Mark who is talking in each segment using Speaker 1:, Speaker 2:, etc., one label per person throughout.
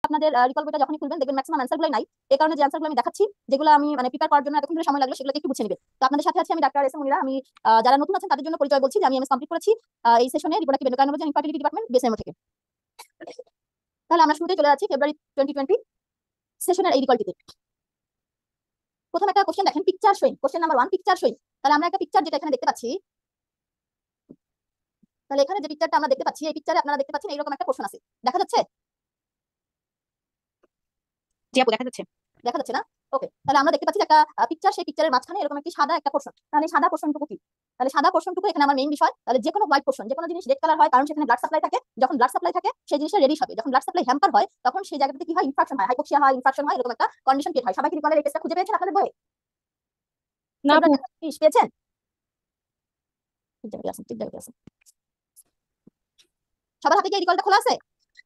Speaker 1: আপনাদের রিকল বইটা যখনই খুলবেন দেখবেন ম্যাক্সিমাম অ্যান্সারগুলো নাই। এই কারণে যে অ্যান্সারগুলো আমি দেখাচ্ছি, যেগুলো আমি মানে প্রিপেয়ার করার জন্য এতক্ষণ ধরে সময় লাগলো, সেগুলোকে একটু বুঝে নেবেন। তো আপনাদের সাথে আছি আমি ডাক্তার এস এম মুনিরা। আমি যারা নতুন আছেন তাদের জন্য পরিচয় বলছি যে আমি এমএস কমপ্লিট করেছি এই সেশনে reproductive endocrinology and infertility department BSMO থেকে। তাহলে আমরা শুরুতে চলে যাচ্ছি ফেব্রুয়ারি 2020 সেশনের এই রিকলটিতে। প্রথম একটা কোশ্চেন দেখেন, picture showing. Question number 1, picture showing. তাহলে আমরা একটা পিকচার যেটা এখানে দেখতে পাচ্ছি, তাহলে এখানে যে পিকচারটা আমরা দেখতে পাচ্ছি, এই পিকচারে আপনারা দেখতে পাচ্ছেন এরকম একটা পোরশন আছে, দেখা যাচ্ছে?
Speaker 2: জি আপু দেখা যাচ্ছে।
Speaker 1: দেখা যাচ্ছে না? ওকে, তাহলে আমরা দেখতে পাচ্ছি একটা পিকচার, সেই পিকচারের মাঝখানে এরকম একটি সাদা একটা পোরশন। তাহলে সাদা পোরশনটুকু কি? তাহলে সাদা পোরশনটুকু এখানে আমার মেইন বিষয়। তাহলে যে কোনো হোয়াইট পোরশন, যে কোনো জিনিস রেড কালার হয় কারণ সেখানে ব্লাড সাপ্লাই থাকে। যখন ব্লাড সাপ্লাই থাকে সেই জিনিসটা রেডিশ হবে। যখন ব্লাড সাপ্লাই হ্যাম্পার হয় তখন সেই জায়গাটাতে কি হয়? ইনফেকশন হয়, হাইপোক্সিয়া হয়, ইনফেকশন হয়, এরকম একটা কন্ডিশন ক্রিয়েট হয়। সবাই কি রিকলের এই টেস্টটা খুঁজে পেয়েছেন আপনাদের বইয়ে?
Speaker 2: না আপু।
Speaker 1: পেয়েছেন? ঠিক জায়গায় আছেন, ঠিক জায়গায় আছেন। সবার হাতে কি এই রিকলটা খোলা আছে?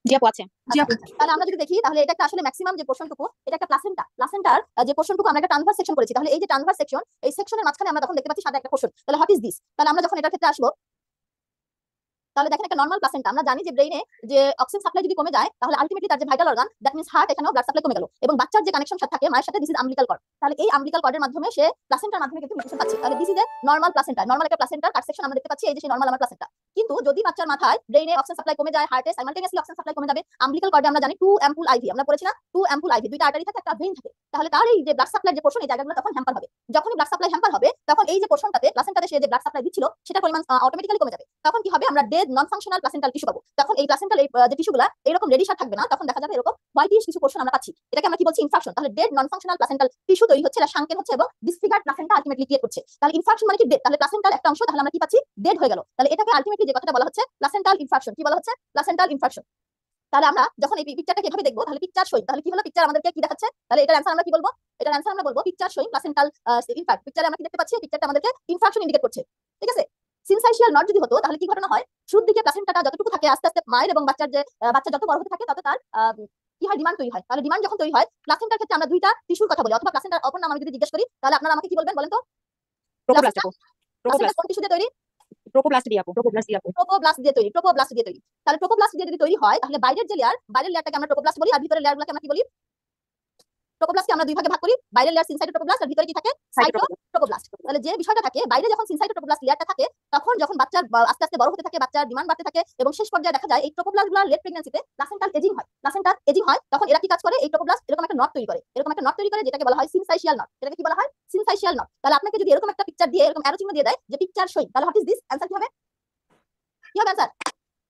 Speaker 2: জি আপু আছে।
Speaker 1: জি আপু। তাহলে আমরা যদি দেখি, তাহলে এটা একটা আসলে ম্যাক্সিমাম যে পোরশনটুকু, এটা একটা প্লাসেন্টা। প্লাসেন্টার যে পোরশনটুকু আমরা একটা ট্রান্সভার্স সেকশন করেছি। তাহলে এই যে ট্রান্সভার্স সেকশন, এই সেকশনের মাঝখানে আমরা তখন দেখতে পাচ্ছি সাদা একটা পোরশন। তাহলে হোয়াট ইজ দিস? তাহলে আমরা যখন এটার ক্ষেত্রে আসবো, তাহলে দেখেন একটা নরমাল প্লাসেন্টা। আমরা জানি যে ব্রেইনে যে অক্সিজেন সাপ্লাই যদি কমে যায় তাহলে আলটিমেটলি তার যে vital organ, that means heart, এখানেও ব্লাড সাপ্লাই কমে গেল। এবং বাচ্চার যে কানেকশন থাকে মায়ের সাথে, দিস ইজ আমবিলিকাল কর্ড। তাহলে এই আমবিলিকাল কর্ডের মাধ্যমে সে প্লাসেন্টার মাধ্যমে কিন্তু নিউট্রিশন পাচ্ছে। তাহলে this is A normal placenta. Normal একটা প্লাসেন্টার কাট সেকশন আমরা দেখতে পাচ্ছি, এই যে সেই নরমাল আমার প্লাসেন্টা। কিন্তু যদি বাচ্চার মাথায় ব্রেইনে অক্সিজেন সাপ্লাই কমে যায়, হার্টে সাইমালটেনিয়াসলি অক্সিজেন সাপ্লাই কমে যাবে, আমবিলিকাল কর্ডে আমরা জানি 2 অ্যাম্পুল আইভি, আমরা পড়েছি না? 2 অ্যাম্পুল আইভি, দুইটা আর্টারি থাকে, একটা ভেইন থাকে। তাহলে তার এই যে ব্লাড সাপ্লাই যে পোরশন, এই জায়গাগুলো তখন হ্যাম্পার হবে। যখনই ব্লাড সাপ্লাই হ্যাম্পার হবে তখন এই যে পোরশনটাতে প্লাসেন্টাতে সে যে ব্লাড সাপ্লাই দিচ্ছিল সেটা পরিমাণ অটোমেটিক্যালি কমে যাবে। তখন কি হবে? আমরা dead non functional placental tissue পাবো। তখন এই প্লাসেন্টাল যে টিস্যুগুলো এরকম রেডিশ থাকবে না, তখন দেখা যাবে এরকম হোয়াইটিশ কিছু পোরশন আমরা পাচ্ছি। এটাকে আমরা কি বলছি? ইনফাকশন। তাহলে dead non functional placental tissue তৈরি হচ্ছে, এটা শাঙ্কেন হচ্ছে এবং ডিসফিগার্ড প্লাসেন্টা আলটিমেটলি ক্রিয়েট করছে। তাহলে ইনফাকশন মানে কি? ডেড। তাহলে প্লাসেন্টাল একটা অংশ তাহলে আমরা কি পাচ্ছি? ডেড হয়ে গেল। তাহলে এটাকে আলটিমেটলি যে কথাটা বলা হচ্ছে প্লাসেন্টাল ইনফাকশন। কি বলা হচ্ছে? Placental infarction. তাহলে আমরা যখন এই পিকচারটাকে এভাবে দেখবো, তাহলে পিকচার শোয়িং, তাহলে কি হলো? পিকচার আমাদেরকে কি দেখাচ্ছে? তাহলে এটার অ্যানসার আমরা কি বলবো? এটার অ্যানসার আমরা বলবো পিকচার শোয়িং প্লাসেন্টাল ইনফ্যাক্ট। পিকচারে আমরা কি দেখতে পাচ্ছি? পিকচারটা আমাদেরকে ইনফাকশন ইন্ডিকেট করছে। ঠিক আছে? সিনসাইশিয়াল নট যদি হতো তাহলে কি ঘটনা হয়? শুরুর দিকে প্লাসেন্টাটা যতটুকু থাকে আস্তে আস্তে মায়ের এবং বাচ্চার যে বাচ্চা যত বড় হতে থাকে তত তার কি হয়? ডিমান্ড তৈরি হয়। তাহলে ডিমান্ড যখন তৈরি হয়, প্লাসেন্টার ক্ষেত্রে আমরা দুইটা টিস্যুর কথা বলি, অথবা প্লাসেন্টার অপর নাম আমি যদি জিজ্ঞেস করি তাহলে আপনারা আমাকে কি বলবেন বলেন তো?
Speaker 2: প্রোপোপ্লাস্ট আপু।
Speaker 1: প্লাসেন্টা
Speaker 2: প্রোপোপ্লাস্ট।
Speaker 1: কোন টিস্যু দিয়ে তৈরি?
Speaker 2: প্রোপোপ্লাস্ট দিয়ে আপু। প্রোপোপ্লাস্ট দিয়ে আপু।
Speaker 1: ট্রোপোব্লাস্ট দিয়ে তৈরি। ট্রোপোব্লাস্ট দিয়ে তৈরি। তাহলে ট্রোপোব্লাস্ট দিয়ে যদি তৈরি হয় তাহলে বাইরের যে লেয়ার, বাইরের লেয়ারটাকে আমরা ট্রোপোব্লাস্ট বলি, আর ভিতরের লেয়ারগুলোকে আমরা কি বলি? ট্রোপোপ্লাস্টকে আমরা দুই ভাগে ভাগ করি, বাইরের লেয়ার সিনসাইটোট্রোপোপ্লাস্ট আর ভিতরে কি থাকে? সাইটোট্রোপোপ্লাস্ট। তাহলে যে বিষয়টা থাকে, বাইরে যখন সিনসাইটোট্রোপোপ্লাস্ট লেয়ারটা থাকে তখন যখন বাচ্চার আস্তে আস্তে বড় হতে থাকে, বাচ্চার ডিমান্ড বাড়তে থাকে এবং শেষ পর্যায়ে দেখা যায় এই ট্রোপোপ্লাস্টগুলোর লেট প্রেগন্যান্সিতে প্লাসেন্টাল এজিং হয়। প্লাসেন্টাল এজিং হয় তখন এরা কি কাজ করে? এই ট্রোপোপ্লাস্ট এরকম একটা নট তৈরি করে, এরকম একটা নট তৈরি করে যেটাকে বলা হয় সিনসাইশিয়াল নট। এটাকে কি বলা হয়? Syncytial not. তাহলে আপনাকে যদি এরকম একটা পিকচার দিয়ে এরকম অ্যারো চিহ্ন দিয়ে দেয় যে পিকচার শোয়িং, তাহলে হোয়াট ইজ দিস? অ্যানসার কি হবে? কি হবে অ্যানসার?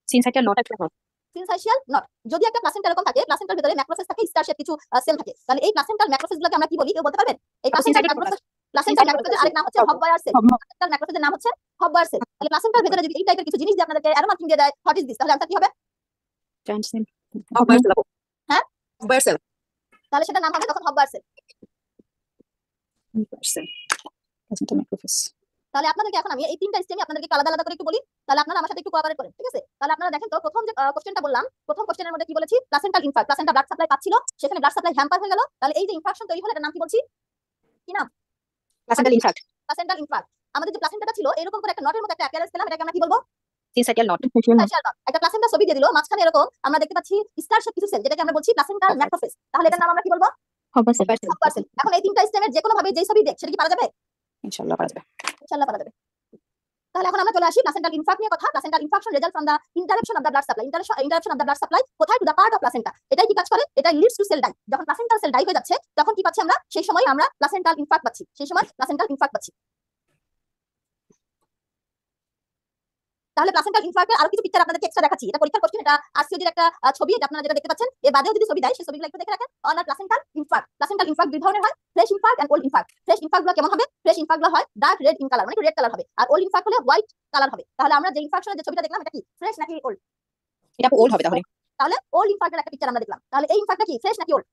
Speaker 2: সিনসাইটাল নট একটা নট।
Speaker 1: Syncytial not. যদি একটা প্লাসেন্টা এরকম থাকে, প্লাসেন্টার ভিতরে ম্যাক্রোফেজ থাকে, স্টার শেপ কিছু সেল থাকে, তাহলে এই প্লাসেন্টাল ম্যাক্রোফেজ গুলোকে আমরা কি বলি? কেউ বলতে পারবেন? এই প্লাসেন্টাল ম্যাক্রোফেজ, প্লাসেন্টাল ম্যাক্রোফেজের আরেক নাম হচ্ছে হববায়ার সেল। প্লাসেন্টাল ম্যাক্রোফেজের নাম হচ্ছে হববায়ার সেল। তাহলে প্লাসেন্টার ভিতরে যদি এই টাইপের কিছু জিনিস দিয়ে আপনাদেরকে অ্যারো মার্কিং দিয়ে দেয়, হোয়াট ইজ দিস? তাহলে আনসার কি হবে?
Speaker 2: Giant cell. হববায়ার সেল আপু।
Speaker 1: হ্যাঁ,
Speaker 2: হববায়ার সেল।
Speaker 1: তাহলে সেটা নাম হবে তখন হববায়ার সেল।
Speaker 2: হববায়ার সেল। Placental macrophage.
Speaker 1: তাহলে আপনাদেরকে এখন আমি এই তিনটা স্টেমই আপনাদেরকে আলাদা আলাদা করে একটু বলি, তাহলে আপনারা আমার সাথে একটু কোঅপারেট করেন। ঠিক আছে? তাহলে আপনারা দেখেন তো, প্রথম যে কোশ্চেনটা বললাম, প্রথম কোশ্চেনের মধ্যে কি বলেছি? প্লাসেন্টাল ইনফার্ক্ট। প্লাসেন্টা ব্লাড সাপ্লাই পাচ্ছিল, সেখানে ব্লাড সাপ্লাই হ্যাম্পার হয়ে গেল। তাহলে এই যে ইনফাকশন তৈরি হলো, এটার নাম কি বলছি? কি নাম?
Speaker 2: Placental in fact.
Speaker 1: প্লাসেন্টাল ইনফার্ক্ট। আমাদের যে প্লাসেন্টাটা ছিল এরকম করে একটা নটের মতো একটা অ্যাপিয়ারেন্স পেলাম, এটাকে আমরা কি বলবো?
Speaker 2: সিনসাইটাল নট।
Speaker 1: Syncytial not. একটা প্লাসেন্টা ছবি দিয়ে দিল, মাঝখানে এরকম আমরা দেখতে পাচ্ছি স্টার শেপ কিছু সেল, যেটাকে আমরা বলছি প্লাসেন্টাল ম্যাক্রোফেজ। তাহলে এটার নাম আমরা কি বলবো?
Speaker 2: হববায়ার সেল।
Speaker 1: হববায়ার সেল। এখন এই তিনটা স্টেমের যে কোনো ভাবে যেই ছবি দেখ সেটা কি পারা যাবে?
Speaker 2: ইনশাআল্লাহ পারা যাবে।
Speaker 1: ইনশাআল্লাহ পারা যাবে। তাহলে এখন আমরা চলে আসি প্লাসেন্টাল ইনফার্ক্ট নিয়ে কথা। Placental infarction result from the interruption of the blood supply. Interruption of the blood supply কোথায়? To the part of placenta. এটাই কি কাজ করে? এটা লিডস টু সেল ডাই। যখন প্লাসেন্টাল সেল ডাই হয়ে যাচ্ছে তখন কি পাচ্ছি আমরা? সেই সময় আমরা প্লাসেন্টাল ইনফার্ক্ট পাচ্ছি, সেই সময় প্লাসেন্টাল ইনফার্ক্ট পাচ্ছি। তাহলে প্লাসেন্টাল ইনফার্ক্টের আরো কিছু পিকচার আপনাদেরকে এক্সট্রা দেখাচ্ছি। এটা পরীক্ষার কোশ্চেন, এটা আরসিওজির একটা ছবি, এটা আপনারা যেটা দেখতে পাচ্ছেন। এর বাদেও যদি ছবি দেয় সেই ছবিগুলো একটু দেখে রাখেন। অন আর প্লাসেন্টাল ইনফার্ক্ট। প্লাসেন্টাল ইনফার্ক্ট দুই ধরনের হয়, fresh infarct and old infarct. Fresh infarct গুলো কেমন হবে? ফ্রেশ ইনফার্ক্ট গুলো হয় ডার্ক রেড ইন কালার, মানে একটু রেড কালার হবে। আর ওল্ড ইনফার্ক্ট হলে হোয়াইট কালার হবে। তাহলে আমরা যে ইনফার্কশনের যে ছবিটা দেখলাম এটা কি ফ্রেশ নাকি ওল্ড?
Speaker 2: এটা আপু ওল্ড হবে তাহলে।
Speaker 1: তাহলে ওল্ড ইনফার্ক্টের একটা পিকচার আমরা দেখলাম। তাহলে এই ইনফার্ক্টটা কি ফ্রেশ নাকি ওল্ড?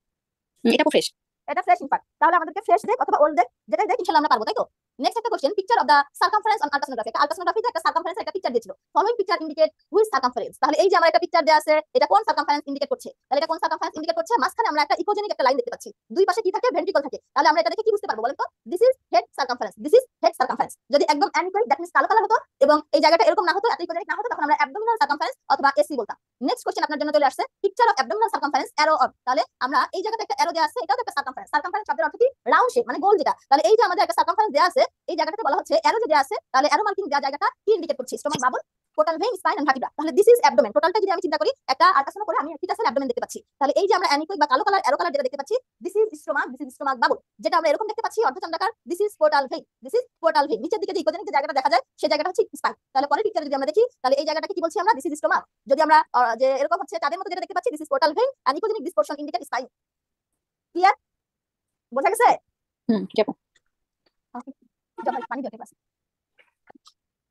Speaker 2: এটা আপু ফ্রেশ।
Speaker 1: এটা ফ্রেশ ইনফার্ক্ট। তাহলে আমাদেরকে ফ্রেশ দেখ অথবা ওল্ড দেখ, যেটা দেখ ইনশাআল্লাহ আমরা পারবো, তাই তো? নেক্সট একটা question, picture of the circumference on ultrasonography. একটা আল্ট্রাসোনোগ্রাফিতে একটা সার্কামফারেন্সের একটা পিকচার দিয়েছিল। Following picture indicate which circumference. তাহলে এই যে আমার একটা পিকচার দেয়া আছে, এটা কোন সার্কামফারেন্স ইন্ডিকেট করছে? তাহলে এটা কোন সার্কামফারেন্স ইন্ডিকেট করছে? মাঝখানে আমরা একটা ইকোজেনিক একটা লাইন দেখতে পাচ্ছি, দুই পাশে কি থাকে? ভেন্ট্রিকল থাকে। তাহলে আমরা এটা দেখে কি বুঝতে পারবো বলেন তো? This is head circumference, this is head circumference. যদি একদম অ্যানিকয়েড দ্যাট মিন্স কালো কালার হতো এবং এই জায়গাটা এরকম না হতো, এত ইকোজেনিক না হতো, তখন আমরা অ্যাবডোমিনাল সার্কামফারেন্স অথবা এসি বলতাম। নেক্সট কোশ্চেন আপনার জন্য চলে আসছে picture of abdominal circumference arrow of. তাহলে আমরা এই জায়গাতে একটা অ্যারো দেওয়া আছে, এটাও তো একটা সার্কামফারেন্স। সার্কামফারেন্স শব্দের অর্থ কি? রাউন্ড শেপ, মানে গোল যেটা। তাহলে এই যে আমাদের একটা সার্কামফারেন্স দেওয়া আছে, এই জায়গাটাতে বলা হচ্ছে অ্যারো যে দেওয়া আছে, তাহলে অ্যারো মার্কিং দেওয়া জায়গাটা কি ইন্ডিকেট করছে? Stomach, bubble, portal vein, spine and vertebra. তাহলে দিস ইজ অ্যাবডোমেন। টোটালটা যদি আমি চিন্তা করি, একটা আল্ট্রাসাউন্ড করে আমি ফিটাসের অ্যাবডোমেন দেখতে পাচ্ছি। তাহলে এই যে আমরা অ্যানিকোইক বা কালো কালার অ্যারো কালার যেটা দেখতে পাচ্ছি, this is stomach, this is stomach bubble. যেটা আমরা এরকম দেখতে পাচ্ছি অর্ধচন্দ্রাকার, this is portal vein, this is portal vein. নিচের দিকে যে ইকোজেনিক যে জায়গাটা দেখা যায়, সেই জায়গাটা হচ্ছে স্পাইন। তাহলে পরের পিকচারে যদি আমরা দেখি, তাহলে এই জায়গাটাকে কি বলছি আমরা? This is stomach. যদি আমরা যে এরকম হচ্ছে তাদের মতো যেটা দেখতে পাচ্ছি, this is portal vein and echogenic this portion indicate spine. Clear? বোঝা গেছে?
Speaker 2: জি আপু।
Speaker 1: পানি দিতে পারছি।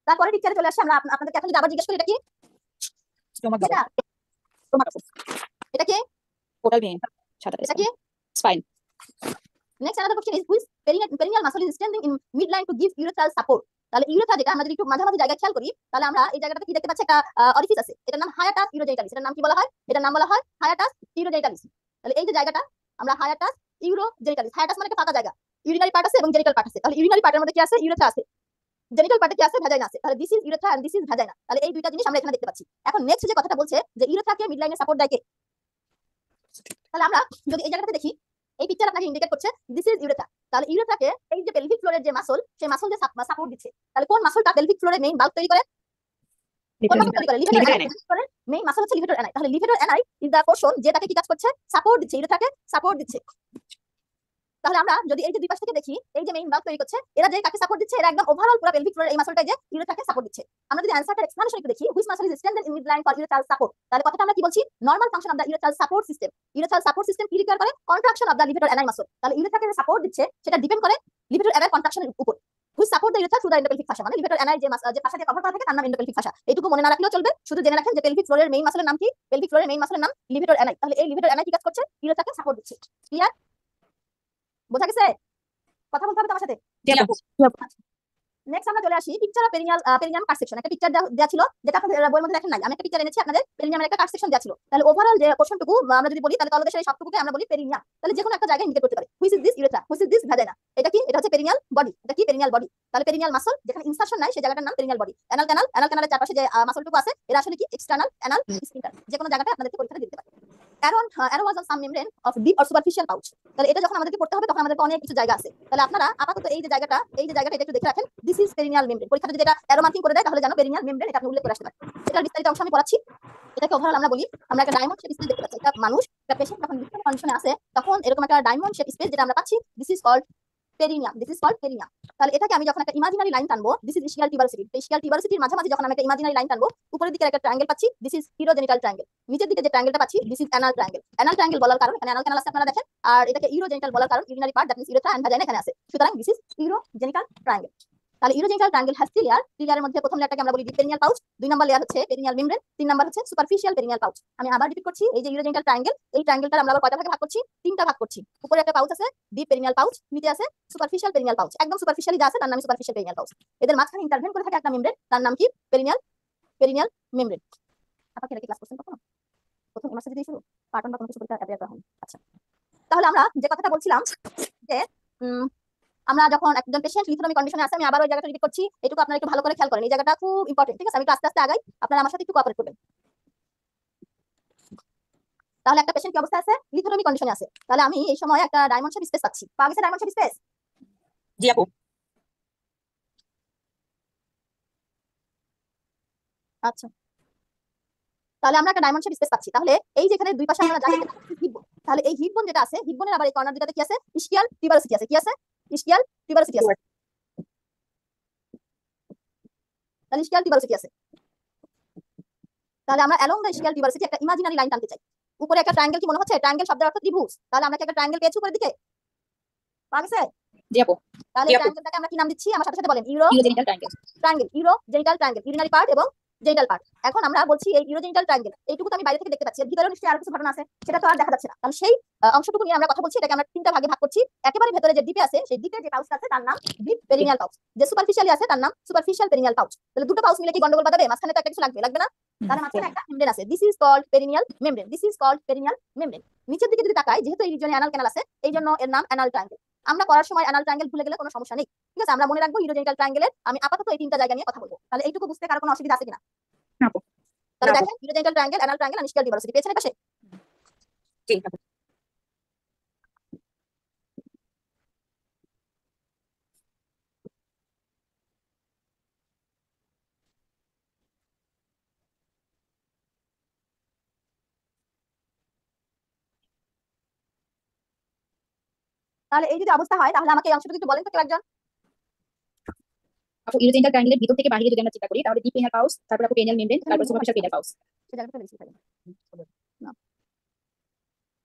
Speaker 1: তারপরে পিকচারে চলে আসছে, আমরা আপনাদেরকে এখন যদি আবার জিজ্ঞেস করি এটা কি?
Speaker 2: স্টোমাক
Speaker 1: এটা
Speaker 2: স্টোমাক আপু।
Speaker 1: এটা কি?
Speaker 2: পোর্টাল ভেইন, সাদা
Speaker 1: এটা কি?
Speaker 2: Spine.
Speaker 1: Next, another question is which perineal muscle is standing in midline to give urethral support? তাহলে ইউরেথ্রা যেটা আমরা যদি একটু মাঝামাঝি জায়গায় খেয়াল করি, তাহলে আমরা এই জায়গাটাতে কি দেখতে পাচ্ছি? একটা অরিফিস আছে, এটার নাম হায়াটাস ইউরোজেনিটালিস। এটার নাম কি বলা হয়? এটার নাম বলা হয় হায়াটাস ইউরোজেনিটালিস। তাহলে এই যে জায়গাটা আমরা হায়াটাস ইউরোজেনিটালিস, হায়াটাস মানে একটা ফাঁকা জায়গা, ইউরিনারি পার্ট আছে এবং জেনিটাল পার্ট আছে। তাহলে ইউরিনারি পার্টের মধ্যে কি আছে? ইউরেথ্রা আছে। জেনিটাল পার্টে কি আছে? ভ্যাজাইনা আছে। তাহলে this is urethra and this is vagina. তাহলে এই দুইটা জিনিস আমরা এখানে দেখতে পাচ্ছি। এখন নেক্সট যে কথাটা বলছে যে ইউরেথ্রাকে মিডলাইনে সাপোর্ট দেয় কে? তাহলে আমরা যদি এই জায়গাটাতে দেখি, এই পিকচার আপনাকে ইন্ডিকেট করছে দিস ইজ ইউরেথ্রা। তাহলে ইউরেথ্রাকে এই যে পেলভিক ফ্লোরের যে মাসল, সেই মাসল যে সাপোর্ট দিচ্ছে। তাহলে কোন মাসলটা পেলভিক ফ্লোরের মেইন বাল্ব তৈরি করে? কোন মাসল তৈরি করে? লিভেটর অ্যানাই। মেইন মাসল হচ্ছে লিভেটর অ্যানাই। তাহলে লিভেটর অ্যানাই ইজ দা পোরশন যে তাকে কি কাজ করছে? সাপোর্ট দিচ্ছে, ইউরেথ্রাকে সাপোর্ট দিচ্ছে। তাহলে আমরা যদি এই যে দুই পাশ থেকে দেখি, এই যে মেইন বাল্ব তৈরি করছে, এরা যে কাকে সাপোর্ট দিচ্ছে? এরা একদম ওভারঅল পুরো পেলভিক ফ্লোরের এই মাসলটাই যে ইউরেথ্রাকে সাপোর্ট দিচ্ছে। আমরা যদি অ্যানসারটা এক্সপ্লেনেশন একটু দেখি, which muscle is strengthened in midline for urethral support, তাহলে কথাটা আমরা কি বলছি? Normal function of the urethral support system. Urethral support system কি রিকোয়ার করে? Contraction of the levator ani muscle. তাহলে ইউরেথ্রাকে যে সাপোর্ট দিচ্ছে, সেটা ডিপেন্ড করে লিভেটর অ্যানাই কন্ট্রাকশনের উপর। Which support the urethra through the endopelvic fascia, মানে লিভেটর অ্যানাই যে ফাসা দিয়ে কভার করা থাকে তার নাম এন্ডোপেলভিক ফাসা। এইটুকু মনে না রাখলেও চলবে, শুধু জেনে রাখেন যে পেলভিক ফ্লোরের মেইন মাসলের নাম কি? পেলভিক ফ্লোরের মেইন মাসলের নাম লিভেটর অ্যানাই। তাহলে এই লিভেটর অ্যানাই কি কাজ করছে? ইউরেথ্রাকে সাপোর্ট দিচ্ছে। ক্লিয়ার? বোঝা গেছে? কথা বলতে হবে তোমার সাথে।
Speaker 2: জি আপু।
Speaker 1: নেক্সট আমরা চলে আসি picture of perineum cut section. একটা পিকচার দেওয়া ছিল, যেটা আপনাদের বইয়ের মধ্যে দেখেন নাই। আমি একটা পিকচার এনেছি আপনাদের, পেরিনিয়ামের একটা কাট সেকশন দেওয়া ছিল। তাহলে ওভারঅল যে পোরশনটুকু আমরা যদি বলি, তাহলে তলদেশের এই সবটুকুকে আমরা বলি পেরিনিয়াম। তাহলে যে কোনো একটা জায়গায় ইন্ডিকেট করতে পারে which is this urethra, which is this vagina. এটা কি? এটা হচ্ছে পেরিনিয়াল বডি। এটা কি? Perineal body. তাহলে পেরিনিয়াল মাসল যেখানে ইনসারশন নাই, সেই জায়গাটার নাম পেরিনিয়াল বডি। অ্যানাল ক্যানালের চারপাশে যে মাসলটুকু আছে, এরা আসলে কি? External anal sphincter. যে কোনো জায়গাটা আপনাদেরকে পরীক্ষাতে দিতে পারে। Arrow was on some membrane of deep or superficial pouch. তাহলে এটা যখন আমাদেরকে পড়তে হবে, তখন আমাদেরকে অনেক কিছু জায়গা আছে। তাহলে আপনারা আপাতত এই যে জায়গাটা এটা একটু দেখে রাখেন, দিস ইজ পেরিনিয়াল মেমব্রেন। পরীক্ষাতে যদি এটা অ্যারো মার্কিং করে দেয়, তাহলে জানো পেরিনিয়াল মেমব্রেন, এটা আপনি উল্লেখ করে আসতে পারেন। এটার বিস্তারিত অংশ আমি পড়াচ্ছি। এটাকে ওভারঅল আমরা বলি, আমরা একটা ডায়মন্ড শেপ স্পেস দেখতে পাচ্ছি। একটা মানুষ, একটা পেশেন্ট যখন বিভিন্ন কন্ডিশনে আছে, তখন এরকম একটা ডায়মন্ড শেপ স্পেস যেটা আমরা পাচ্ছি, this is called perineum. This is called perineum. তাহলে এটাকে আমি যখন একটা ইমাজিনারি লাইন টানবো, দিস ইজ ইসকিয়াল টিউবারসিটি। এই ইসকিয়াল টিউবারসিটির মাঝামাঝি যখন আমি একটা ইমাজিনারি লাইন টানবো, উপরের দিকে একটা ট্রায়াঙ্গেল পাচ্ছি, দিস ইজ ইউরোজেনিটাল ট্রায়াঙ্গেল। নিচের দিকে যে ট্রায়াঙ্গেলটা পাচ্ছি, this is anal triangle. Anal triangle বলার কারণ এখানে অ্যানাল ক্যানাল আছে আপনারা দেখেন, আর এটাকে ইউরোজেনিটাল বলার কারণ urinary part, that means urethra and vagina এখানে আছে। সুতরাং দিস ইজ ইউরোজেনিটাল ট্রায়াঙ্গেল। তাহলে ইউরোজেনিটাল ট্রায়াঙ্গেল হ্যাজ 3 লেয়ার। 3 লেয়ারের মধ্যে প্রথম লেয়ারটাকে আমরা বলি ডিপ পেরিনিয়াল পাউচ, 2 নম্বর লেয়ার হচ্ছে পেরিনিয়াল মেমব্রেন, 3 নম্বর হচ্ছে সুপারফিশিয়াল পেরিনিয়াল পাউচ। আমি আবার রিপিট করছি, এই যে ইউরোজেনিটাল ট্রায়াঙ্গেল, এই ট্রায়াঙ্গেলটা আমরা আবার কয়টা ভাগে ভাগ করছি? 3টা ভাগ করছি। উপরে একটা পাউচ আছে, ডিপ পেরিনিয়াল পাউচ, নিচে আছে সুপারফিশিয়াল পেরিনিয়াল পাউচ। একদম সুপারফিশিয়ালি যা আছে তার নাম সুপারফিশিয়াল পেরিনিয়াল পাউচ। এদের মাঝখানে ইন্টারভেন করে থাকে একটা মেমব্রেন, তার নাম কি? Perineal membrane. আপনারা কি ক্লাস করছেন কখনো? প্রথম ইউনিভার্সিটি শুরু পার্ট 1 বা কোনো কিছু পরীক্ষা অ্যাপিয়ার করা হয়নি? আচ্ছা, তাহলে আমরা যে কথাটা বলছিলাম যে আমরা যখন একজন পেশেন্ট লিথোটমি কন্ডিশনে আছে, আমি আবার ওই জায়গাটা রিপিট করছি, এটুকু আপনারা একটু ভালো করে খেয়াল করেন। এই জায়গাটা খুব ইম্পর্টেন্ট, ঠিক আছে? আমি একটু আস্তে আস্তে আগাই, আপনারা আমার সাথে একটু কোঅপারেট করবেন। তাহলে একটা পেশেন্ট কি অবস্থায় আছে? লিথোটমি কন্ডিশনে আছে। তাহলে আমি এই সময় একটা ডায়মন্ড শেপ স্পেস পাচ্ছি। পাওয়া গেছে ডায়মন্ড শেপ স্পেস?
Speaker 2: জি আপু।
Speaker 1: আচ্ছা, তাহলে আমরা একটা ডায়মন্ড শেপ স্পেস পাচ্ছি। তাহলে এই যেখানে দুই পাশে আমরা জানি হিপ বোন, তাহলে এই হিপ বোন যেটা আছে, হিপ বোনের আবার এই কর্নার দুটাতে কি আছে? ইসকিয়াল টিউবারসিটি আছে। কি আছে? ইসকিয়াল টিউবারসিটি আছে। তাহলে ইসকিয়াল টিউবারসিটি আছে। তাহলে আমরা অ্যালং দ্য ইসকিয়াল টিউবারসিটি একটা ইমাজিনারি লাইন টানতে চাই। উপরে একটা ট্রায়াঙ্গেল, কি মনে হচ্ছে? ট্রায়াঙ্গেল শব্দের অর্থ ত্রিভুজ। তাহলে আমরা কি একটা ট্রায়াঙ্গেল পেয়েছি উপরের দিকে? পাওয়া গেছে?
Speaker 2: জি আপু।
Speaker 1: তাহলে এই ট্রায়াঙ্গেলটাকে আমরা কি নাম দিচ্ছি? আমার সাথে সাথে বলেন।
Speaker 2: Urogenital triangle.
Speaker 1: Urogenital triangle, urinary part এবং জেনিটাল পার্ট। এখন আমরা বলছি এই ইউরোজেনিটাল ট্রায়াঙ্গেল, এইটুকু তো আমি বাইরে থেকে দেখতে পাচ্ছি, এর ভিতরেও নিশ্চয়ই আরো কিছু ঘটনা আছে, সেটা তো আর দেখা যাচ্ছে না। তাহলে সেই অংশটুকু নিয়ে আমরা কথা বলছি। এটাকে আমরা 3টা ভাগে ভাগ করছি। একেবারে ভেতরে যে ডিপে আছে, সেই ডিপে যে পাউচটা আছে তার নাম ডিপ পেরিনিয়াল পাউচ। যে সুপারফিশিয়ালি আছে তার নাম সুপারফিশিয়াল পেরিনিয়াল পাউচ। তাহলে দুটো পাউচ মিলে কি গন্ডগোল বাঁধাবে? মাঝখানে তো একটা কিছু লাগবে না? তার মাঝখানে একটা মেমব্রেন আছে, this is called perineal membrane. This is called perineal membrane. নিচের দিকে যদি তাকাই, যেহেতু এই রিজিয়নে অ্যানাল ক্যানাল আছে, এই জন্য এর নাম অ্যানাল ট্রায়াঙ্গেল। আমরা করার সময় অ্যানাল ট্রায়াঙ্গেল ভুলে গেলে কোনো সমস্যা নেই, ঠিক আছে? আমরা মনে রাখবো ইউরোজেনিটাল ট্রায়াঙ্গেলের আমি আপাতত এই 3টা জায়গা নিয়ে কথা বলবো। তাহলে এইটুকু বুঝতে কারো কোনো অসুবিধা আছে কিনা?
Speaker 2: না আপু।
Speaker 1: তাহলে
Speaker 2: না,
Speaker 1: দেখেন urogenital triangle, anal triangle, ischial tuberosity পেয়েছেন এটা?
Speaker 2: জি আপু।
Speaker 1: তাহলে এই যদি অবস্থা হয় তাহলে আমাকে এই অংশটুকু একটু বলেন তো কেউ একজন।
Speaker 2: আপু ইউরোজেনিটাল ট্রায়াঙ্গেলের ভিতর থেকে বাইরে যদি আমরা চিন্তা করি তাহলে ডিপ পেনিয়াল পাউস, তারপর আপু পেনিয়াল মেমব্রেন, তারপর সুপারফিশিয়াল পেনিয়াল পাউস।
Speaker 1: সেই জায়গাটা বেশি থাকে না,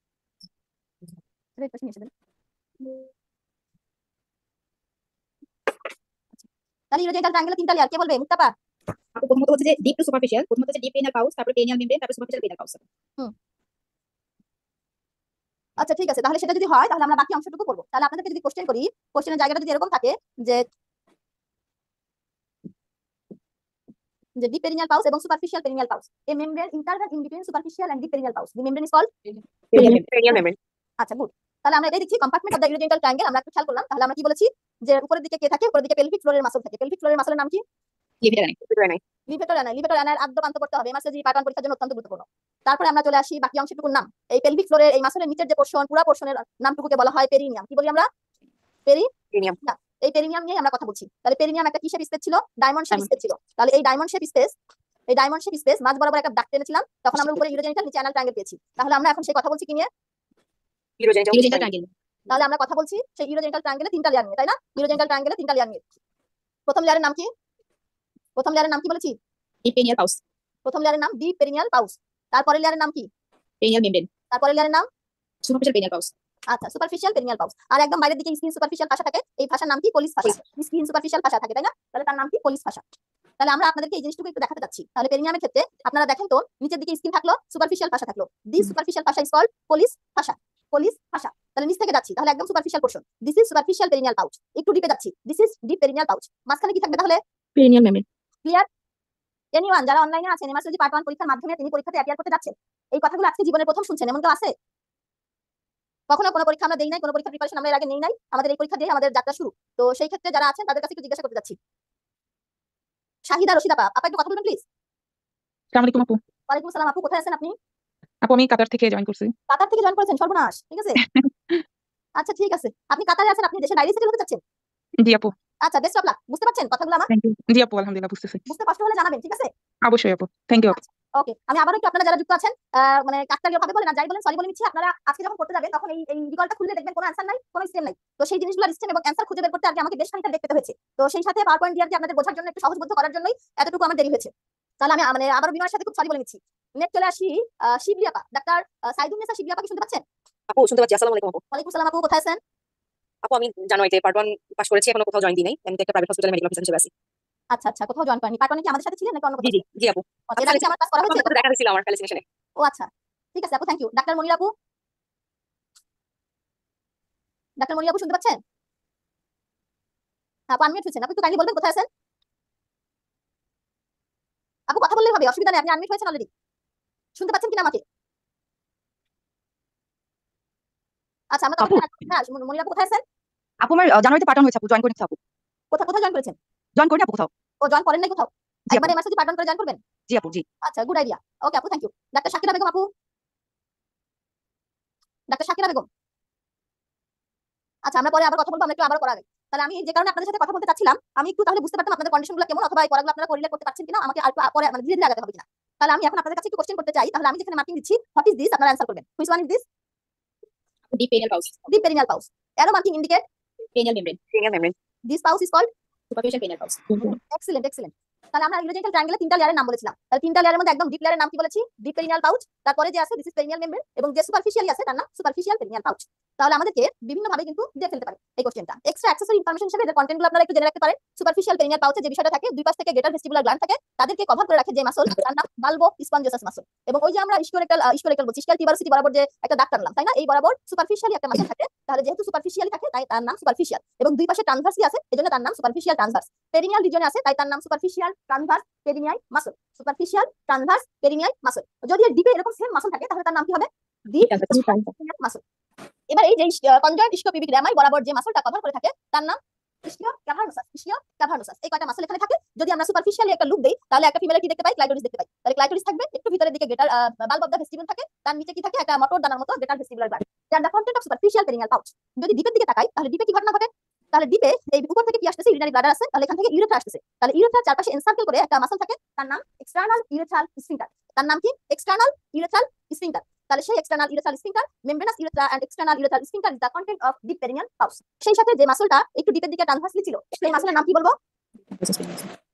Speaker 1: সেটা একটু নিয়ে এসে দেন। তাহলে ইউরোজেনিটাল ট্রায়াঙ্গেলে তিনটা লেয়ার, কে বলবে? মুক্তাপা।
Speaker 2: আপু প্রথমত হচ্ছে যে ডিপ টু সুপারফিশিয়াল, প্রথমত হচ্ছে ডিপ পেনিয়াল পাউস, তারপর পেনিয়াল মেমব্রেন, তারপর সুপারফিশিয়াল পেনিয়াল পাউস।
Speaker 1: আচ্ছা ঠিক আছে, তাহলে সেটা যদি হয় তাহলে আমরা বাকি অংশটুকু করবো। তাহলে আপনাদেরকে যদি কোশ্চেন করি, কোশ্চেনের জায়গাটা যদি এরকম থাকে যে ডিপ পেরিনিয়াল পাউস এবং superficial perineal pouch, a membrane interval in between superficial and deep perineal pouch, the membrane is called
Speaker 2: perineal membrane.
Speaker 1: আচ্ছা গুড। তাহলে আমরা এটাই দেখছি compartment of the urogenital triangle. আমরা একটু খেয়াল করলাম, তাহলে আমরা কি বলেছি যে উপরের দিকে কে থাকে? উপরের দিকে পেলভিক ফ্লোরের মাসল থাকে। পেলভিক ফ্লোরের মাসলের নাম কি?
Speaker 2: লিভিটার নাই।
Speaker 1: লিভেটর অ্যানাল। লিভেটর অ্যানাল আদ্য প্রান্ত করতে হবে, এমআরসিজি পার্ট 1 পরীক্ষার জন্য অত্যন্ত গুরুত্বপূর্ণ। তারপরে আমরা চলে আসি বাকি অংশটুকুর নাম। এই পেলভিক ফ্লোরের এই মাসলের নিচের যে পোরশন, পুরো পোরশনের নামটুকুকে বলা হয় পেরিনিয়াম। কি বলি আমরা?
Speaker 2: পেনিয়াম।
Speaker 1: না, এই পেরিনিয়াম নিয়ে আমরা কথা বলছি। তাহলে পেরিনিয়াম একটা কি শেপ স্পেস ছিল? ডায়মন্ড শেপ স্পেস ছিল। তাহলে এই ডায়মন্ড শেপ স্পেস, এই ডায়মন্ড শেপ স্পেস মাঝ বরাবর একটা দাগ টেনেছিলাম, তখন আমরা উপরে ইউরোজেনিটাল, নিচে অ্যানাল ট্রায়াঙ্গেল পেয়েছি। তাহলে আমরা এখন সেই কথা বলছি কি নিয়ে?
Speaker 2: Urogenital triangle.
Speaker 1: তাহলে আমরা কথা বলছি সেই ইউরোজেনিটাল ট্রায়াঙ্গেলে তিনটা লেয়ার নিয়ে, তাই না? ইউরোজেনিটাল ট্রায়াঙ্গেলে তিনটা লেয়ার নিয়ে। প্রথম লেয়ারের নাম কি? প্রথম লেয়ারের নাম কি বলেছি?
Speaker 2: ডিপ পেনিয়াল পাউস,
Speaker 1: প্রথম লেয়ারের নাম ডিপ পেরিনিয়াল পাউস। তারপরের লেয়ারের নাম কি?
Speaker 2: পেনিয়াল মেমব্রেন,
Speaker 1: তারপরের লেয়ারের নাম
Speaker 2: সুপারফিশিয়াল পেনিয়াল পাউস।
Speaker 1: আচ্ছা সুপারফিশিয়াল পেরিনিয়াল পাউস। আর একদম বাইরের দিকে স্কিন সুপারফিশিয়াল ফাসা থাকে, এই ফাসার নাম কি? পলিস ফাসা। স্কিন সুপারফিশিয়াল ফাসা থাকে, তাই না? তাহলে তার নাম কি? পলিস ফাসা। তাহলে আমরা আপনাদেরকে এই জিনিসটুকু একটু দেখাতে যাচ্ছি। তাহলে পেরিনিয়ামের ক্ষেত্রে আপনারা দেখেন তো, নিচের দিকে স্কিন থাকলো, সুপারফিশিয়াল ফাসা থাকলো, this superficial fascia is called Colles fascia. Colles fascia. তাহলে নিচ থেকে যাচ্ছি, তাহলে একদম superficial portion, this is superficial perineal pouch. একটু ডিপে যাচ্ছি, this is deep perineal pouch. মাঝখানে কি থাকবে তাহলে?
Speaker 2: পেনিয়াল মেমব্রেন।
Speaker 1: ক্লিয়ার? এনিওয়ান যারা অনলাইনে আছেন, এমআরসিজি পার্ট 1 পরীক্ষার মাধ্যমে তিনি পরীক্ষাতে অ্যাপিয়ার করতে যাচ্ছেন, এই কথাগুলো আজকে জীবনের প্রথম শুনছেন এমন কেউ আছে? কখনো কোনো পরীক্ষা আমরা দেই নাই, কোনো পরীক্ষার প্রিপারেশন আমরা এর আগে নেই নাই, আমাদের এই পরীক্ষা দিয়ে আমাদের যাত্রা শুরু। তো সেই ক্ষেত্রে যারা আছেন তাদের কাছে একটু জিজ্ঞাসা করতে যাচ্ছি। শাহিদা রশিদ আপা, আপা একটু কথা বলবেন প্লিজ।
Speaker 3: আসসালামু আলাইকুম আপু।
Speaker 1: ওয়ালাইকুম আসসালাম আপু, কোথায় আছেন আপনি?
Speaker 3: আপু আমি কাতার থেকে জয়েন করছি।
Speaker 1: কাতার থেকে জয়েন করেছেন? সর্বনাশ, ঠিক আছে। আচ্ছা ঠিক আছে, আপনি কাতারে আছেন, আপনি দেশে বাইরে সেটেল হতে চাচ্ছেন?
Speaker 3: জি আপু।
Speaker 1: আচ্ছা বেস্ট অফ লাক। বুঝতে পারছেন কথাগুলো আমার?
Speaker 3: Thank you. জি আপু আলহামদুলিল্লাহ বুঝতেছি।
Speaker 1: বুঝতে কষ্ট হলে জানাবেন, ঠিক আছে?
Speaker 3: অবশ্যই আপু, থ্যাংক ইউ আপু।
Speaker 1: ওকে, আমি আবারও একটু আপনারা যারা যুক্ত আছেন, মানে কাকতালীয় ভাবে বলেন আর যাই বলেন সরি বলে নিচ্ছি। আপনারা আজকে যখন করতে যাবেন তখন এই রিকলটা খুললে দেখবেন কোনো অ্যানসার নাই, কোনো স্টেম নাই। তো সেই জিনিসগুলো স্টেম এবং অ্যানসার খুঁজে বের করতে আজকে আমাকে বেশ খানিকটা দেখতে হয়েছে। তো সেই সাথে পাওয়ার পয়েন্ট দিয়ে আপনাদের বোঝার জন্য একটু সহজবোধ্য করার জন্যই এতটুকু আমার দেরি হয়েছে। তাহলে আমি মানে আবারও বিনয়ের সাথে খুব সরি বলে নিচ্ছি। নেক্সট চলে আসি শিবলি আপা, ডাক্তার সাইদুন্নেসা শিবলি আপা, কি শুনতে পাচ্ছেন?
Speaker 2: আপু শুনতে পাচ্ছি। আসসালামু আলাইকুম আপু।
Speaker 1: ওয়ালাইকুম সালাম আপু, কোথায় আছেন?
Speaker 2: আপু আমি জানুয়ারিতে পার্ট 1 পাস করেছি, এখনো কোথাও জয়েন দিই নাই। আমি তো একটা প্রাইভেট হসপিটালে মেডিকেল অফিসার হিসেবে আছি।
Speaker 1: আচ্ছা আচ্ছা, কোথাও জয়েন করেনি? পার্ট 1 কি আমাদের সাথে ছিলেন নাকি অন্য
Speaker 2: জি
Speaker 1: কোথাও?
Speaker 2: জি জি আপু।
Speaker 1: ওকে, এর আগে কি আমার ক্লাস করা হয়েছে?
Speaker 2: আপনার সাথে দেখা হয়েছিল আমার ফ্যালিসিনেশনে।
Speaker 1: ও আচ্ছা ঠিক আছে আপু, থ্যাংক ইউ। ডাক্তার মনির আপু, ডাক্তার মনির আপু শুনতে পাচ্ছেন? আপু আনমিউট হয়েছেন, আপু একটু কাইন্ডলি বলবেন কোথায় আছেন? আপু কথা বললেই হবে, অসুবিধা নেই, আপনি আনমিউট হয়েছেন অলরেডি। শুনতে পাচ্ছেন কিনা আমাকে? আচ্ছা আমরা
Speaker 3: আপু।
Speaker 1: হ্যাঁ মনির আপু কোথায় আছেন?
Speaker 3: আপু আমার জানুয়ারিতে পাঠানো হয়েছে আপু, জয়েন করেছি আপু।
Speaker 1: কোথায় কোথায় জয়েন করেছেন?
Speaker 3: জয়েন করি আপু কোথাও।
Speaker 1: ও জয়েন করেন নাই কোথাও?
Speaker 3: জি আপু।
Speaker 1: একবার এমআরসিজি পার্ট 1 করে জয়েন করবেন।
Speaker 3: জি আপু জি।
Speaker 1: আচ্ছা গুড আইডিয়া। ওকে আপু thank you. Doctor Shakira Begum আপু, ডাক্তার শাকিরা বেগম। আচ্ছা আমরা পরে আবার কথা বলবো, আমরা একটু আবার করা আগে। তাহলে আমি যে কারণে আপনাদের সাথে কথা বলতে চাচ্ছিলাম, আমি একটু তাহলে বুঝতে পারতাম আপনাদের কন্ডিশনগুলো কেমন, অথবা এই পড়াগুলো আপনারা কোরিলেট করতে পারছেন কিনা, আমাকে আর একটু পরে মানে ধীরে ধীরে আগাতে হবে কিনা। তাহলে আমি এখন আপনাদের কাছে একটু কোশ্চেন করতে চাই। তাহলে আমি যেখানে মার্কিং দিচ্ছি হোয়াট ইজ দিস, আপনারা অ্যানসার করবেন। Which one is this?
Speaker 2: Deep perineal pouch,
Speaker 1: deep perineal pouch. Arrow marking indicate
Speaker 2: perineal membrane, perineal membrane,
Speaker 1: this pouch is called
Speaker 2: superficial perineal pouch.
Speaker 1: Excellent excellent. তাহলে আমরা urogenital ট্রায়াঙ্গেলে তিনটা লেয়ারের নাম বলেছিলাম। তাহলে তিনটা লেয়ারের মধ্যে একদম ডিপ লেয়ারের নাম কি বলেছি? Deep perineal pouch. তারপরে যে আছে দিস ইজ পেরিনিয়াল মেমব্রেন, এবং যে সুপারফিশিয়ালি আছে তার নাম সুপারফিশিয়াল পেরিনিয়াল পাউচ। তাহলে আমাদেরকে বিভিন্ন ভাবে কিন্তু দিয়ে ফেলতে পারে এই কোশ্চেনটা। এক্সট্রা অ্যাক্সেসরি ইনফরমেশন হিসেবে এর কন্টেন্টগুলো আপনারা একটু জেনে রাখতে পারেন। সুপারফিশিয়াল পেরিনিয়াল পাউচে যে বিষয়টা থাকে, দুই পাশ থেকে গ্রেটার ভেস্টিবুলার গ্ল্যান্ড থাকে, তাদেরকে কভার করে রাখে যে মাসল, তার নাম বালবো স্পঞ্জিয়াসাস মাসল। এবং ওই যে আমরা ইস্কিওরেক্টাল বলছি, ইস্কিয়াল টিউবারসিটি বরাবর যে একটা দাগ টানলাম, তাই না? এই বরাবর সুপারফিশিয়ালি একটা মাসল থাকে। তাহলে যেহেতু সুপারফিশিয়ালি থাকে তাই তার নাম সুপারফিশিয়াল, এবং দুই পাশে ট্রান্সভার্সি আছে এজন্য তার নাম সুপারফিশিয়াল ট্রান্সভার্স। পেরিনিয়াল রিজনে আছে তাই তার নাম superficial transverse perineal muscle. Superficial transverse perineal muscle. যদি এর ডিপে এরকম সেম মাসল থাকে তাহলে তার নাম কি হবে? Deep perineal muscle. এবার এই যে কনজয়েন্ট ইস্কিওপিউবিক র্যামাই বরাবর যে মাসলটা কভার করে থাকে তার নাম ইসকিও ক্যাভার্নোসাস, ইসকিও ক্যাভার্নোসাস, এই কয়টা মাসল এখানে থাকে। যদি আমরা সুপারফিশিয়ালি একটা লুক দেই তাহলে একটা ফিমেলের কি দেখতে পাই, ক্লাইটোরিস দেখতে পাই। তাহলে ক্লাইটোরিস থাকবে, একটু ভিতরের দিকে greater bulb of the vestibule থাকে, তার নিচে কি থাকে, একটা মটর দানার মতো গ্রেটার ভেস্টিবুলার গ্ল্যান্ড। যার the content of superficial perineal pouch. যদি ডিপের দিকে তাকাই তাহলে ডিপে কি ঘটনা ঘটে, তাহলে ডিপে এই উপর থেকে কি আসতেছে, ইউরিনারি ব্লাডার আছে, তাহলে এখান থেকে ইউরেথ্রা আসতেছে। তাহলে ইউরেথ্রার চারপাশে এনসার্কেল করে একটা মাসল থাকে, তার নাম এক্সটার্নাল ইউরেথ্রাল স্ফিংটার। তার নাম কি, এক্সটার্নাল ইউরেথ্রাল স্ফিংটার। তাহলে সেই external urethral sphincter, membranous urethra and external urethral sphincter is the content of deep perineal pouch. সেই সাথে যে মাসলটা একটু ডিপের দিকে ট্রান্সভার্সলি ছিল, সেই মাসলের নাম কি বলবো,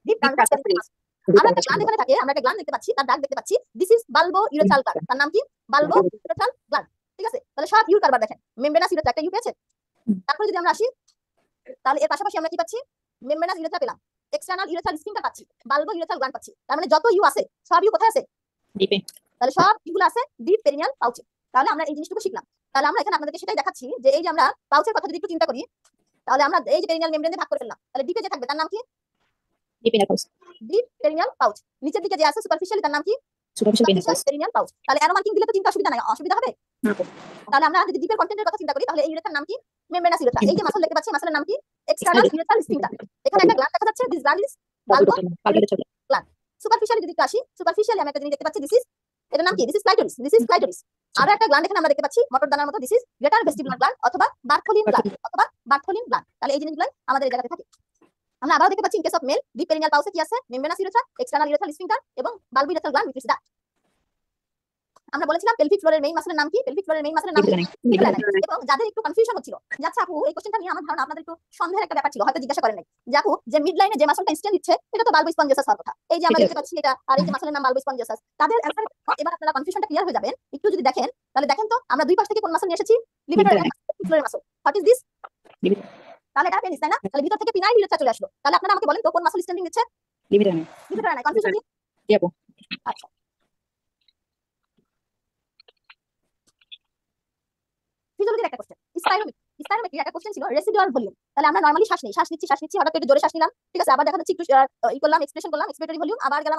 Speaker 1: ডিপ ট্রান্সভার্স পেরিনিয়াল মাসল। আমরা একটা গ্ল্যান্ড এখানে থাকে, আমরা একটা গ্ল্যান্ড দেখতে পাচ্ছি, তার দাগ দেখতে পাচ্ছি, this is bulbo urethral gland. তার নাম কি, বাল্বো ইউরেথ্রাল গ্ল্যান্ড। ঠিক আছে, তাহলে সব ইউ কারবার দেখেন, মেমব্রেনাস ইউরেথ্রা একটা ইউ পেয়েছেন। তারপরে যদি আমরা আসি তাহলে এর পাশাপাশি আমরা কি পাচ্ছি, মেমব্রেনাস ইউরেথ্রা পেলাম, এক্সটার্নাল ইউরেথ্রাল স্ফিংটার পাচ্ছি, বাল্বো ইউরেথ্রাল গ্ল্যান্ড পাচ্ছি। তার মানে যত ইউ আছে সব ইউ কোথায় আছে,
Speaker 2: ডিপে।
Speaker 1: তাহলে সব ইউগুলো আছে ডিপ পেরিনিয়াল পাউচে। তাহলে আমরা এই জিনিসটুকু শিখলাম। তাহলে আমরা এখানে আপনাদেরকে সেটাই দেখাচ্ছি যে এই যে আমরা পাউচের কথা যদি একটু চিন্তা করি, তাহলে আমরা এই যে পেরিনিয়াল মেমব্রেন ভাগ করে ফেললাম, তাহলে ডিপে যে থাকবে তার নাম কি,
Speaker 2: ডিপে না পাউচ।
Speaker 1: Deep perineal pouch. নিচের দিকে যে আছে সুপারফিশিয়ালি তার নাম কি,
Speaker 2: superficial perineal pouch.
Speaker 1: Perineal pouch. তাহলে অ্যারো মার্কিং দিলে তো চিন্তা অসুবিধা নাই, অসুবিধা হবে।
Speaker 2: না তো।
Speaker 1: তাহলে আমরা যদি ডিপের কন্টেন্টের কথা চিন্তা করি তাহলে এই ইউরেথার নাম কি, মেমব্রেনাস ইউরেথ্রা। এই যে মাসল দেখতে পাচ্ছি, মাসলের নাম কি, এক্সটার্নাল ইউরেথ্রাল স্ফিংটার। এখানে একটা গ্ল্যান্ড দেখা যাচ্ছে, this gland is Balbo gland. Superficially যদি একটু আসি, সুপারফিশিয়ালি আমরা একটা জিনিস দেখতে পাচ্ছি, দিস ইজ, এটার নাম কি, this is clitoris, this is clitoris. আরো একটা গ্ল্যান্ড এখানে আমরা দেখতে পাচ্ছি মটর দানার মতো, this is greater vestibular gland অথবা বার্থোলিন গ্ল্যান্ড, অথবা বার্থোলিন গ্ল্যান্ড। তাহলে এই জিনিসগুলো আমাদের এই জায়গাতে থাকে। আমরা আবার দেখতে পাচ্ছি in case of male, deep perineal পাউচে কি আছে, membranous urethra, external urethral sphincter এবং bulbourethral gland, which is that। আমরা বলেছিলাম পেলভিক ফ্লোরের মেইন মাসলের নাম কি, পেলভিক ফ্লোরের মেইন মাসলের নাম কি, এবং যাদের একটু কনফিউশন হচ্ছিল যে আচ্ছা আপু এই কোশ্চেনটা নিয়ে আমার ধারণা আপনাদের একটু সন্দেহের একটা ব্যাপার ছিল, হয়তো জিজ্ঞাসা করেন নাই যে আপু যে মিড লাইনে যে মাসলটা স্ট্রেন দিচ্ছে এটা তো বাল্বো স্পঞ্জিয়াসাস হওয়ার কথা, এই যে আমরা দেখতে পাচ্ছি এটা, আর এই যে মাসলের নাম বাল্বো স্পঞ্জিয়াসাস। তাদের অ্যানসার এবার আপনারা কনফিউশনটা ক্লিয়ার হয়ে যাবেন। একটু যদি দেখেন তাহলে দেখেন তো আমরা দুই পাশ থেকে কোন মাসল নিয়ে এসেছি, লিভেটর ফ্লোরের মাসল। হোয়াট ইজ দিস, তাহলে এটা পেনিস তাই না, তাহলে ভিতর থেকে পিনাইল ইউরেথ্রা চলে আসলো। তাহলে আপনারা আমাকে বলেন তো কোন মাসল স্ট্রেন্ডিং দিচ্ছে,
Speaker 2: লিমিটার না।
Speaker 1: লিভেটর না, কনফিউশন কি,
Speaker 2: জি আপু।
Speaker 1: আচ্ছা। ফিজিওলজির একটা কোশ্চেন, স্পাইরোমেট্রি একটা কোশ্চেন ছিল, রেসিডুয়াল ভলিউম। তাহলে আমরা নরমালি শ্বাস নেই, শ্বাস নিচ্ছি, হঠাৎ করে জোরে শ্বাস নিলাম, ঠিক আছে, আবার দেখা যাচ্ছে একটু ই করলাম, এক্সপ্রেশন করলাম, এক্সপিরেটরি ভলিউম, আবার গেলাম,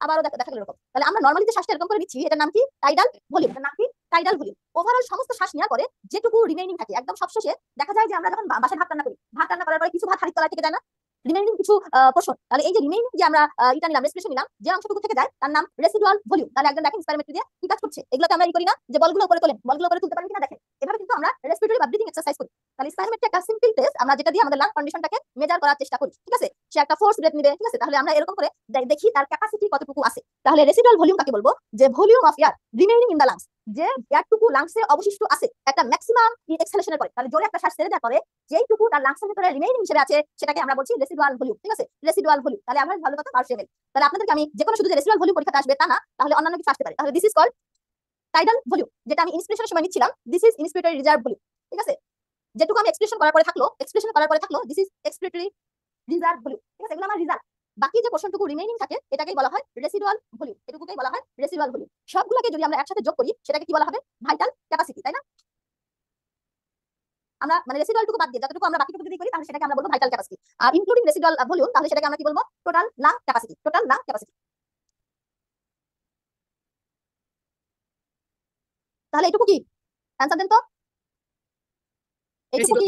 Speaker 1: আবারও দেখা গেল এরকম। তাহলে আমরা নরমালি যে শ্বাসটা এরকম করে নিচ্ছি এটার নাম কি, টাইডাল ভলিউম। এটার নাম কি, টাইডাল ভলিউম। ওভারঅল সমস্ত শ্বাস নেওয়ার পরে যেটুকু রিমেইনিং থাকে একদম সবশেষে দেখা যায় যে আমরা যখন বাসায় ভাত রান্না করি, ভাত রান্না করার পরে কিছু ভাত হাড়ির তলায় থেকে যায় না, রিমেইনিং কিছু পোর্শন। তাহলে এই যে রিমেইনিং যে আমরা এটা নিলাম, রেসপিরেশন নিলাম, যে অংশটুকু থেকে যায় তার নাম রেসিডুয়াল ভলিউম। তাহলে একদম দেখেন স্পাইরোমেট্রি দিয়ে কি কাজ করছে, এগুলোতে আমরা ই করি না যে বলগুলো উপরে তোলেন, বলগুলো উপরে তুলতে পারেন কিনা দেখেন, এভাবে কিন্তু আমরা রেসপিরেটরি বা ব্রিথিং এক্সারসাইজ করি। তাহলে স্পাইরোমেট্রি একটা সিম্পল টেস্ট, আমরা যেটা দিয়ে আমাদের লাং কন্ডিশনটাকে মেজার করার চেষ্টা করি, ঠিক আছে। সে একটা ফোর্স ব্রেথ নিবে, ঠিক আছে, তাহলে আমরা এরকম করে দেখি তার ক্যাপাসিটি কতটুকু আছে। তাহলে রেসিডুয়াল ভলিউম কাকে বলবো, যে volume of air remaining in the lungs, যে এয়ারটুকু লাংসে অবশিষ্ট আছে একটা ম্যাক্সিমাম এক্সহেলেশনের পরে, তাহলে জোরে একটা শ্বাস ছেড়ে দেওয়ার পরে যেইটুকু তার লাংসের ভিতরে রিমেইনিং হিসেবে আছে সেটাকে আমরা বলছি রেসিডুয়াল ভলিউম, ঠিক আছে, রেসিডুয়াল ভলিউম। তাহলে আমরা ভালো কথা 1200 ml। তাহলে আপনাদেরকে আমি যে কোনো শুধু যে রেসিডুয়াল ভলিউম পরীক্ষাতে আসবে তা না, তাহলে অন্যান্য কিছু আসতে পারে। তাহলে this is called tidal volume, যেটা আমি ইন্সপিরেশনের সময় নিচ্ছিলাম, this is inspiratory reserve volume, ঠিক আছে। যেটুকু আমি এক্সপ্রেশন করার পরে থাকলো, this is expiratory reserve volume, ঠিক আছে, এগুলো আমার রিজার্ভ। বাকি যে পোর্শনটুকু রিমেইনিং থাকে এটাকেই বলা হয় রেসিডুয়াল ভলিউম, এটুকুকেই বলা হয় রেসিডুয়াল ভলিউম। সবগুলোকে যদি আমরা একসাথে যোগ করি সেটাকে কি বলা হবে, ভাইটাল ক্যাপাসিটি, তাই না। আমরা মানে রেসিডুয়ালটুকু বাদ দিয়ে যতটুকু আমরা বাকিটুকু যদি করি তাহলে সেটাকে আমরা বলবো ভাইটাল ক্যাপাসিটি, আর ইনক্লুডিং রেসিডুয়াল ভলিউম তাহলে সেটাকে আমরা কি বলবো, total lung capacity, total lung capacity. তাহলে এটুকু কি, অ্যানসার দেন তো, এটুকু কি,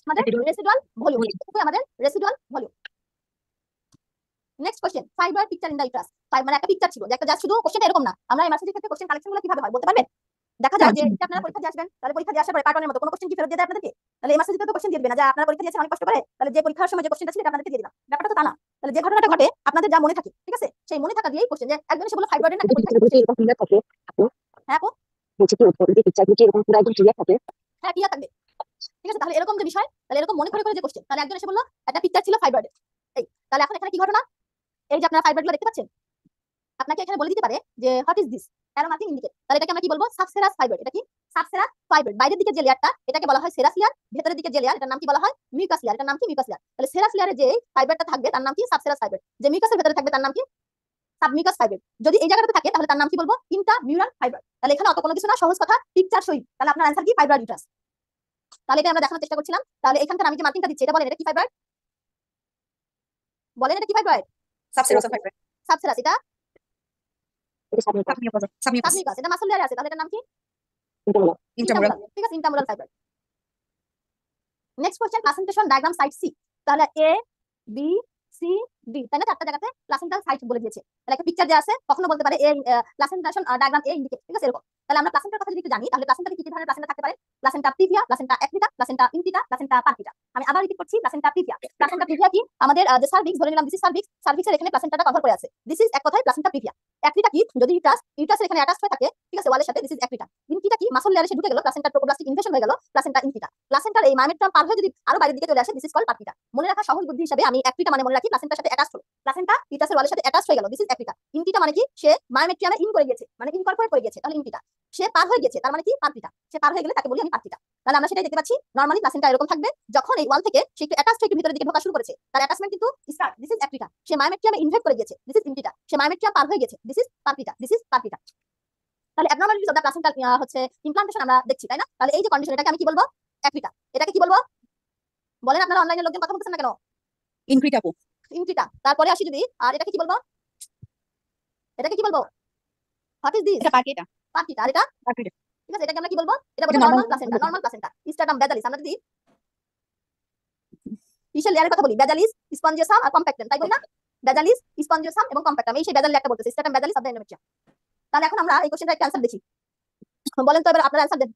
Speaker 1: আমাদের রেসিডুয়াল ভলিউম, এটুকু আমাদের residual volume. Next question, fibre picture in the uterus. মানে একটা পিকচার ছিল, যে একটা জাস্ট শুধু কোশ্চেনটা এরকম না, আমরা এমআরসির ক্ষেত্রে কোশ্চেন কালেকশনগুলো কিভাবে হয় বলতে পারবেন। দেখা যায় যে আপনারা পরীক্ষা দিয়ে আসবেন, তাহলে পরীক্ষা দিয়ে আসার পরে পার্টনের মতো কোনো কোশ্চেন কি ফেরত দিয়ে দেয় আপনাদেরকে, তাহলে এমআরসিতে তো কোশ্চেন দিয়ে দিবে না যে আপনারা পরীক্ষা দিয়েছেন অনেক কষ্ট করে, তাহলে যে পরীক্ষার সময় যে কোশ্চেনটা ছিল এটা আপনাদেরকে দিয়ে দিলাম, ব্যাপারটা তো তা না। তাহলে যে ঘটনাটা ঘটে আপনাদের যা মনে থাকে, ঠিক আছে, সেই মনে থাকা দিয়েই কোশ্চেন, যে একজন এসে বলল ফাইবারের একটা পরীক্ষা, হ্যাঁ আপু, হ্যাঁ ক্লিয়ার থাকবে, ঠিক আছে। তাহলে এরকম যে বিষয়, তাহলে এরকম মনে করে করে যে কোশ্চেন, তাহলে একজন এসে বললো একটা পিকচার ছিল ফাইবারের, এই তাহলে এখন এখানে কি ঘটনা, এই যে আপনারা ফাইবারগুলো দেখতে পাচ্ছেন, আপনাকে এখানে বলে দিতে পারে যে what is this, arrow marking indicate. তাহলে এটাকে আমরা কি বলবো, সাবসেরাস ফাইবার। এটা কি, সাবসেরাস ফাইবার। বাইরের দিকে যে লেয়ারটা এটাকে বলা হয় সেরাস লেয়ার, ভেতরের দিকে যে লেয়ার এটার নাম কি বলা হয়, মিউকাস লেয়ার। এটার নাম কি, মিউকাস লেয়ার। তাহলে সেরাস লেয়ারে যে ফাইবারটা থাকবে তার নাম কি, সাবসেরাস ফাইবার। যে মিউকাসের ভেতরে থাকবে তার নাম কি, সাবমিউকাস ফাইবার। যদি এই জায়গাটাতে থাকে তাহলে তার নাম কি বলবো, ইন্ট্রামিউরাল ফাইবার। তাহলে এখানে অত কোনো কিছু না, সহজ কথা, পিকচার সই। তাহলে আপনার অ্যানসার কি, ফাইবার ইউট্রাস। তাহলে এটা আমরা দেখানোর চেষ্টা করছিলাম। তাহলে এখানকার আমি যে মার্কিংটা দিচ্ছি এটা বলেন এটা কি ফাইবার, বলেন এটা কি ফাইবার,
Speaker 2: সাবসেরাস ফাইবার।
Speaker 1: সাবসেরাস, এটা
Speaker 2: সাবমিউকাস।
Speaker 1: সাবমিউকাস, এটা মাসল লেয়ারে আছে, তাহলে এটার নাম কি,
Speaker 2: ইন্ট্রামুরাল।
Speaker 1: ঠিক আছে, intramural fibre. Next question placentation diagram site C. তাহলে এ বি সি ডি, তাই না? চারটা জায়গাতে প্লাসেন্টাল সাইট বলে দিয়েছে। তাহলে একটা পিকচার যে আছে কখনো বলতে পারে এ প্লাসেন্টেশন ডায়াগ্রাম এ ইন্ডিকেট, ঠিক আছে? এরকম। তাহলে আমরা প্লাসেন্টার কথা যদি একটু জানি, তাহলে প্লাসেন্টাতে কি কি ধরনের প্লাসেন্টা থাকতে পারে? Placenta previa, placenta accreta, placenta increta, placenta percreta. আমি আবার রিপিট করছি, প্লাসেন্টা প্রিভিয়া। প্লাসেন্টা প্রিভিয়া কি? আমাদের যে সার্ভিক্স, ধরে নিলাম দিস ইজ সার্ভিক্স, সার্ভিক্সের এখানে প্লাসেন্টাটা কভার করে আছে। দিস ইজ এক কথায় প্লাসেন্টা প্রিভিয়া। অ্যাক্রিটা কি? যদি ইউটাসের এখানে অ্যাটাচ হয়ে থাকে, ঠিক আছে, ওয়ালের সাথে, দিস ইজ অ্যাক্রিটা। ইনটিটা কি? মাসল লেয়ারে এসে ঢুকে গেল, প্লাসেন্টার ট্রোকোপ্লাস্টিক ইনভেশন হয়ে গেল, প্লাসেন্টা ইনটিটা। প্লাসেন্টার এই মায়োমেট্রাম পার হয়ে যদি আরো বাইরের দিকে চলে আসে, দিস ইজ কল্ড পারভিটা। মনে রাখা সহজ বুদ্ধি হিসেবে আমি অ্যাক্রিটা মানে মনে রাখি প্লাসেন্টার সাথে অ্যাটাচ হলো, প্লাসেন্টা ইউটাসের ওয়ালের সাথে অ্যাটাচ হয়ে গেল, দিস ইজ অ্যাক্রিটা। ইনটিটা মানে কি? সে মায়োমেট্রিয়ামে ইন করে গেছে, মানে ইনকর্পোরেট করে গেছে, তাহলে ইনটিটা। সে পার হয়ে গেছে, তার মানে কি? পারভিটা। সে পার হয়ে গেলে তাকে বলি আমি পারভিটা। তাহলে আমরা সেটাই দেখতে পাচ্ছি, নরমালি প্লাসেন্টা এরকম থাকবে, যখন এই ওয়াল থেকে সে একটু অ্যাটাচ হয়ে একটু ভিতরের দিকে ঢোকা শুরু করেছে, তার অ্যাটাচমেন্ট কিন্তু স্টার্ট, দিস ইজ অ্যাক্রিটা। সে মায়োমেট্রিয়ামে ইনভেট করে গেছে, দিস ইজ ইনটিটা। সে মায়োমেট্রিয়াম পার হয়ে গেছে, this is percreta, this is percreta. তাহলে অ্যাবনরমালিটিস অফ দ্য প্লাসেন্টাল হচ্ছে ইমপ্লান্টেশন আমরা দেখছি, তাই না? তাহলে এই যে কন্ডিশন, এটাকে আমি কি বলবো? অ্যাক্রিটা। এটাকে কি বলবো? বলেন, আপনারা অনলাইনে লোকজন কথা বলতেছেন না কেন?
Speaker 3: ইনক্রিট আপু।
Speaker 1: ইনক্রিটা। তারপরে আসি যদি, আর এটাকে কি বলবো? এটাকে কি বলবো? What is this?
Speaker 3: এটা পার্কিটা।
Speaker 1: পারভিটা। আর এটা?
Speaker 3: পার্কিটা।
Speaker 1: ঠিক আছে, এটাকে আমরা কি বলবো? এটা বলবো
Speaker 3: এটা
Speaker 1: normal
Speaker 3: normal
Speaker 1: placenta, normal placenta. Stratum basalis. আমরা যদি কিসের লেয়ারের কথা বলি, বেজালিস, স্পঞ্জিওসাম আর কম্প্যাক্টাম, তাই বলি না? বেজালিস, স্পঞ্জিওসাম এবং কম্প্যাক্টাম, এই সেই বেজাল লেয়ারটা বলতেছে, স্ট্রাটাম বেজালিস অফ দ্য এন্ডোমেট্রিয়াম। তাহলে এখন আমরা এই কোশ্চেনটা একটা অ্যানসার দেখি। বলেন তো এবার আপনারা অ্যানসার দেন।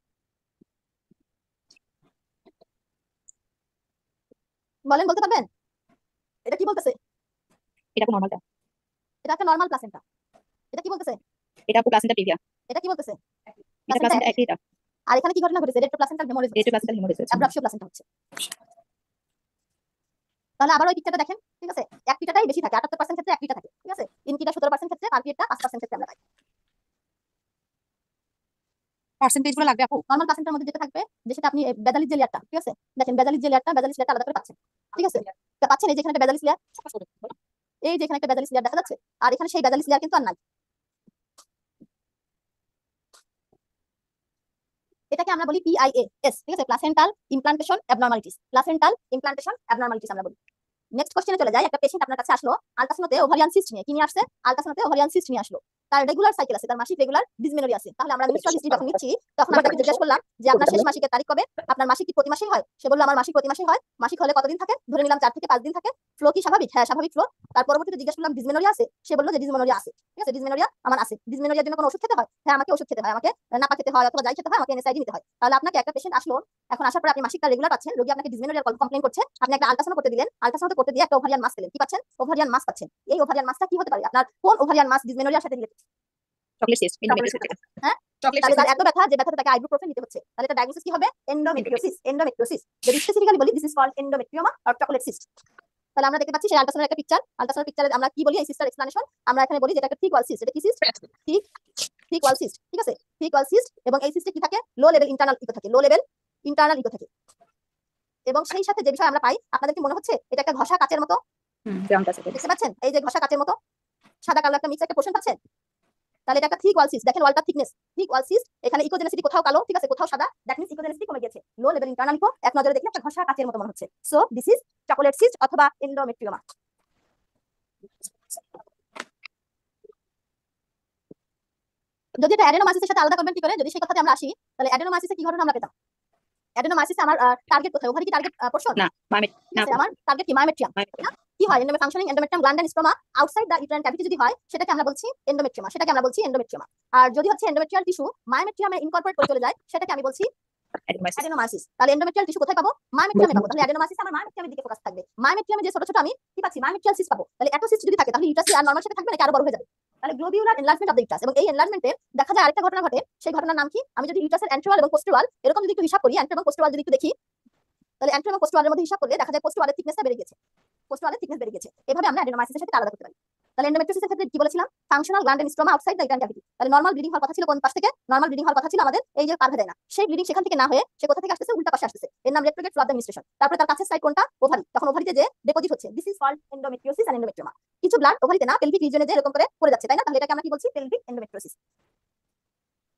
Speaker 1: বলেন, বলতে পারবেন? এটা কি বলতেছে?
Speaker 3: এটা আপু নরমালটা।
Speaker 1: এটা একটা নরমাল প্লাসেন্টা। এটা কি বলতেছে?
Speaker 3: এটা আপু প্লাসেন্টা প্রিভিয়া।
Speaker 1: এটা কি বলতেছে?
Speaker 3: এটা প্লাসেন্টা অ্যাক্রিটা।
Speaker 1: আর এখানে কি ঘটনা ঘটেছে? রেট্রোপ্লাসেন্টাল হেমোরেজ,
Speaker 3: রেট্রোপ্লাসেন্টাল হেমোরেজ।
Speaker 1: অ্যাব্রাপশিও প্লাসেন্টা হচ্ছে। তাহলে আবার ওই পিকচারটা দেখেন, ঠিক আছে? অ্যাক্রিটাটাই বেশি থাকে, 78% ক্ষেত্রে অ্যাক্রিটা থাকে, ঠিক আছে? ইনকিটা 17% ক্ষেত্রে, পারভিটা 5% ক্ষেত্রে আমরা পাই।
Speaker 3: পার্সেন্টেজ গুলো লাগবে আপু।
Speaker 1: নরমাল প্লাসেন্টার মধ্যে যেটা থাকবে, যে সেটা আপনি বেজালিস যে লেয়ারটা, ঠিক আছে? দেখেন বেজালিস যে লেয়ারটা, বেজালিস লেয়ারটা আলাদা করে পাচ্ছেন, ঠিক আছে? তা পাচ্ছেন এই যে এখানে একটা বেজালিস লেয়ার, এই যে এখানে একটা বেজালিস লেয়ার দেখা যাচ্ছে, আর এখানে সেই বেজালিস লেয়ার কিন্তু আর নাই। এটাকে আমরা বলি PIAS, ঠিক আছে? প্লাসেন্টাল ইমপ্লান্টেশন অ্যাবনরমালিটিস, প্লাসেন্টাল ইমপ্লান্টেশন অ্যাবনরমালিটিস আমরা বলি। নেক্সট কোশ্চেনে চলে যাই। একটা পেশেন্ট আপনার কাছে আসলো, আলট্রাসাউন্ডে ওভারিয়ান সিস্ট নিয়ে। কি নিয়ে আসছে? আলট্রাসাউন্ডে ওভারিয়ান সিস্ট নিয়ে আসলো। তার রেগুলার সাইকেল আছে, তার মাসিক রেগুলার ডিসমেনরি আছে। তাহলে আমরা মেনস্ট্রুয়াল হিস্ট্রি যখন নিচ্ছি, তখন আমরা তাকে জিজ্ঞাসা করলাম যে আপনার শেষ মাসিকের তারিখ কবে? আপনার মাসিক কি প্রতি মাসেই হয়? সে বলল আমার মাসিক প্রতি মাসেই হয়। মাসিক হলে কতদিন থাকে? ধরে নিলাম 4 থেকে 5 দিন থাকে। ফ্লো কি স্বাভাবিক? হ্যাঁ, স্বাভাবিক ফ্লো। তার পরবর্তীতে জিজ্ঞাসা করলাম ডিসমেনরিয়া আছে? সে বলল যে ডিসমেনরিয়া আছে, ঠিক আছে? ডিসমেনরিয়া আমার আছে। ডিসমেনরিয়ার জন্য কোনো ওষুধ খেতে হয়? হ্যাঁ, আমাকে ওষুধ খেতে হয়, আমাকে নাপা খেতে হয়, অথবা যাই খেতে হয় আমাকে এনএসআইডি নিতে হয়। তাহলে আপনাকে একটা পেশেন্ট আসলো, এখন আসার পরে আপনি মাসিকটা রেগুলার পাচ্ছেন, রোগী আপনাকে ডিসমেনরিয়ার কমপ্লেইন করছে, আপনি একটা আলট্রাসাউন্ড করতে দিলেন, আলট্রাসাউন্ড করতে দিয়ে একটা ওভারিয়ান মাস পেলেন। কি পাচ্ছেন? ওভারিয়ান মাস পাচ্ছেন। এই ওভারিয়ান মাসটা কি হতে পারে? আপনার কোন ওভারিয়ান মাস ডিসমেনরিয়ার সাথে রিলেটেড?
Speaker 3: Chocolate cyst.
Speaker 1: হ্যাঁ,
Speaker 2: চকলেট
Speaker 1: তাহলে তার এত ব্যথা যে ব্যথাতে তাকে আইবুপ্রোফেন নিতে হচ্ছে। তাহলে এটা ডায়াগনোসিস কি হবে? এন্ডোমেট্রিওসিস। এন্ডোমেট্রিওসিস যদি স্পেসিফিক্যালি বলি, this is called endometrioma or chocolate cyst. তাহলে আমরা দেখতে পাচ্ছি সেই আলট্রাসাউন্ডের একটা পিকচার। আলট্রাসাউন্ড পিকচারে আমরা কি বলি? এই সিস্টার এক্সপ্লানেশন আমরা এখানে বলি যে এটা একটা থিক ওয়াল সিস্ট। এটা কি সিস্ট? থিক ওয়াল সিস্ট, ঠিক আছে? থিক ওয়াল সিস্ট। এবং এই সিস্টে কি থাকে? লো লেভেল ইন্টারনাল ইকো থাকে, লো লেভেল ইন্টারনাল ইকো থাকে। এবং সেই সাথে যে বিষয় আমরা পাই, আপনাদের কি মনে হচ্ছে এটা একটা ঘষা কাচের মতো? দেখতে পাচ্ছেন এই যে ঘষা কাচের মতো সাদা কালো একটা মিক্স একটা পোর্শন পাচ্ছেন? তাহলে এটা একটা থিক ওয়াল সিস্ট। দেখেন ওয়ালটা থিকনেস, থিক ওয়াল সিস্ট। এখানে ইকোজেনেসিটি কোথাও কালো, ঠিক আছে, কোথাও সাদা, দ্যাট মিন্স ইকোজেনেসিটি কমে গেছে, লো লেভেল ইন্টারনাল ইকো। এক নজরে দেখলে একটা ঘষা কাচের মতো মনে হচ্ছে। So this is chocolate cyst অথবা এন্ডোমেট্রিওমা। যদি এটা অ্যাডেনোমাইসিসের সাথে আলাদা করবেন কি করে, যদি সেই কথাতে আমরা আসি, তাহলে অ্যাডেনোমাইসিসে কি ঘটনা আমরা পেতাম? অ্যাডেনোমাইসিসে আমার টার্গেট কোথায়? ওভারি কি টার্গেট পোরশন?
Speaker 3: না, মামেট না।
Speaker 1: আমার টার্গেট কি? মায়োমেট্রিয়াম। কি হয়? Functioning endometrium gland and stroma outside the uterine cavity যদি হয়, সেটাকে আমরা বলছি এন্ডোমেট্রিয়ামা, সেটাকে আমরা বলছি এন্ডোমেট্রিয়ামা। আর যদি হচ্ছে এন্ডোমেট্রিয়াল টিস্যু মায়োমেট্রিয়ামে ইনকর্পোরেট করে চলে যায়, সেটাকে আমি বলছি অ্যাডেনোমাইসিস। তাহলে এন্ডোমেট্রিয়াল টিস্যু কোথায় পাবো? মায়োমেট্রিয়ামে পাবো। তাহলে অ্যাডেনোমাইসিস আমার মায়োমেট্রিয়ামের দিকে ফোকাস থাকবে। মায়োমেট্রিয়ামে যে ছোট ছোট আমি কি পাচ্ছি? মায়োমেট্রিয়াল সিস্ট পাবো। তাহলে এত সিস্ট যদি থাকে, তাহলে ইউটারাসে আর নরমাল সাথে থাকবে নাকি আরো বড় হয়ে যাবে? তাহলে globular enlargement of the uterus. এবং এই এনলার্জমেন্টে দেখা যায় আরেকটা ঘটনা ঘটে। সেই ঘটনার নাম কি? আমি যদি ইউটারাসের অ্যান্ট্রোয়াল এবং পোস্টের ওয়াল এরকম যদি একটু হিসাব করি, অ্যান্ট্রো এবং পোস্টের ওয়াল যদি একটু দেখি, তাহলে অ্যান্ট্রো এবং পোস্টের ওয়ালের মধ্যে হিসাব করলে দেখা যায় পোস্টের ওয়ালের থিকনেসটা বেড়ে গেছে, পোস্টের ওয়ালের থিকনেস বেড়ে গেছে। এভাবে আমরা অ্যাডেনোমাইসিসের সাথে আলাদা করতে পারি। তাহলে এন্ডোমেট্রিওসিসের ক্ষেত্রে কি বলেছিলাম? Functional gland and stroma outside the uterine cavity. তাহলে নরমাল ব্লিডিং হওয়ার কথা ছিল কোন পাশ থেকে? নরমাল ব্লিডিং হওয়ার কথা ছিল আমাদের এই যে পার ভেজাইনা। সেই ব্লিডিং সেখান থেকে না হয়ে সে কোথা থেকে আসতেছে? উল্টা পাশে আসতেছে। এর নাম retrograde flow of the menstruation. তারপরে তার কাছের সাইড কোনটা? ওভারি। তখন ওভারিতে যে ডিপোজিট হচ্ছে, this is called endometriosis and endometrioma. কিছু ব্লাড ওভারিতে না, পেলভিক রিজিয়নে যে এরকম করে পড়ে যাচ্ছে, তাই না? তাহলে এটাকে আমরা কি বলছি? Pelvic endometriosis.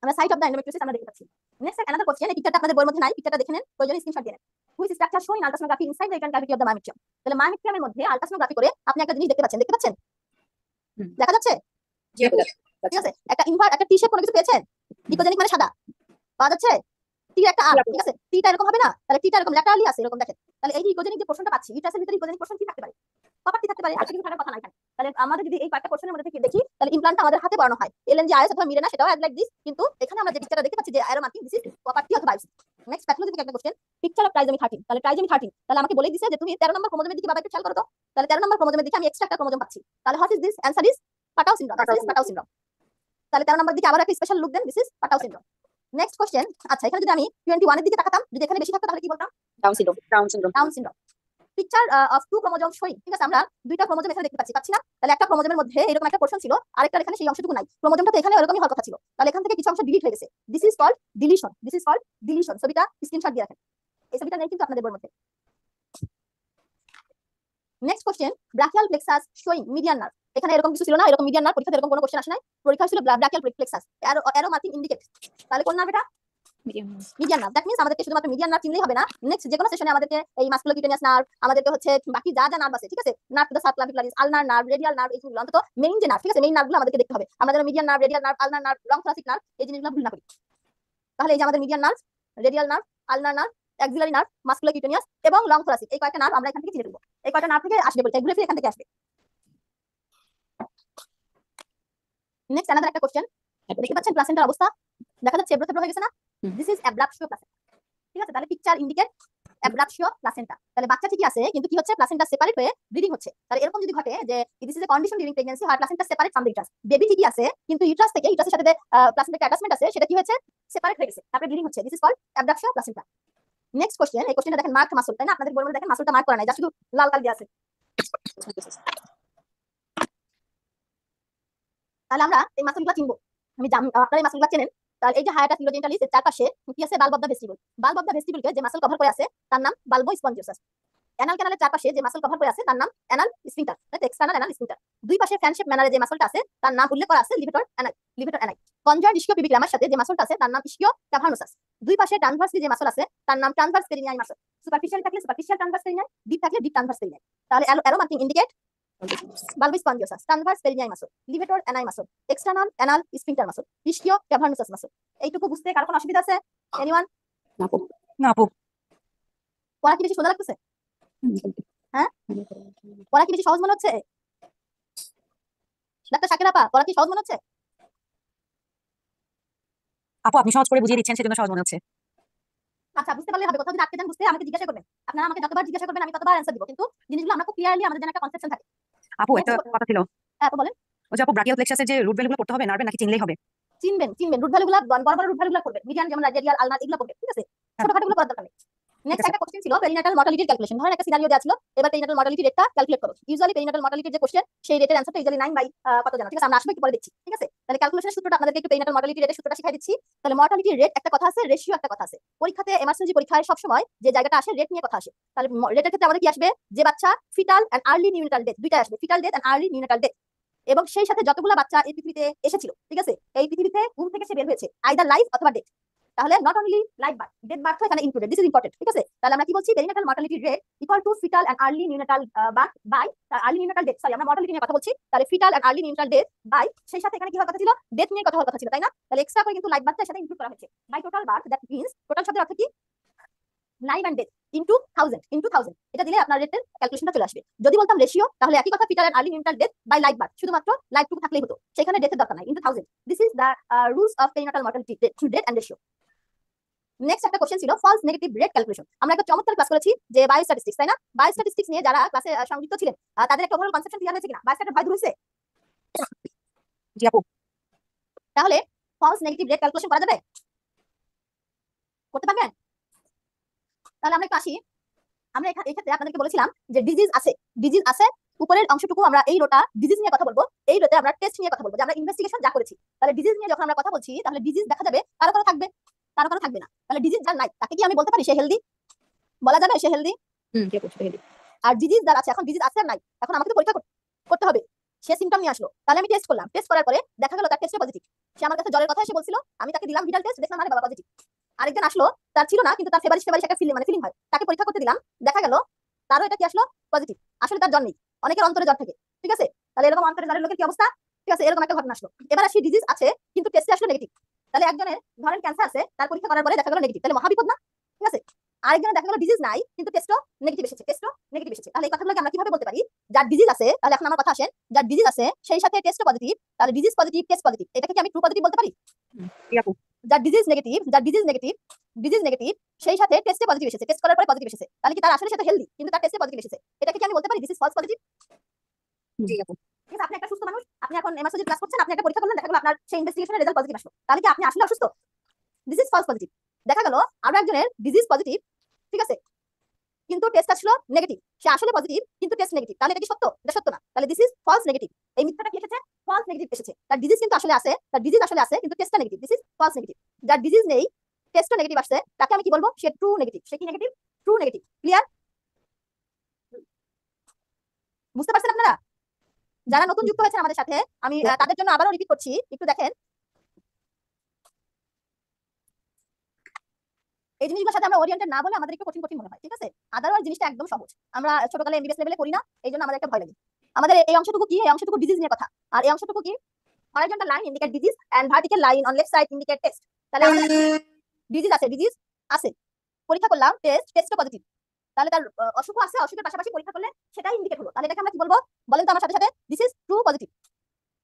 Speaker 1: আমরা সাইট অফ দ্য এন্ডোমেট্রিওসিস আমরা দেখতে পাচ্ছি। নেক্সট অ্যানাদার কোশ্চেন, এই পিকচারটা আপনাদের বইয়ের মধ্যে নাই, পিকচারটা দেখে নেন, প্রয়োজনে স্ক্রিনশট দিয়ে নেন। Which structure show in ultrasonography inside the uterine cavity of the myometrium. তাহলে মায়োমেট্রিয়ামের মধ্যে আল্ট্রাসোনোগ্রাফি করে আপনি একটা জিনিস দেখতে পাচ্ছেন, দেখতে পাচ্ছেন? দেখা যাচ্ছে? ঠিক আছে, একটা ইনভার্ট একটা টি শেপ কোনো কিছু পেয়েছেন? ইকোজেনিক মানে সাদা পাওয়া যাচ্ছে? টি একটা আর, ঠিক আছে? টিটা এরকম হবে না, তাহলে টিটা এরকম ল্যাটারালি আছে, এরকম দেখেন। তাহলে এই যে ইকোজেনিক যে পোর্শনটা পাচ্ছি, ইউটারাসের ভিতরে ইকোজেনিক পোর্শন কি থাকতে পারে? প্রপার্টি থাকতে পারে, আজকে কিছু থাকার কথা না এখানে। তাহলে আমাদের যদি এই কয়েকটা পোর্শনের মধ্যে থেকে দেখি, তাহলে ইমপ্লান্টটা আমাদের হাতে বানানো হয়, এলএনজি আইএস অথবা মিরেনা, সেটাও লাইক দিস। কিন্তু এখানে আমরা যে পিকচারটা দেখতে পাচ্ছি যে arrow marking, this is property of biopsy. Next pathological একটা কোশ্চেন, পিকচার অফ ট্রাইজোমি 13। তাহলে ট্রাইজোমি 13, তাহলে আমাকে বলেই দিছে যে তুমি 13 নম্বর ক্রোমোজোমের দিকে বাবা একটু খেয়াল করো তো। তাহলে 13 নম্বর ক্রোমোজোমের দিকে আমি এক্সট্রা একটা ক্রোমোজোম পাচ্ছি। তাহলে what is this? Answer is Patau syndrome. Patau syndrome. তাহলে 13 নম্বর দিকে আবার একটা স্পেশাল লুক দেন, this is Patau syndrome. Next question, আচ্ছা এখানে যদি আমি 21 এর দিকে তাকাতাম, যদি এখানে বেশি থাকতো তাহলে কি বলতাম?
Speaker 2: Down syndrome.
Speaker 1: Down syndrome. Picture of two chromosome showing, ঠিক আছে? আমরা দুইটা ক্রোমোজোম এখানে দেখতে পাচ্ছি না? তাহলে একটা ক্রোমোজোমের মধ্যে এরকম একটা পোর্শন ছিল, আরেকটা এখানে সেই অংশটুকু নাই। ক্রোমোজোমটা তো এখানে এরকমই হওয়ার কথা ছিল, তাহলে এখান থেকে কিছু অংশ ডিলিট হয়ে গেছে। This is called deletion. This is called deletion. ছবিটা স্ক্রিনশট দিয়ে রাখেন, এই ছবিটা নেই কিন্তু আপনাদের বইয়ের মধ্যে। Next question, brachial plexus showing median nerve. এখানে এরকম কিছু ছিল না, এরকম মিডিয়ান নার্ভ পরীক্ষাতে এরকম কোনো কোশ্চেন আসে নাই। পরীক্ষা ছিল brachial plexus, arrow marking indicate. তাহলে কোন নার্ভ এটা? Median nerve. দ্যাট মিন্স আমাদেরকে শুধুমাত্র মিডিয়ান নার্ভ চিনলেই হবে না, নেক্সট যে কোনো সেশনে আমাদেরকে এই মাসকুলোকিউটেনিয়াস নার্ভ, আমাদেরকে হচ্ছে বাকি যা যা নার্ভ আছে, ঠিক আছে? Nerve to the subclavius, ulnar nerve, radial nerve, এইগুলো অন্তত মেইন যে নার্ভ, ঠিক আছে? মেইন নার্ভগুলো আমাদেরকে দেখতে হবে। আমরা যেন median nerve, radial nerve, ulnar nerve, long thoracic nerve, এই জিনিসগুলো ভুল না করি। তাহলে এই যে আমাদের median nerve, radial nerve, ulnar nerve, axillary nerve, musculocutaneous এবং লং থোরাসিক, এই কয়েকটা নার্ভ আমরা এখান থেকে চিনে দেবো। এই কয়েকটা নার্ভ থেকে আসবে বলতে, এগুলো এখান থেকে আসবে। নেক্সট অ্যানাদার একটা কোশ্চেন, দেখতে পাচ্ছেন প্লাসেন্টার অবস্থা দেখা যাচ্ছে এবড়ো থেবড়ো হয়ে গেছে না? দিস ইজ অ্যাবডাকশিও প্লাসেন্টা, ঠিক আছে? তাহলে পিকচার ইন্ডিকেট অ্যাবডাকশিও প্লাসেন্টা। তাহলে বাচ্চা ঠিকই আছে, কিন্তু কি হচ্ছে? প্লাসেন্টা সেপারেট হয়ে ব্লিডিং হচ্ছে। তাহলে এরকম যদি ঘটে যে this is a condition during pregnancy হয় placenta separate from the uterus, baby ঠিকই আছে কিন্তু ইউটারাস থেকে, ইউটারাসের সাথে যে প্লাসেন্টার অ্যাটাচমেন্ট আছে সেটা কি হয়েছে? সেপারেট হয়ে গেছে, তারপরে ব্লিডিং হচ্ছে। দিস ইজ কল্ড অ্যাবডাকশিও প্লাসেন্টা। নেক্সট কোশ্চেন, এই কোশ্চেনটা দেখেন মার্ক মাসল, তাই না? আপনাদের বইয়ের মধ্যে দেখেন মাসলটা মার্ক করা নাই, যা শুধু লাল কাল দিয়ে আছে। তাহলে আমরা এই মাসলগুলো চিনবো, আমি আপনারা এই মাসলগুলো চেনেন। তাহলে এই যে হায়াটাস নিউরোজেন্টালিস, এর চারপাশে কি আছে? Bulb of the vestibule. Bulb of the ভেস্টিবলকে যে মাসল কভার করে আছে তার নাম বাল্বো স্পঞ্জিওসাস। অ্যানাল ক্যানালের চারপাশে যে মাসল কভার করে আছে তার নাম অ্যানাল স্ফিংটার, তাই এক্সটার্নাল অ্যানাল স্ফিংটার। দুই পাশে ফ্যান শেপ ম্যানারে যে মাসলটা আছে তার নাম উল্লেখ করা আছে levator anal, levator anal. Conjoint ischiopubic ramus সাথে যে মাসলটা আছে তার নাম ইস্কিও ক্যাভার্নোসাস। দুই পাশে ট্রান্সভার্সলি যে মাসল আছে তার নাম ট্রান্সভার্স পেরিনিয়াল মাসল। সুপারফিশিয়াল থাকলে সুপারফিশিয়াল ট্রান্সভার্স পেরিনিয়াল, ডিপ থাকলে ডিপ ট্রান্সভার্স পেরিনিয়াল। তাহলে arrow marking indicate bulbospongiosus, transverse perineal muscle, levator anal muscle, external anal sphincter muscle, ischiocavernosus muscle. এইটুকু বুঝতে কারো কোনো অসুবিধা আছে? এনিওয়ান?
Speaker 3: না আপু।
Speaker 1: পড়া কি বেশি সোজা লাগতেছে? হ্যাঁ, পড়া কি বেশি সহজ মনে হচ্ছে? ডাক্তার শাকির আপা, পড়া কি সহজ মনে হচ্ছে?
Speaker 3: আপু আপনি সহজ করে বুঝিয়ে দিচ্ছেন সেজন্য সহজ মনে হচ্ছে।
Speaker 1: আচ্ছা, বুঝতে পারলে হবে। কোথাও যদি আটকে যান বুঝতে আমাকে জিজ্ঞাসা করবেন। আপনারা আমাকে যতবার জিজ্ঞাসা করবেন আমি ততবার অ্যান্সার দিব, কিন্তু জিনিসগুলো আমরা খুব ক্লিয়ারলি আমাদের যেন একটা কনসেপশন থাকে।
Speaker 3: আপু একটা কথা ছিল,
Speaker 1: হ্যাঁ আপু বলেন।
Speaker 3: ওই যে আপু ব্রাকিয়াল প্লেক্সাসের যে রুট ভ্যালুগুলো পড়তে হবে নার্ভে নাকি চিনলেই হবে?
Speaker 1: চিনবেন, চিনবেন। রুট ভ্যালুগুলো বড় বড় রুট ভ্যালুগুলো করবেন, মিডিয়ান যেমন রেডিয়াল, আলনার, এগুলো করবেন, ঠিক আছে? ছোটখাটোগুলো করার দরকার নেই। নেক্সট একটা কোশ্চেন ছিল পেরিনাটাল মর্টালিটির ক্যালকুলেশন। ধরেন একটা সিনারিও দেওয়া ছিল, এবার পেরিনাটাল মর্টালিটি রেটটা ক্যালকুলেট করো। ইউজুয়ালি পেরিনাটাল মর্টালিটির যে কোশ্চেন সেই রেটের অ্যান্সারটা ইউজুয়ালি 9 বাই কত জানো, ঠিক আছে? আমরা আসলে একটু পরে দেখছি, ঠিক আছে? তাহলে ক্যালকুলেশনের সূত্রটা আপনাদেরকে একটু পেরিনাটাল মর্টালিটি রেটের সূত্রটা শিখাই দিচ্ছি। তাহলে মর্টালিটি রেট একটা কথা আছে, রেশিও একটা কথা আছে। পরীক্ষাতে এমার্জেন্সি পরীক্ষায় সব সময় যে জায়গাটা আসে রেট নিয়ে কথা আসে। তাহলে রেটের ক্ষেত্রে আমাদের কি আসবে? যে বাচ্চা fetal and early neonatal death, দুইটা আসবে, fetal death and early neonatal death. এবং সেই সাথে যতগুলো বাচ্চা এই পৃথিবীতে এসেছিল, ঠিক আছে? এই পৃথিবীতে ঘুম থেকে সে বের হয়েছে, আইদার লাইফ অথবা ডেথ। তাহলে not only life birth, death birth এখানে ইনক্লুডেড। দিস ইজ ইম্পর্টেন্ট, ঠিক আছে? তাহলে আমরা কি বলছি? Perinatal mortality rate equal to fetal and early neonatal birth by early neonatal death. Sorry, আমরা মর্টালিটি নিয়ে কথা বলছি। তাহলে fetal and early neonatal death by সেই সাথে এখানে কি হওয়ার কথা ছিল? ডেথ নিয়ে কথা হওয়ার কথা ছিল, তাই না? তাহলে এক্সট্রা করে কিন্তু লাইফ বার্থের সাথে ইনক্লুড করা হয়েছে by total birth. That means total শব্দের অর্থ কি? লাইফ এন্ড ডেথ ইনটু 1000 এটা দিলে আপনার রেটের ক্যালকুলেশনটা চলে আসবে। যদি বলতাম রেশিও তাহলে একই কথা, fetal and early neonatal death by life birth, শুধুমাত্র লাইফটুকু থাকলেই হতো, সেখানে ডেথের দরকার নাই, into 1000। This is the rules of perinatal mortality death and ratio. Next একটা কোশ্চেন ছিল ফলস নেগেটিভ রেট ক্যালকুলেশন। আমরা একটা চমৎকার ক্লাস করেছি যে বায়োস্ট্যাটিস্টিক্স, তাই না? বায়োস্ট্যাটিস্টিক্স নিয়ে যারা ক্লাসে সংযুক্ত ছিলেন তাদের একটা ওভারঅল কনসেপশন ক্লিয়ার হয়েছে কিনা? বায়োস্ট্যাটের ভয় দূর হয়েছে?
Speaker 3: জি আপু।
Speaker 1: তাহলে ফলস নেগেটিভ রেট ক্যালকুলেশন করা যাবে? করতে পারবেন? তাহলে আমরা একটু আসি। আমরা এই ক্ষেত্রে আপনাদেরকে বলেছিলাম যে ডিজিজ আছে উপরের অংশটুকু আমরা এই রোটা ডিজিজ নিয়ে কথা বলবো, এই রোতে আমরা টেস্ট নিয়ে কথা বলবো, যে আমরা ইনভেস্টিগেশন যা করেছি। তাহলে ডিজিজ নিয়ে যখন আমরা কথা বলছি তাহলে ডিজিজ দেখা যাবে কারো কারো থাকবে, কারো কারো থাকবে না। তাহলে ডিজিজ যার নাই তাকে কি আমি বলতে পারি সে হেলদি? বলা যাবে সে হেলদি?
Speaker 3: কে বলছে হেলদি?
Speaker 1: আর ডিজিজ যার আছে, এখন ডিজিজ আছে আর নাই, এখন আমাকে তো পরীক্ষা করতে হবে। সে সিম্পটম নিয়ে আসলো, তাহলে আমি টেস্ট করলাম, টেস্ট করার পরে দেখা গেল তার টেস্টে পজিটিভ। সে আমার কাছে জ্বরের কথা এসে বলছিল, আমি তাকে দিলাম ভিটাল টেস্ট, দেখলাম আরে বাবা পজিটিভ। আরেকজন আসলো, তার ছিল না কিন্তু তার ফেভারিশ একটা ফিলিং হয়, তাকে পরীক্ষা করতে দিলাম, দেখা গেল তারও এটা কি আসলো? পজিটিভ। আসলে তার জ্বর নেই, অনেকের অন্তরে জ্বর থাকে, ঠিক আছে? তাহলে এরকম অন্তরে জ্বরের লোকের কি অবস্থা? ঠিক আছে, এরকম একটা ঘটনা আসলো। এবার আসি ডিজিজ আছে কিন্তু টেস্টে আসলো নেগেটিভ। তাহলে একজনের ধরেন ক্যান্সার আছে, তার পরীক্ষা করার পরে দেখা গেল নেগেটিভ, তাহলে মহাবিপদ না? ঠিক আছে। আরেকজনের দেখা গেল ডিজিজ নাই কিন্তু টেস্টও নেগেটিভ এসেছে, তাহলে এই কথাগুলোকে আমরা কিভাবে বলতে পারি? যার ডিজিজ আছে, তাহলে এখন আমার কথা আসেন, যার ডিজিজ আছে সেই সাথে টেস্টও পজিটিভ, তাহলে ডিজিজ পজিটিভ টেস্ট পজিটিভ, এটাকে কি আমি ট্রু পজিটিভ বলতে পারি?
Speaker 3: জি আপু।
Speaker 1: যার ডিজিজ নেগেটিভ সেই সাথে টেস্টে পজিটিভ এসেছে, টেস্ট করার পরে পজিটিভ এসেছে, তাহলে কি তার আসলে সেটা হেলদি কিন্তু তার টেস্টে পজিটিভ এসেছে, এটাকে কি আমি বলতে পারি দিস ইজ ফলস পজিটিভ?
Speaker 2: জি আপু।
Speaker 1: ঠিক আছে, আপনি একটা সুস্থ মানুষ, আপনি এখন এমএসসি ক্লাস করছেন, আপনি একটা পরীক্ষা করলেন, দেখা গেল আপনার সেই ইনভেস্টিগেশনের রেজাল্ট পজিটিভ আসলো, তাহলে কি আপনি আসলে অসুস্থ? This is false positive. দেখা গেল আরো একজনের ডিজিজ পজিটিভ, ঠিক আছে, কিন্তু টেস্ট আসলো নেগেটিভ, সে আসলে পজিটিভ কিন্তু টেস্ট নেগেটিভ, তাহলে এটা কি সত্য? এটা সত্য না, তাহলে দিস ইজ ফলস নেগেটিভ। এই মিথ্যাটা কি এসেছে? ফলস নেগেটিভ এসেছে। তার ডিজিজ কিন্তু আসলে আছে, কিন্তু টেস্টটা negative, this is false negative. যার ডিজিজ নেই, টেস্টও নেগেটিভ আসছে, তাকে আমি কি বলবো? সে ট্রু নেগেটিভ। সে কি নেগেটিভ? True negative. ক্লিয়ার? বুঝতে পারছেন আপনারা? যারা নতুন যুক্ত হয়েছেন আমাদের সাথে, আমি তাদের জন্য আবারও রিপিট করছি, একটু দেখেন। এই জিনিসগুলোর সাথে আমরা ওরিয়েন্টেড না বলে আমাদের একটু কঠিন কঠিন মনে হয়, ঠিক আছে? আদারওয়াইজ জিনিসটা একদম সহজ। আমরা ছোটকালে এমবিবিএস লেভেলে করি না, এই জন্য আমাদের একটা ভয় লাগে। আমাদের এই অংশটুকু কি? এই অংশটুকু ডিজিজ নিয়ে কথা। আর এই অংশটুকু কি? Horizontal line indicate disease and vertical line on left side indicate test. তাহলে আমাদের ডিজিজ আছে, পরীক্ষা করলাম, টেস্টও পজিটিভ, তাহলে তার অসুখ আছে, অসুখের পাশাপাশি পরীক্ষা করলে সেটাই ইন্ডিকেট হলো, তাহলে এটাকে আমরা কি বলবো? বলেন তো আমার সাথে সাথে, দিস ইজ ট্রু পজিটিভ।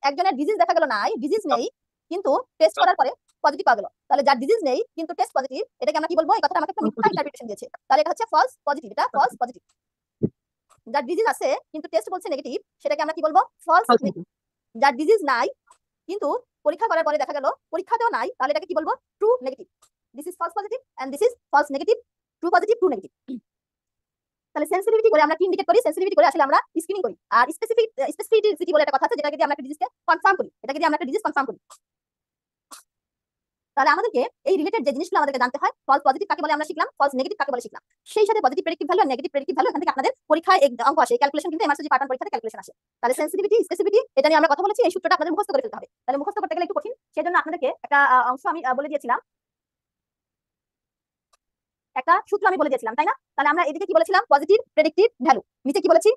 Speaker 1: একজনের ডিজিজ দেখা গেল নাই, ডিজিজ নেই কিন্তু টেস্ট করার পরে পজিটিভ পাওয়া গেল, তাহলে যার ডিজিজ নেই কিন্তু টেস্ট পজিটিভ, এটাকে আমরা কি বলবো? এই কথাটা আমাকে একটা মিথ্যা ইন্টারপ্রিটেশন দিয়েছে, তাহলে এটা হচ্ছে ফলস পজিটিভ, এটা ফলস পজিটিভ। যার ডিজিজ আছে কিন্তু টেস্ট বলছে নেগেটিভ, সেটাকে আমরা কি বলবো? False negative. যার ডিজিজ নাই কিন্তু পরীক্ষা করার পরে দেখা গেল পরীক্ষাতেও নাই, তাহলে এটাকে কি বলবো? True negative. This is false positive and this is false negative. True positive, true negative. তাহলে সেন্সিটিভিটি করে আমরা কি ইন্ডিকেট করি? সেন্সিটিভিটি করে আসলে আমরা স্ক্রিনিং করি। আর স্পেসিফিসিটি বলে একটা কথা আছে, যেটাকে দিয়ে আমরা একটা ডিজিজকে কনফার্ম করি, এটাকে দিয়ে আমরা একটা ডিজিজ কনফার্ম করি। তাহলে আমাদেরকে এই রিলেটেড যে জিনিসগুলো আমাদেরকে জানতে হয়, ফলস পজিটিভ কাকে বলে আমরা শিখলাম, ফলস নেগেটিভ কাকে বলে শিখলাম, সেই সাথে পজিটিভ প্রেডিক্টিভ ভ্যালু আর নেগেটিভ প্রেডিক্টিভ ভ্যালু এখান থেকে আপনাদের পরীক্ষায় অঙ্ক আসে, ক্যালকুলেশন কিন্তু এমআরসি পার্ট 1 পরীক্ষাতে ক্যালকুলেশন আসে। তাহলে সেন্সিটিভিটি, স্পেসিফিটি, এটা নিয়ে আমরা কথা বলেছি, এই সূত্রটা আপনাদের মুখস্থ করে ফেলতে হবে। তাহলে মুখস্থ করতে গেলে একটু কঠিন, সেজন্য আপনাদেরকে একটা অংশ আমি বলে দিয়েছিলাম, একটা সূত্র আমি বলে দিয়েছিলাম, তাই না? তাহলে আমরা এদিকে কি বলেছিলাম? পজিটিভ প্রেডিক্টিভ ভ্যালু, নিচে কি বলেছি?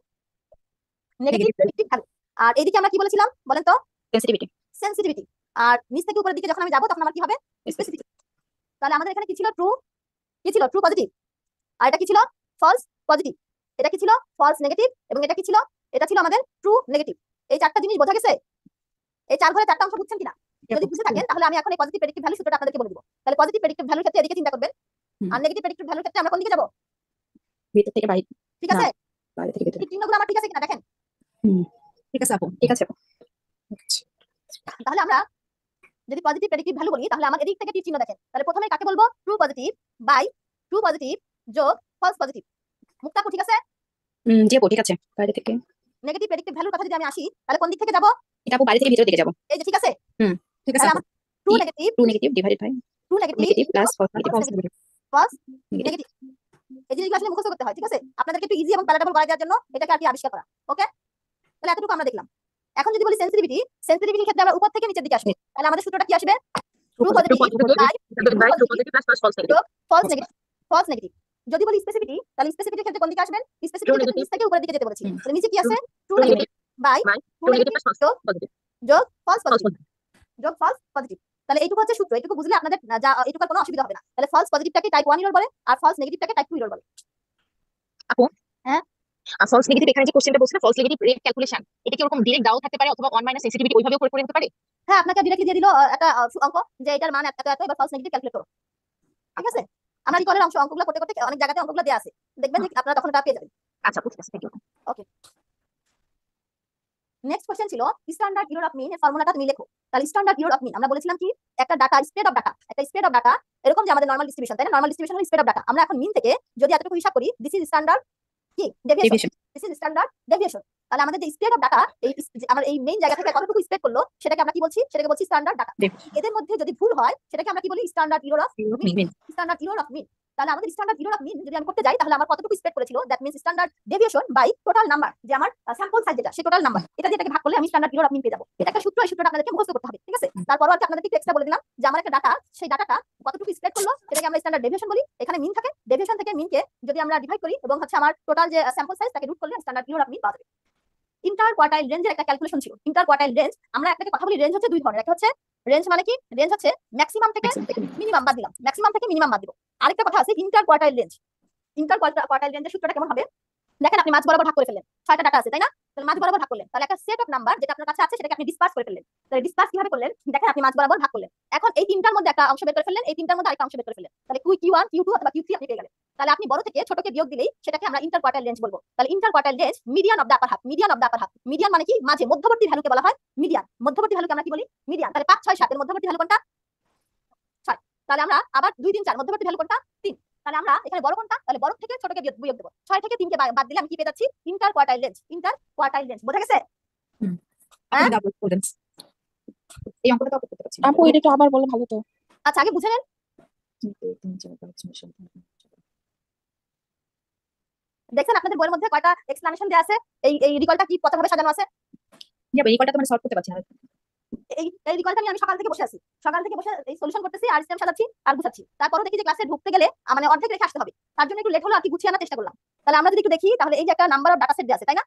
Speaker 1: Negative predictive value. আর এইদিকে আমরা কি বলেছিলাম বলেন তো?
Speaker 2: সেনসিটিভিটি।
Speaker 1: সেন্সিটিভিটি। আর নিচ থেকে উপরের দিকে যখন আমি যাবো তখন আমার কি হবে? স্পেসিফিক। তাহলে আমাদের এখানে কি ছিল? ট্রু, কি ছিল? True positive. আর এটা কি ছিল? False positive. এটা কি ছিল? False negative. এবং এটা কি ছিল? এটা ছিল আমাদের ট্রু নেগেটিভ। এই চারটা জিনিস বোঝা গেছে? এই চার ঘরে চারটা অংশ বুঝছেন কিনা? যদি বুঝে থাকেন তাহলে আমি এখন এই পজিটিভ প্রেডিক্টিভ ভ্যালু সূত্রটা আপনাদেরকে বলে দিব। তাহলে পজিটিভ প্রেডিক্টিভ ভ্যালুর ক্ষেত্রে এদিকে চিন্তা করবেন, আর নেগেটিভ প্রেডিক্টিভ ভ্যালুর ক্ষেত্রে আমরা কোন দিকে যাব?
Speaker 2: ভিতর থেকে বাইরে।
Speaker 1: ঠিক আছে?
Speaker 2: বাইরে থেকে ভিতরে।
Speaker 1: এই চিহ্নগুলো আমার ঠিক আছে কিনা দেখেন।
Speaker 3: ঠিক আছে আপু।
Speaker 2: ঠিক আছে আপু।
Speaker 1: তাহলে আমরা যদি পজিটিভ প্রেডিক্টিভ ভ্যালু বলি, তাহলে আমার এদিক থেকে তীর চিহ্ন দেখেন। তাহলে প্রথমে কাকে বলবো? True positive by true positive যোগ ফলস পজিটিভ। মুক্তাপু ঠিক আছে?
Speaker 2: জি আপু ঠিক আছে। বাইরে থেকে।
Speaker 1: নেগেটিভ প্রেডিক্টিভ ভ্যালুর কথা যদি আমি আসি, তাহলে কোন দিক থেকে যাব?
Speaker 2: এটা আপু বাইরে থেকে ভিতরের দিকে যাব।
Speaker 1: এই যে ঠিক আছে?
Speaker 3: ঠিক আছে
Speaker 1: তাহলে
Speaker 3: আপু।
Speaker 1: আমার true negative,
Speaker 2: true negative divided by
Speaker 1: true negative
Speaker 2: negative plus false negative
Speaker 1: false
Speaker 2: negative.
Speaker 1: Negative. এই জিনিসগুলো আসলে মুখস্থ করতে হয়, ঠিক আছে? আপনাদেরকে একটু ইজি এবং প্যালাটেবল করা দেওয়ার জন্য এটাকে আর কি আবিষ্কার করা। ওকে, তাহলে এতটুকু আমরা দেখলাম। এখন যদি বলি সেন্সিটিভিটি, সেন্সিটিভিটির ক্ষেত্রে আমরা উপর থেকে নিচের দিকে আসবে, তাহলে আমাদের সূত্রটা কি আসবে? True positive by
Speaker 2: true positive plus false negative.
Speaker 1: False negative, false negative. যদি বলি স্পেসিফিটি, তাহলে স্পেসিফিটির ক্ষেত্রে কোন দিকে আসবেন? স্পেসিফিটির ক্ষেত্রে নিচ থেকে উপরের দিকে যেতে বলেছি। তাহলে নিচে কি আছে? True negative by true negative যোগ ফলস পজিটিভ যোগ ফলস পজিটিভ। তাহলে এইটুকু হচ্ছে সূত্র, এইটুকু বুঝলে আপনাদের যা এইটুকুর কোনো অসুবিধা হবে না। তাহলে ফলস পজিটিভটাকে টাইপ 1 এরর বলে আর ফলস নেগেটিভটাকে টাইপ 2 এরর বলে।
Speaker 2: আপু
Speaker 1: হ্যাঁ,
Speaker 2: আর ফলস নেগেটিভ এখানে যে কোশ্চেনটা বলছিল ফলস নেগেটিভ রেট ক্যালকুলেশন, এটা কি এরকম ডাইরেক্ট দাও থাকতে পারে অথবা 1 মাইনাস সেনসিটিভিটি ওইভাবেও করে নিতে পারে?
Speaker 1: হ্যাঁ, আপনাকে ডিরেক্টলি দিয়ে দিল একটা অঙ্ক যে এটার মান এত এত, এবার ফলস নেগেটিভ ক্যালকুলেট করো। ঠিক আছে? আমরা রিকলের অঙ্কগুলো করতে করতে অনেক জায়গাতে অঙ্কগুলো দেয়া আছে, দেখবেন যে আপনারা তখন এটা পেয়ে যাবেন।
Speaker 2: আচ্ছা ঠিক আছে, thank you.
Speaker 1: Okay, next question ছিল স্ট্যান্ডার্ড এরর অফ মিন এর ফর্মুলাটা তুমি লেখো। তাহলে স্ট্যান্ডার্ড এরর অফ মিন আমরা বলেছিলাম কি? একটা ডাটা, স্প্রেড অফ ডাটা, একটা স্প্রেড অফ ডাটা, এরকম যে আমাদের নরমাল ডিস্ট্রিবিউশন, তাই না? নরমাল ডিস্ট্রিবিউশন হলো স্প্রেড অফ ডাটা। আমরা এখন মিন থেকে যদি এতটুকু হিসাব করি, দিস ইজ স্ট্যান্ডার্ড কি deviation, this is standard deviation. তাহলে আমাদের যে স্প্রেড অফ ডাটা, এই আমরা এই মেইন জায়গা থেকে কতটুকু স্প্রেড করলো সেটাকে আমরা কি বলছি? সেটাকে বলছি স্ট্যান্ডার্ড ডাটা। এদের মধ্যে যদি ভুল হয় সেটাকে আমরা কি বলি? Standard error of mean, standard error of mean. তাহলে আমাদের স্ট্যান্ডার্ড এরর অফ মিন যদি আমি করতে যাই, তাহলে আমার কতটুকু স্প্রেড করেছিল, that means standard deviation by total number, যে আমার স্যাম্পল সাইজ যেটা, সেই টোটাল নাম্বার, এটা দিয়ে এটাকে ভাগ করলে আমি স্ট্যান্ডার্ড এরর অফ মিন পেয়ে যাবো। এটা একটা সূত্র, এই সূত্রটা আপনাদেরকে মুখস্থ করতে হবে। ঠিক আছে? তারপর আর আপনাদেরকে একটু এক্সট্রা বলে দিলাম যে আমার একটা ডাটা, সেই ডাটাটা কতটুকু স্প্রেড করলো সেটাকে আমরা স্ট্যান্ডার্ড ডেভিয়েশন বলি। এখানে মিন থাকে, ডেভিয়েশন থেকে মিনকে যদি আমরা ডিভাইড করি এবং হচ্ছে আমার টোটাল যে স্যাম্পল সাইজ তাকে রুট করলে স্ট্যান্ডার্ড এরর অফ মিন পাওয়া যাবে। ইন্টার কোয়ার্টাইল রেঞ্জের একটা ক্যালকুলেশন ছিল। ইন্টার কোয়ার্টাইল রেঞ্জ, আমরা একটাকে কথা বলি রেঞ্জ হচ্ছে দুই ধরনের। একটা হচ্ছে রেঞ্জ মানে কি, রেঞ্জ হচ্ছে ম্যাক্সিমাম থেকে মিনিমাম বাদ দিলাম, ম্যাক্সিমাম থেকে মিনিমাম বাদ দিব। আরেকটা কথা আছে inter quartile range. Inter quartile রেঞ্জের সূত্রটা কেমন হবে? দেখেন আপনি মাঝ বরাবর ভাগ করে ফেললেন, 6টা ডাটা আছে তাই না? তাহলে মাঝ বরাবর ভাগ করলেন, তাহলে একটা সেট অফ নাম্বার যেটা আপনার কাছে আছে সেটাকে আপনি ডিসপার্স করে ফেললেন। তাহলে ডিসপার্স কিভাবে করলেন? দেখেন আপনি মাঝ বরাবর ভাগ করলেন, এখন এই তিনটার মধ্যে একটা অংশ বের করে ফেললেন, এই তিনটার মধ্যে আরেকটা অংশ বের করে ফেললেন, তাহলে Q1 Q2 অথবা Q3 আপনি পেয়ে গেলেন। তাহলে আপনি বড় থেকে ছোটকে বিয়োগ দিলেই সেটাকে আমরা ইন্টার কোয়ার্টাইল রেঞ্জ বলবো। তাহলে inter quartile range median of the upper half, median of the upper half. Median মানে কি? মাঝে, মধ্যবর্তী ভ্যালুকে বলা হয় মিডিয়ান। মধ্যবর্তী ভ্যালুকে আমরা কি বলি? মিডিয়ান। তাহলে 5 6 7 এর মধ্যবর্তী ভ্যালু কোনটা? 6। তাহলে আমরা আবার 2 3 4 মধ্যবর্তী ভ্যালু কোনটা? 3। তাহলে আমরা এখানে বড় কোনটা? তাহলে বড় থেকে ছোটকে বিয়োগ দেব। 6 থেকে 3 কে বাদ দিলে আমি কি পেয়ে যাচ্ছি? Inter quartile range. Inter quartile range বোঝা গেছে?
Speaker 3: হুম।
Speaker 1: হ্যাঁ?
Speaker 3: আপনি আপলোড করবেন। এই অঙ্কটা তো আপলোড করতে পারছি না।
Speaker 4: আপু এটা একটু আবার বললে ভালো তো।
Speaker 1: আচ্ছা আগে বুঝে নেন।
Speaker 3: কিন্তু 3 4 5 6 7
Speaker 1: দেখছেন আপনাদের বইয়ের মধ্যে কয়টা এক্সপ্লানেশন দেয়া আছে? এই রিকলটা কি কত ভাবে সাজানো আছে?
Speaker 3: ইয়া ভাই এটা তো মানে সলভ করতে পারছি না।
Speaker 1: এই রিকলটা নিয়ে আমি সকাল থেকে বসে আছি, সকাল থেকে বসে এই সলিউশন করতেছি আর স্টেম সাজাচ্ছি আর গুছাচ্ছি। তারপরে দেখি যে ক্লাসে ঢুকতে গেলে মানে অর্ধেক রেখে আসতে হবে, তার জন্য একটু লেট হলো আর কি, গুছিয়ে আনার চেষ্টা করলাম। তাহলে আমরা যদি একটু দেখি, তাহলে এই যে একটা নাম্বার অফ ডাটা সেট দেয়া আছে তাই না?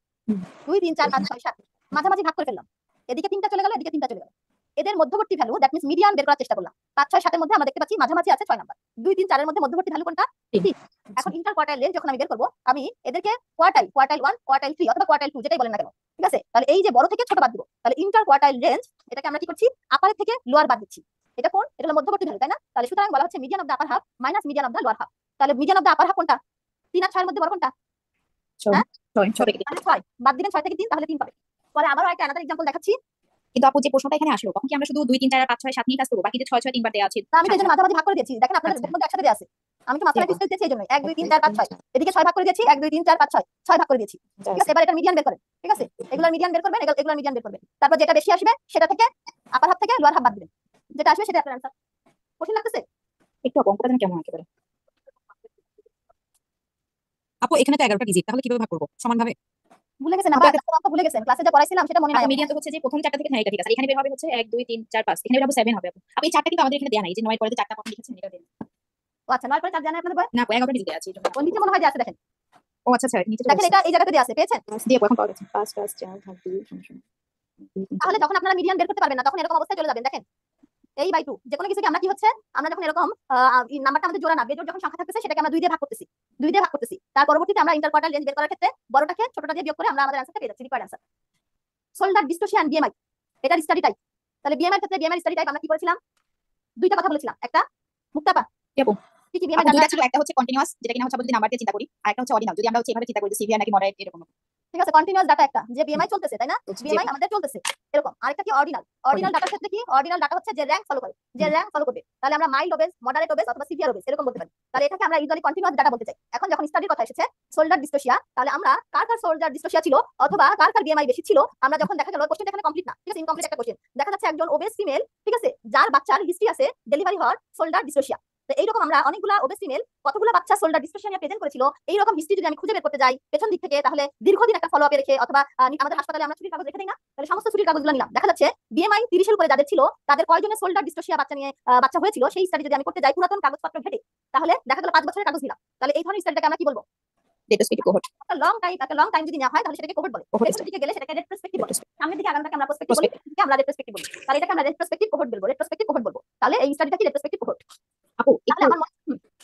Speaker 1: 2 3 4 5 6 7 মাঝামাঝি ভাগ করে ফেললাম, এদিকে 3টা চলে গেল, এদিকে 3টা চলে গেল। এদের মধ্যবর্তী ভ্যালু দ্যাট মিন্স মিডিয়ান বের করার চেষ্টা করলাম। 5 6 7 এর মধ্যে আমরা দেখতে পাচ্ছি মাঝামাঝি আছে 6 নাম্বার। 2 3 4 এর মধ্যে মধ্যবর্তী ভ্যালু কোনটা? 3। এখন ইন্টার কোয়ার্টাইল রেঞ্জ যখন আমি বের করব, আমি এদেরকে কোয়ার্টাইল 1 কোয়ার্টাইল 3 অথবা কোয়ার্টাইল 2 যেটাই বলেন না কেন, ঠিক আছে? তাহলে এই যে বড় থেকে ছোট বাদ দিব, তাহলে ইন্টার কোয়ার্টাইল রেঞ্জ এটাকে আমরা কি করছি? আপারের থেকে লোয়ার বাদ দিচ্ছি। এটা কোন? এটা হলো মধ্যবর্তী ভ্যালু তাই না? তাহলে সুতরাং বলা হচ্ছে median of the upper half minus median of the lower half. তাহলে median of the upper half কোনটা? 3 আর 6 এর মধ্যে বড় কোনটা?
Speaker 3: 6
Speaker 1: হ্যাঁ
Speaker 3: 6 থেকে
Speaker 1: তাহলে 6 বাদ দিবেন, 6 থেকে 3 তাহলে 3 পাবে। পরে আবারো একটা আলাদা एग्जांपल দেখাচ্ছি।
Speaker 3: কিন্তু আপু যে প্রশ্নটা এখানে আসলো তখন কি আমরা শুধু 2 3 4 আর 5 6 7 নিয়ে কাজ করব? বাকি যে 6 6 3 বার দেয়া আছে।
Speaker 1: না আমি তো এজন্য মাঝামাঝি ভাগ করে দিয়েছি, দেখেন আপনাদের
Speaker 3: আচ্ছা।
Speaker 1: বইয়ের মধ্যে একসাথে দেয়া আছে। আমি তো মাঝখানে
Speaker 3: দেখো।
Speaker 1: স্পেস দিয়েছি এজন্য 1 2 3 4 5 6 এদিকে 6 ভাগ করে দিয়েছি, 1 2 3 4 5 6 6 ভাগ করে দিয়েছি। ঠিক আছে, এবার এটা মিডিয়ান বের করেন। ঠিক আছে, এগুলোর মিডিয়ান বের করবেন, এগুলোর মিডিয়ান বের করবেন। তারপর যেটা বেশি আসবে সেটা থেকে আপার হাফ থেকে লোয়ার হাফ বাদ দিবেন, যেটা আসবে সেটা আপনার आंसर। কঠিন লাগতেছে?
Speaker 3: একটু আপু অঙ্কটা যেন কেমন একেবারে। আপু এখানে তো 11টা ডিজিট, তাহলে কিভাবে ভাগ করব? সমানভাবে?
Speaker 1: ভুলে গেছেন? আমরা অঙ্ক ভুলে গেছেন, ক্লাসে যা পড়াইছিলাম সেটা মনে নাই
Speaker 3: আপু
Speaker 1: আপনার।
Speaker 3: মিডিয়ান তো হচ্ছে যে প্রথম 4টা থেকে, হ্যাঁ এটা ঠিক আছে। আর এখানে বের হবে হচ্ছে 1 2 3 4 5, এখানে বের হবে 7 হবে আপু। আপু এই 4টা কিন্তু আমাদের এখানে দেয়া নাই, এই যে 9 পরে যে 4টা প্রথম লিখেছেন এটা দেন।
Speaker 1: ও আচ্ছা 9 পরে 4 জানেন আপনাদের বই?
Speaker 3: না আপু 11টা ডিজিট দেয়া আছে এইজন্য।
Speaker 1: ও নিচে মনে হয় যে আছে, দেখেন
Speaker 3: ও আচ্ছা আচ্ছা নিচে চলে
Speaker 1: দেখেন
Speaker 3: আসছে।
Speaker 1: এটা এই জায়গাতে দেয়া আছে, পেয়েছেন?
Speaker 3: দিয়ে আপু এখন পাওয়া গেছে 5 5 4 ভাগ 2 সমস্যা নেই। 2 3
Speaker 1: তাহলে যখন আপনারা মিডিয়ান বের করতে পারবেন না তখন এরকম অবস্থায় চলে যাবেন। দেখেন এই বাই 2 যে কোনো কিছুকে আমরা কি হচ্ছে, আমরা যখন এরকম নাম্বারটা আমাদের জোড়া না বেজোড় যখন সংখ্যা থাকতেছে সেটাকে আমরা 2 দিয়ে ভাগ করতেছি, 2 দিয়ে ভাগ করতেছি। তার পরবর্তীতে আমরা ইন্টার কোয়ার্টাইল রেঞ্জ বের করার ক্ষেত্রে বড়টাকে ছোটটা দিয়ে বিয়োগ করে আমরা আমাদের आंसरটা পেয়ে যাচ্ছি, required answer. Shoulder dystocia and BMI এটার স্টাডি টাইপ। তাহলে বিএমআই ক্ষেত্রে বিএমআই স্টাডি টাইপ আমরা কি বলেছিলাম? দুইটা কথা বলেছিলাম, একটা মুক্তাপা
Speaker 3: কি আপু?
Speaker 1: কি কি
Speaker 3: আপু
Speaker 1: বিএমআই
Speaker 3: দুইটা
Speaker 1: ডাটা।
Speaker 3: ছিল, একটা হচ্ছে কন্টিনিউয়াস যেটা কিনা হচ্ছে আমরা যদি নাম্বার দিয়ে চিন্তা করি, আর একটা হচ্ছে অর্ডিনাল যদি আমরা হচ্ছে এভাবে চিন্তা করি যে সিভিয়ার নাকি মডারেট এরকম।
Speaker 1: ঠিক আছে, কন্টিনিউয়াস ডাটা একটা যে বিএমআই চলতেছে তাই না, বিএমআই আমাদের চলতেছে এরকম। আরেকটা কি অর্ডিনাল। অর্ডিনাল ডাটার ক্ষেত্রে কি, অর্ডিনাল ডাটা হচ্ছে যে র্যাঙ্ক ফলো করে, যে র্যাঙ্ক ফলো করবে। তাহলে আমরা মাইল্ড ওবেস, মডারেট ওবেস অথবা সিভিয়ার ওবেস এরকম বলতে পারি। তাহলে এটাকে আমরা ইউজুয়ালি কন্টিনিউয়াস ডাটা বলতে চাই। এখন যখন স্টাডির কথা এসেছে শোল্ডার ডিস্টোসিয়া, তাহলে আমরা কার কার শোল্ডার ডিস্টোসিয়া ছিল অথবা কার কার বিএমআই বেশি ছিল, আমরা যখন দেখা গেল কোশ্চেনটা এখানে কমপ্লিট না, ঠিক আছে, ইনকমপ্লিট একটা কোশ্চেন দেখা যাচ্ছে একজন ওবেস ফিমেল, ঠিক আছে, যার বাচ্চার হিস্ট্রি আছে ডেলিভারি হওয়ার শোল্ডার ডিস্টোসিয়া। তো এইরকম আমরা অনেকগুলা ওবেস ফিমেল কতগুলো বাচ্চা শোল্ডার ডিস্টোসিয়া নিয়ে প্রেজেন্ট করেছিল, এইরকম হিস্ট্রি যদি আমি খুঁজে বের করতে যাই পেছন দিক থেকে, তাহলে দীর্ঘদিন একটা ফলো আপে রেখে অথবা আমাদের হাসপাতালে আমরা ছুটির কাগজ রেখে দিই না, তাহলে সমস্ত ছুটির কাগজগুলো নিলাম, দেখা যাচ্ছে বিএমআই 30 এর উপরে যাদের ছিল তাদের কয়জনের শোল্ডার ডিস্টোসিয়া বাচ্চা নিয়ে বাচ্চা হয়েছিল, সেই স্টাডি যদি আমি করতে যাই পুরাতন কাগজপত্র ঘেটে, তাহলে দেখা গেল 5 বছরের কাগজ নিলাম। তাহলে এই ধরনের স্টাডিটাকে আমরা কি বলবো?
Speaker 3: Retrospective cohort.
Speaker 1: একটা লং টাইম যদি নেওয়া হয় তাহলে সেটাকে কোহর্ট বলে। পেছনের দিকে গেলে সেটাকে রেট্রোস্পেক্টিভ বলে। সামনের দিকে আগানোটাকে আমরা প্রসপেক্টিভ বলি, এদিকে আমরা রেট্রোস্পেক্টিভ বলি। তাহলে এটাকে আমরা রেট্রোস্পেক্টিভ কোহর্ট বলবো, রেট্রোস্পেক্টিভ কোহর্ট বলবো। তাহলে এই স্টাডিটা কি রেট্রোস্পেক্টিভ কোহর্ট।
Speaker 3: আপু
Speaker 1: তাহলে
Speaker 3: একটু
Speaker 1: আমার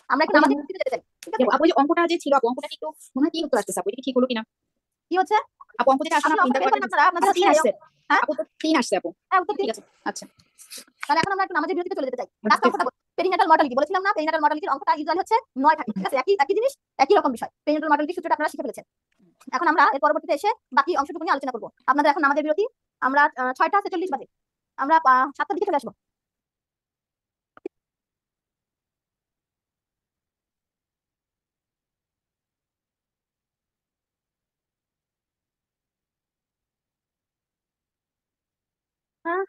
Speaker 1: আমরা এখন আমাদের ভিত্তিতে যেতে চাই, ঠিক আছে?
Speaker 3: আপু এই যে অঙ্কটা যে ছিল আপু, অঙ্কটা কি একটু মনে হয় কি উত্তর আসছে আপু, এটা কি ঠিক হলো কিনা?
Speaker 1: কি হচ্ছে?
Speaker 3: আপু অঙ্ক যেটা আসলে
Speaker 1: আপনি
Speaker 3: ইন্টার
Speaker 1: অঙ্ক বের করেন আপনারা, আপনাদের
Speaker 3: 3 আসছে।
Speaker 1: হ্যাঁ
Speaker 3: আপু তো 3 আসছে আপু।
Speaker 1: হ্যাঁ উত্তর দিন।
Speaker 3: ঠিক আছে আচ্ছা।
Speaker 1: তাহলে এখন আমরা একটু আমাদের বিরতিতে চলে যেতে চাই। লাস্ট অঙ্কটা পেরিনেটাল মর্টালিটি বলেছিলাম না, পেরিনেটাল মর্টালিটির অঙ্কটা ইউজুয়ালি হচ্ছে 9 থাকে, ঠিক আছে, একই একই জিনিস একই রকম বিষয়। পেরিনেটাল মর্টালিটি সূত্রটা আপনারা শিখে ফেলেছেন। এখন আমরা এর পরবর্তীতে এসে বাকি অংশটুকু নিয়ে আলোচনা করব। আপনাদের এখন আমাদের বিরতি, আমরা 6টা 46 বাজে, আমরা 7টার দিকে চলে আসবো। হ্যাঁ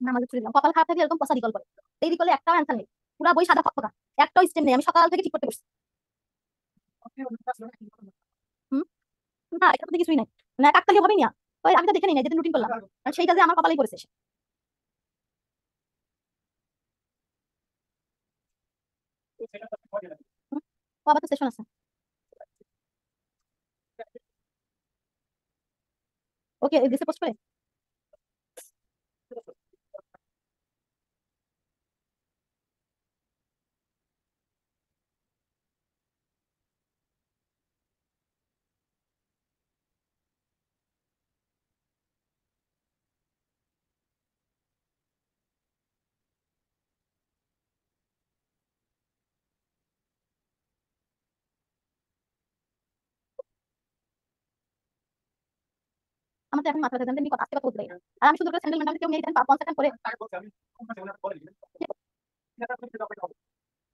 Speaker 1: নামাজে ছুটি দিলাম, কপাল খারাপ থাকলে এরকম পসা রিকল করে, এই রিকলে একটাও অ্যান্সার নেই, পুরো বই সাদা ফকফকা, একটাও স্টেম নেই, আমি সকাল থেকে ঠিক করতে বসছি। হুম না এটার মধ্যে কিছুই নাই, না কাকতালি হবেই না। ওই আমি তো দেখে নিই না, যেদিন রুটিন করলাম আর সেইটা যে আমার কপালেই পড়েছে। হুম, ও আবার তো সেশন আছে। কে দিছে পোস্ট করে? আমার তো এখন মাথা ব্যথা জানেন আজকে কথা বলতে পারি না। আর আমি সুন্দর করে স্যান্ডেল ম্যান্ডেল কেউ নেই দেন 5 সেকেন্ড পরে।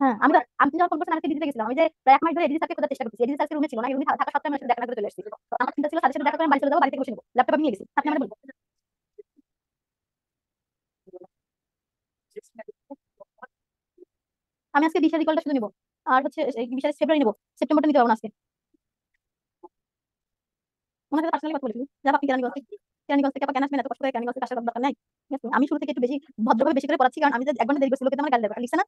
Speaker 1: হ্যাঁ, আমি যখন ফোন করছেন আমি দিতে গেছিলাম। আমি যে প্রায় 1 মাস ধরে এডিসি স্যারকে খোঁজার চেষ্টা করতেছি। এডিসি স্যার রুমে ছিল না। রুমে থাকা সত্ত্বেও আমি ওর সাথে দেখা না করে চলে আসছি। তো আমার চিন্তা ছিল স্যারের সাথে দেখা করে আমি বাড়ি চলে যাবো, বাড়ি থেকে বসে নেবো। ল্যাপটপ আমি নিয়ে গেছি। আপনি আমাকে বলুন। আমি আজকে বিশাল রিকলটা শুধু নিবো। আর হচ্ছে বিশাল ফেব্রুয়ারি নিবো। সেপ্টেম্বরটা নিতে পারবো না আজকে। ওনার সাথে পার্সোনালি কথা বলেছি। যাব আপনি কেরানীগঞ্জ থেকে। কেরানীগঞ্জ থেকে আবার কেন আসবেন? এত কষ্ট করে কেরানীগঞ্জ থেকে আসার দরকার নাই। ঠিক আছে? আমি শুরু থেকে একটু বেশি ভদ্রভাবে বেশি করে পড়াচ্ছি কারণ আমি যে 1 ঘন্টা দেরি করছি লোকে তো আমার গালি দেবে। লিখছে না?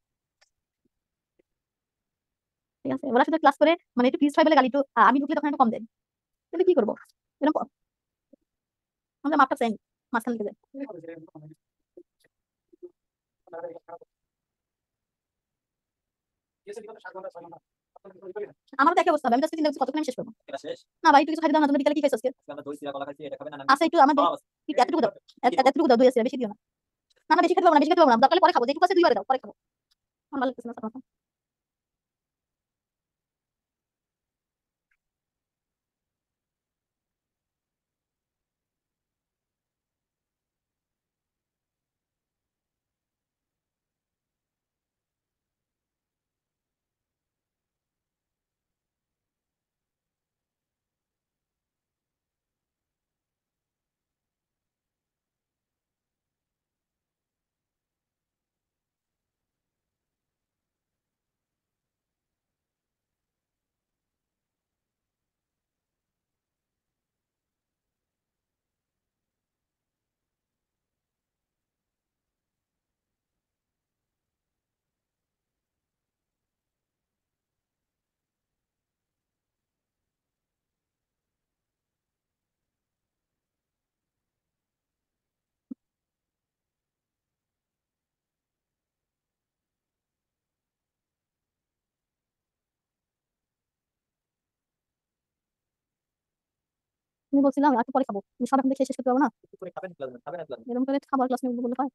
Speaker 1: ঠিক আছে? ওরা শুধু ক্লাস করে মানে একটু ফিস্ট হয় বলে গালি একটু আমি ঢুকলে তখন একটু কম দেয়। তাহলে কি করবো? এরকম আমাদের মাপটা সেম মাঝখান থেকে যায়। আমারও তো একই অবস্থা হবে। আমি তো আজকে চিন্তা করছি কতক্ষণ আমি শেষ করবো। না ভাই একটু কিছু খাইতে দাও না। তুমি বিকালে কি খাইছো আজকে? আচ্ছা একটু আমার এতটুকু দাও। এতটুকু দাও, 2 আছে বেশি দিও না। না না বেশি খেতে পারবো না, বেশি খেতে পারবো না। দরকার হলে পরে খাবো। যেটুকু আছে 2 বারে দাও, পরে খাবো। আমার ভালো লাগতেছে না স্যার। তুমি বলছিলাম একটু পরে খাবো। সব এখন দেখে শেষ করতে পারবো না। এরকম করে খাবার ক্লাস নেবো বলে হয়?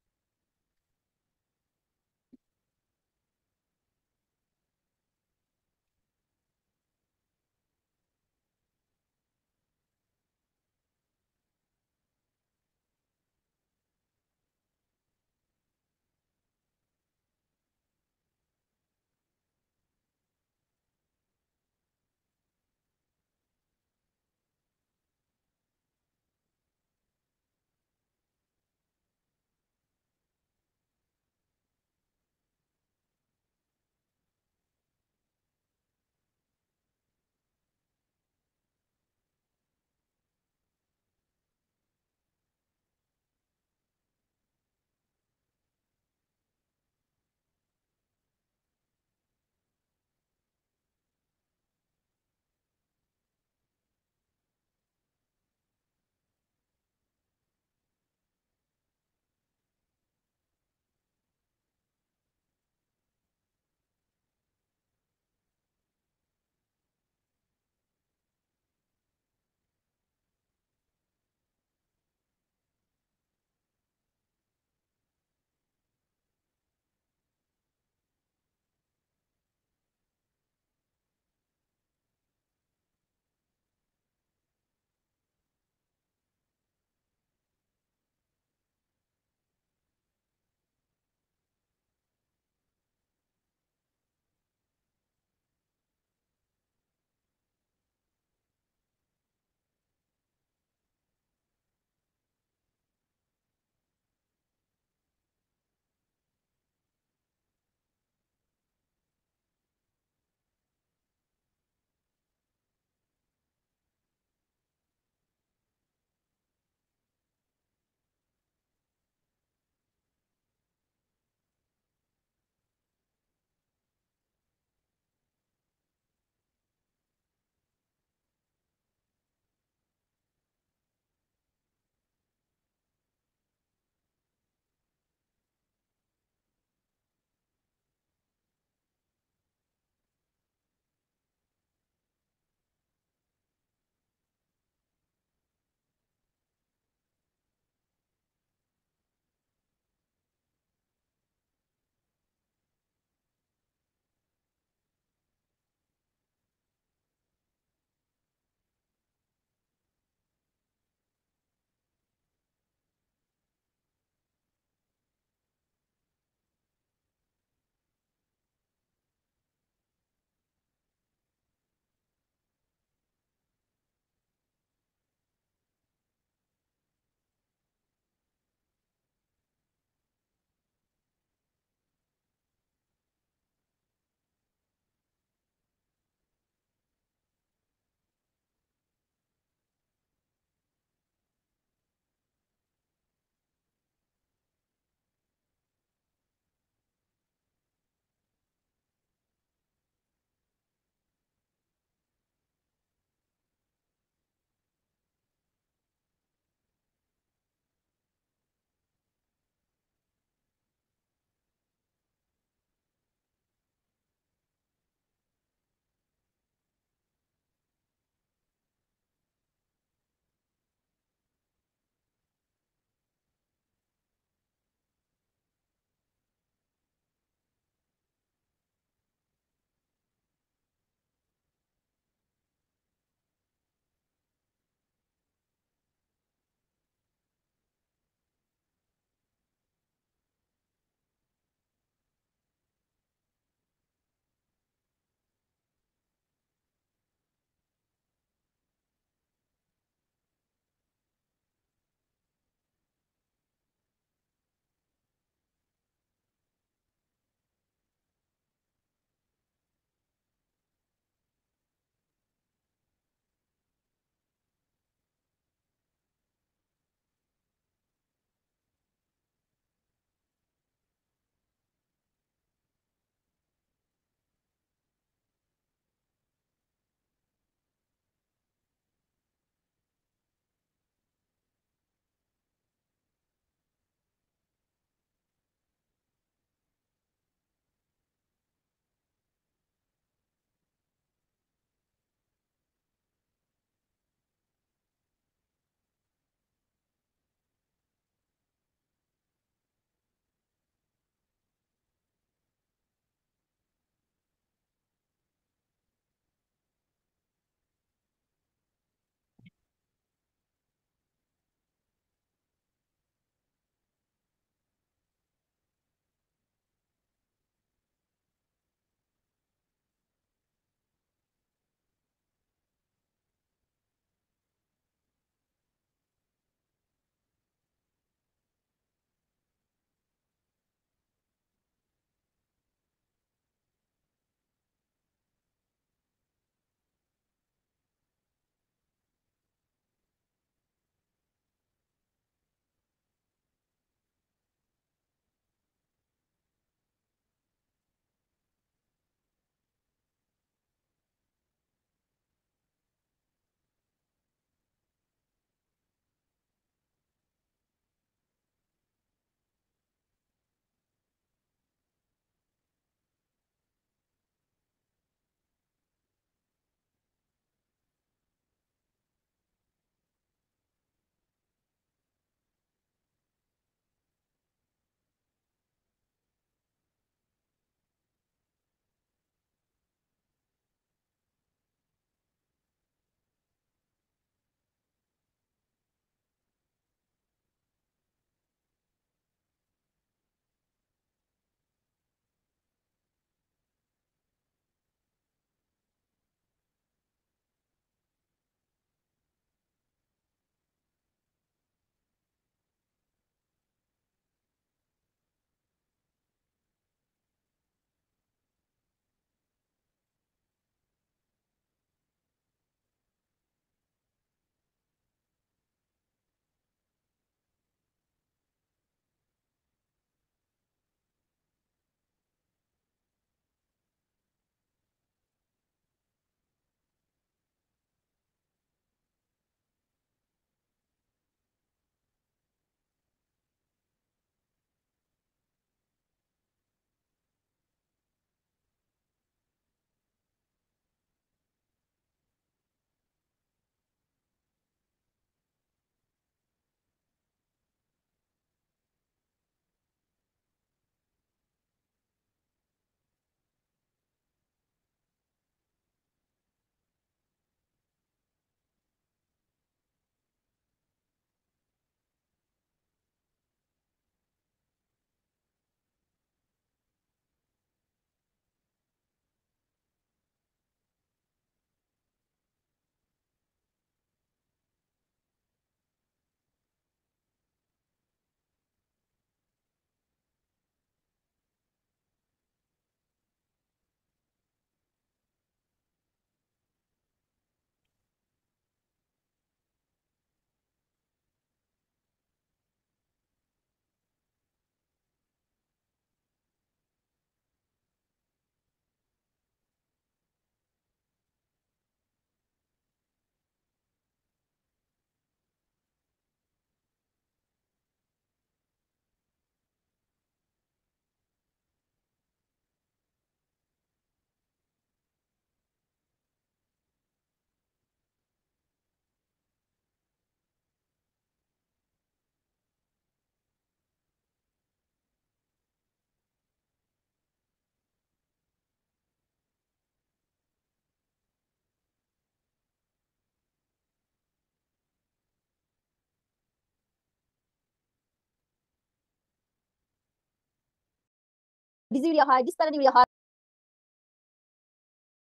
Speaker 1: ডিজিউরিয়া হয়, ডিসপ্যারাডিউরিয়া হয়।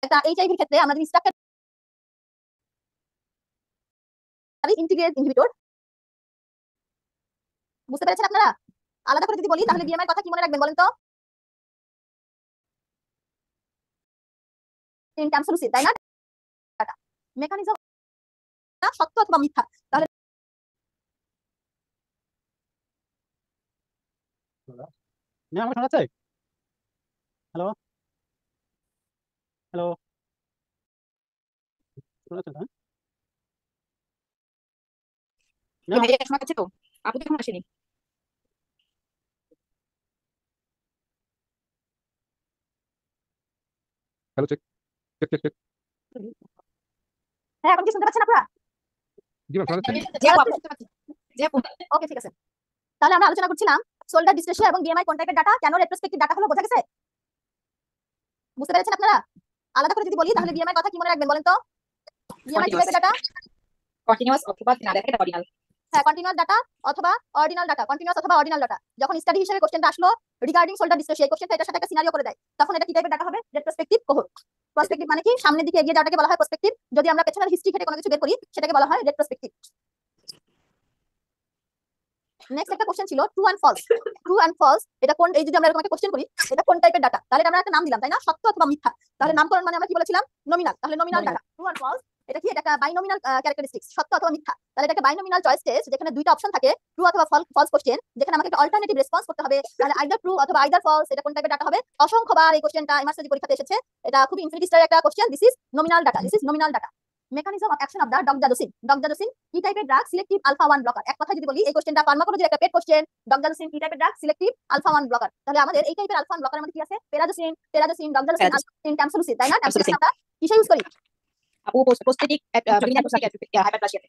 Speaker 1: একটা এইচআইভির ক্ষেত্রে আমরা যদি স্ট্রাকচার ইন্টিগ্রেট ইনহিবিটর, বুঝতে পেরেছেন আপনারা? আলাদা করে যদি বলি তাহলে বিএমআই কথা কি মনে রাখবেন বলেন তো? ইনক্যাপসুলেশন, তাই না? মেকানিজম সত্য অথবা মিথ্যা, তাহলে
Speaker 4: ম্যাম আমাকে শোনা যাচ্ছে? হ্যালো হ্যালো, শোনা যাচ্ছে না? ম্যাম
Speaker 3: ভাইয়া শোনা যাচ্ছে তো? আপু তো এখন আসেনি।
Speaker 5: Hello, check check check check.
Speaker 1: হ্যাঁ, এখন কি শুনতে পাচ্ছেন আপনারা?
Speaker 5: জি ম্যাম, শোনা যাচ্ছে?
Speaker 3: জি আপু, আপু শুনতে পাচ্ছি। জি আপু,
Speaker 1: ওকে, ঠিক আছে। তাহলে আমরা আলোচনা করছিলাম শোল্ডার ডিসপ্লেসিয়া এবং বিএমআই কোন টাইপের ডাটা, কেন রেট্রোস্পেক্টিভ ডাটা হলো, বোঝা গেছে? বুঝতে পেরেছেন আপনারা? আলাদা করে যদি বলি তাহলে বিএমআই কথা কি মনে রাখবেন বলেন তো? বিএমআই কি টাইপের ডাটা?
Speaker 3: কন্টিনিউয়াস অথবা না দেখা এটা অর্ডিনাল।
Speaker 1: হ্যাঁ, কন্টিনিউয়াস ডাটা অথবা অর্ডিনাল ডাটা, কন্টিনিউয়াস অথবা অর্ডিনাল ডাটা। যখন স্টাডি হিসেবে কোশ্চেনটা আসলো রিগার্ডিং শোল্ডার ডিসপ্লেসিয়া, এই কোশ্চেনটা এটার সাথে একটা সিনারিও করে দেয়, তখন এটা কি টাইপের ডাটা হবে? Retrospective cohort. প্রসপেক্টিভ মানে কি? সামনের দিকে এগিয়ে যাওয়াটাকে বলা হয় প্রসপেক্টিভ। যদি আমরা পেছনের হিস্ট্রি ঘেটে কোনো কিছু বের করি সেটাকে বলা হয় রেট্রোস্পেক্টিভ। নেক্সট একটা কোশ্চেন ছিল true and false. True and false এটা কোন, এই যদি আমরা এরকম একটা কোশ্চেন করি এটা কোন টাইপের ডাটা, তাহলে এটা আমরা একটা নাম দিলাম, তাই না? সত্য অথবা মিথ্যা। তাহলে নামকরণ মানে আমরা কি বলেছিলাম? নমিনাল। তাহলে nominal data, true and false এটা কি? এটা একটা বাইনোমিনাল ক্যারেক্টারিস্টিক্স, সত্য অথবা মিথ্যা। তাহলে এটা একটা বাইনোমিনাল চয়েস টেস্ট যেখানে দুইটা অপশন থাকে, ট্রু অথবা ফলস কোশ্চেন, যেখানে আমাকে একটা অল্টারনেটিভ রেসপন্স করতে হবে। তাহলে আইদার ট্রু অথবা আইদার ফলস, এটা কোন টাইপের ডাটা হবে? অসংখ্যবার এই কোশ্চেনটা এমআরসি পরীক্ষাতে এসেছে। এটা খুবই ইনফিনিটি স্টার একটা question. This is nominal data, this is nominal data. Mechanism of action of the doxazosin. Doxazosin কি টাইপের ড্রাগ? Selective alpha 1 blocker. এক কথায় যদি বলি এই কোশ্চেনটা ফার্মাকোলজির একটা পেট কোশ্চেন। ডক্সাজোসিন কি টাইপের ড্রাগ? Selective alpha 1 blocker. তাহলে আমাদের এই টাইপের আলফা 1 ব্লকারের মধ্যে কি আছে? পেরাজোসিন, টেরাজোসিন, ডক্সাজোসিন, আলফাসিন, ট্যামসুলুসিন, তাই না? ট্যামসুলুসিন আমরা কিসে ইউজ করি?
Speaker 3: আপু প্রোস্টেটিক হাইপারপ্লাসিয়া।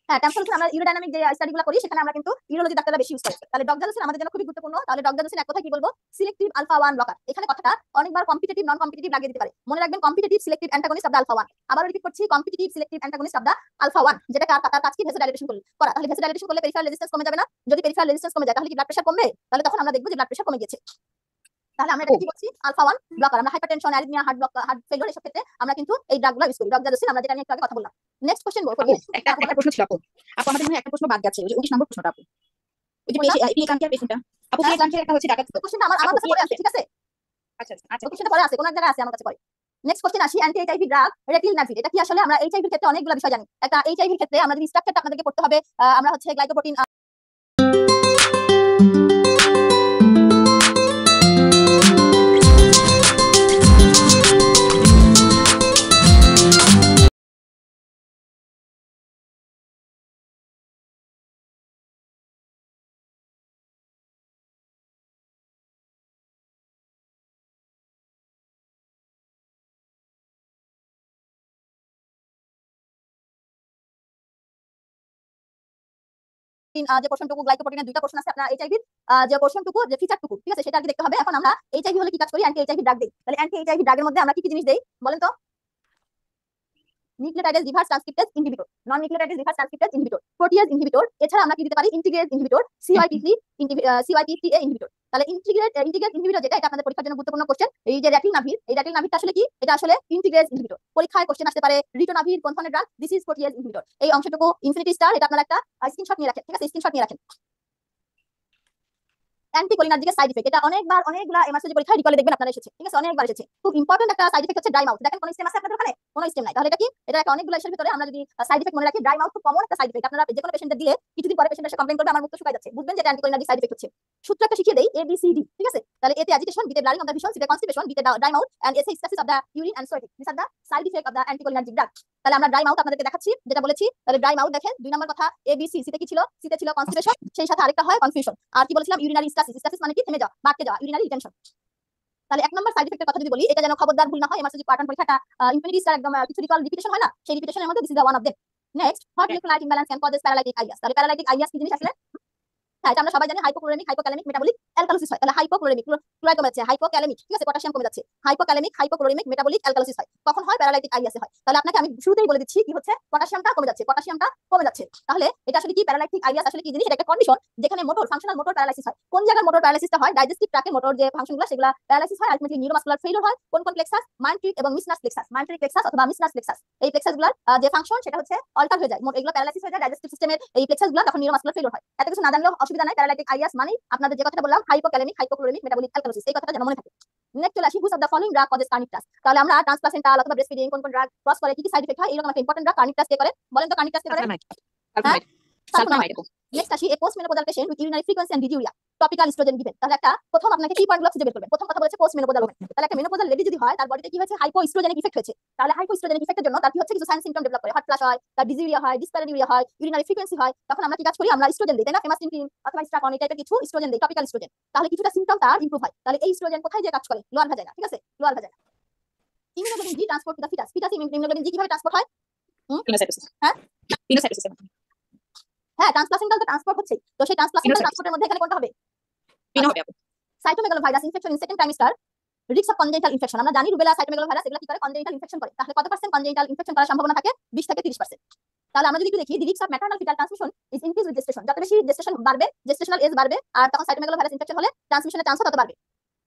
Speaker 1: হ্যাঁ, ট্যামসুলুসিন আমরা ইউরোডাইনামিক যে স্টাডিগুলো করি সেখানে আমরা কিন্তু ইউরোলজি ডাক্তাররা বেশি ইউজ করে। তাহলে ডক্সাজোসিন আমাদের জন্য খুবই গুরুত্বপূর্ণ। তাহলে ডক্সাজোসিন এক কথায় কি বলবো? Selective alpha 1 blocker. এখানে কথাটা অনেকবার কম্পিটিটিভ নন কম্পিটিটিভ লাগিয়ে দিতে পারে, মনে রাখবেন competitive selective antagonist of the alpha 1। আবার রিপিট করছি, competitive selective antagonist of the alpha 1, যেটা তার কাজ কি? ভেসোডাইলেশন করা। তাহলে ভেসোডাইলেশন করলে পেরিফেরাল রেজিস্ট্যান্স কমে যাবে না? যদি পেরিফেরাল রেজিস্ট্যান্স কমে যায় তাহলে কি ব্লাড প্রেশার কমবে? তাহলে তখন আমরা দেখব যে ব্লাড প্রেশার কমে গেছে। তাহলে আমরা এটা কি বলছি? Alpha 1 blocker. আমরা হাইপারটেনশন, অ্যারিথমিয়া, হার্ট ফেলিওর এসব ক্ষেত্রে আমরা কিন্তু এই ড্রাগগুলো ইউজ করি। ডক্সাজোসিন আমরা যেটা নিয়ে একটু আগে কথা বললাম। নেক্সট কোশ্চেন
Speaker 3: আপু একটা প্রশ্ন ছিল আপু। আপু আমাদের মনে হয় একটা প্রশ্ন বাদ যাচ্ছে, ওই যে 19 নম্বর প্রশ্নটা আপু। ওই যে
Speaker 1: কোনটা?
Speaker 3: প্রিক্লান্সিয়ার পেশেন্টটা। আপু প্রিক্লান্সিয়ার একটা হচ্ছে ডাটা ছিল।
Speaker 1: কোশ্চেনটা আমার কাছে পড়ে আছে, ঠিক আছে?
Speaker 3: আচ্ছা আচ্ছা।
Speaker 1: কোশ্চেনটা পড়ে আছে, কোন এক জায়গায় আছে আমার কাছে পড়ে। নেক্সট কোশ্চেন আসি, অ্যান্টি এইচআইভি ড্রাগ রেটিলনাভির। এটা কি আসলে? আমরা এইচআইভির ক্ষেত্রে অনেকগুলো বিষয় জানি। একটা এইচআইভির ক্ষেত্রে আমরা যদি স্ট্রাকচারটা আপনাদেরকে পড়তে হবে, আমরা হচ্ছে গ্লাইকোপ্রোটিন যে পোর্শনটুকু, গ্লাইকোপ্রোটিনের দুইটা পোর্শন আছে আপনার এইচআইভির, যে পোর্শনটুকু, যে ফিচারটুকু, ঠিক আছে, সেটা আগে দেখতে হবে। এখন আমরা এইচআইভি হলে কি কাজ করি? অ্যান্টি এইচআইভি ড্রাগ দিই। তাহলে অ্যান্টি এইচআইভি ড্রাগের মধ্যে আমরা কি কি জিনিস দেই বলেন তো? নিউক্লিওটাইডেজ রিভার্স ট্রান্সক্রিপ্টেজ ইনহিবিটর, নন নিউক্লিওটাইডেজ রিভার্স ট্রান্সক্রিপ্টেজ ইনহিবিটর, প্রোটিয়াজ ইনহিবিটর। এছাড়া আমরা কি দিতে পারি? ইন্টিগ্রেজ ইনহিবিটর, CYP3A ইনহিবিটর। তাহলে ইন্টিগ্রেজ ইনহিবিটর যেটা, এটা আপনাদের পরীক্ষার জন্য গুরুত্বপূর্ণ কোশ্চেন। এই যে রেটিলনাভির, এই রেটিলনাভিরটা আসলে কি? এটা আসলে ইন্টিগ্রেজ ইনহিবিটর। পরীক্ষায় কোশ্চেন আসতে পারে রিটোনাভির কোন ধরনের drug? This is protease inhibitor. এই অংশটুকু ইনফিনিটি স্টার, এটা আপনারা একটা স্ক্রিনশট নিয়ে রাখেন, ঠিক আছে? স্ক্রিনশট নিয়ে রাখেন। অ্যান্টিকোলিনার্জিকের সাইড ইফেক্ট, এটা অনেকগুলা এমআরসি পরীক্ষায় রিকলে দেখবেন আপনারা এসেছে, ঠিক আছে? অনেকবার এসেছে। খুব ইম্পর্টেন্ট একটা সাইড ইফেক্ট হচ্ছে ড্রাই মাউথ। দেখেন কোন স্টেম আছে আপনাদের ওখানে? কোনো স্টেম নাই। তাহলে এটা কি? এটা একটা অনেকগুলো এর ভিতরে আমরা যদি সাইড ইফেক্ট মনে রাখি, ড্রাই মাউথ খুব কমন একটা সাইড ইফেক্ট। আপনারা যে কোনো পেশেন্টদের দিলে কিছুদিন পরে পেশেন্ট এসে কমপ্লেইন করবে আমার মুখ শুকায় যাচ্ছে, বুঝবেন যে এটা অ্যান্টিকোলিনার্জিক সাইড ইফেক্ট হচ্ছে। সূত্র একটা শিখিয়ে দেই, ABCD, ঠিক আছে? তাহলে এতে অ্যাজিটেশন, বিতে ব্লারিং অফ দ্য ভিশন, সিতে কনস্টিপেশন, বিতে ড্রাই মাউথ এন্ড এসে stasis of the urine and sweating. This are the side effect of the anticholinergic drug. তাহলে আমরা ড্রাই মাউথ আপনাদেরকে দেখাচ্ছি যেটা বলেছি। তাহলে ড্রাই মাউথ দেখেন, 2 নম্বর কথা ABC, সিতে কি ছিল? সিতে ছিল কনস্টিপেশন, সেই সাথে আরেকটা হয় কনফিউশন। আর কি বলেছিলাম? Urinary stasis. স্ট্যাসিস মানে কি? থেমে যাওয়া, বাড়তে যাওয়া, ইউরিনারি রিটেনশন। তাহলে 1 নম্বর সাইড ইফেক্টের কথা যদি বলি, এটা যেন খবরদার ভুল না হয়। এমআরসি প্যাটার্ন পরীক্ষাটা ইনফিনিটি স্টার একদম কিছু রিপিটেশন হয় না, সেই রিপিটেশনের মধ্যে this is one of them. Next, hot electrolyte imbalance can cause paralytic ileus. তাহলে প্যারালাইটিক আইয়াস কি জিনিস আসলে? হ্যাঁ, এটা আমরা সবাই জানি হাইপোক্লোরেমিক হাইপোক্যালেমিক মেটাবলিক অ্যালকালোসিস হয়। তাহলে হাইপোক্লোরেমিক ক্লোরাইড কমে যাচ্ছে, হাইপোক্যালেমিক ঠিক আছে পটাশিয়াম কমে যাচ্ছে, হাইপোক্যালেমিক হাইপোক্লোরেমিক মেটাবলিক অ্যালকালোসিস হয়। কখন হয়? প্যারালাইটিক আইরিয়াসে হয়। তাহলে আপনাকে আমি শুরুতেই বলে দিচ্ছি কি হচ্ছে, পটাশিয়ামটা কমে যাচ্ছে, পটাশিয়ামটা কমে যাচ্ছে। তাহলে এটা আসলে কি প্যারালাইটিক আইরিয়াস আসলে কি জিনিস? এটা একটা কন্ডিশন যেখানে মোটর ফাংশনাল মোটর প্যারালাইসিস হয়। কোন জায়গার মোটর প্যারালাইসিসটা হয়? ডাইজেস্টিভ ট্র্যাকের মোটর যে ফাংশনগুলো সেগুলো প্যারালাইসিস হয়। আলটিমেটলি নিউরোমাসকুলার ফেইলিওর হয়। কোন প্লেক্সাস? মাইন্ট্রিক এবং মিসনাস প্লেক্সাস, মাইন্ট্রিক প্লেক্সাস অথবা মিসনাস প্লেক্সাস। এই প্লেক্সাসগুলোর যে ফাংশন সেটা হচ্ছে অল্টার হয়ে যায়, এগুলো প্যারালাইসিস হয়ে যায় ডাইজেস্টিভ সিস্টেমের এই প্লেক্সাসগুলো, তখন নিউরোমাসকুলার ফেইলিওর হয়। এত কিছু না জানলেও অসুবিধা নাই। প্যারালাইটিক আইরিয়াস মানে আপনাদের যে কথাটা বললাম হাইপোক্যালেমিক হাইপোক্লোরেমিক মেটাবলিক অ্যালকালোসিস, এই কথাটা যেন মনে থাকে। নেক্সট চলে আসি, which of the following drug causes Kernig task. তাহলে আমরা ট্রান্সপ্লাসেন্টাল অথবা ব্রেস্ট ফিডিং কোন কোন ড্রাগ ক্রস করে কি কি সাইড এফেক্ট হয়, এরকম একটা ইম্পর্টেন্ট ড্রাগ কার্নিক টাস্ক কে করে? বলেন তো কার্নিক টাস্ক কে করে?
Speaker 2: সালফামাইড।
Speaker 1: নেক্সট আসি, a post menopausal patient with urinary frequency and dysuria topical oestrogen given. তাহলে একটা প্রথম আপনাকে কি পয়েন্টগুলো খুঁজে বের করবেন। প্রথম কথা বলেছে পোস্ট মেনোপজাল ওমেন। তাহলে একটা মেনোপজাল লেডি যদি হয় তার বডিতে কি হয়েছে? হাইপো ইস্ট্রোজেনিক ইফেক্ট হয়েছে। তাহলে হাইপো ইস্ট্রোজেনিক ইফেক্টের জন্য তার কি হচ্ছে? কিছু সাইন সিম্পটম ডেভেলপ করে, হট ফ্লাশ হয়, তার ডিজিউরিয়া হয়, ডিসপ্যারাডিউরিয়া হয়, ইউরিনারি ফ্রিকোয়েন্সি হয়। তখন আমরা কি কাজ করি? আমরা ইস্ট্রোজেন দিই, তাই না? ফেমাস্টিন ক্রিম অথবা স্ট্রাকন এই টাইপের কিছু ইস্ট্রোজেন দিই, টপিক্যাল ইস্ট্রোজেন। তাহলে কিছুটা সিম্পটম তার ইমপ্রুভ হয়। তাহলে এই ইস্ট্রোজেন কোথায় যে কাজ করে? লোয়ার ভাজাইনা, ঠিক আছে? Lower vagina. Immunoglobulin G transport to the fetus, fetus immunoglobulin G কিভাবে ট্রান্সপোর্ট হয়?
Speaker 2: পিনোসাইটোসিস।
Speaker 1: হ্যাঁ
Speaker 2: পিনোসাইটোসিস।
Speaker 1: হ্যাঁ, ট্রান্সপ্লাসেন্টাল তো ট্রান্সপোর্ট হচ্ছে। তো সেই ট্রান্সপ্লাসেন্টাল ট্রান্সপোর্টের মধ্যে এখানে কোনটা হবে?
Speaker 2: পিনো হবে আপু।
Speaker 1: Cytomegalovirus infection in second trimester, risk of congenital infection. আমরা জানি রুবেলা সাইটোমেগালোভাইরাস এগুলো কি করে? কনজেনিটাল ইনফেকশন করে। তাহলে কত পার্সেন্ট কনজেনিটাল ইনফেকশন করার সম্ভাবনা থাকে? 20 থেকে 30%। তাহলে আমরা যদি একটু দেখি, the risk of maternal fetal transmission is increase with gestation. যত বেশি জেস্টেশন বাড়বে, জেস্টেশনাল এজ বাড়বে, আর তখন সাইটোমেগালোভাইরাস ইনফেকশন হলে ট্রান্সমিশনের চান্স তত বাড়বে।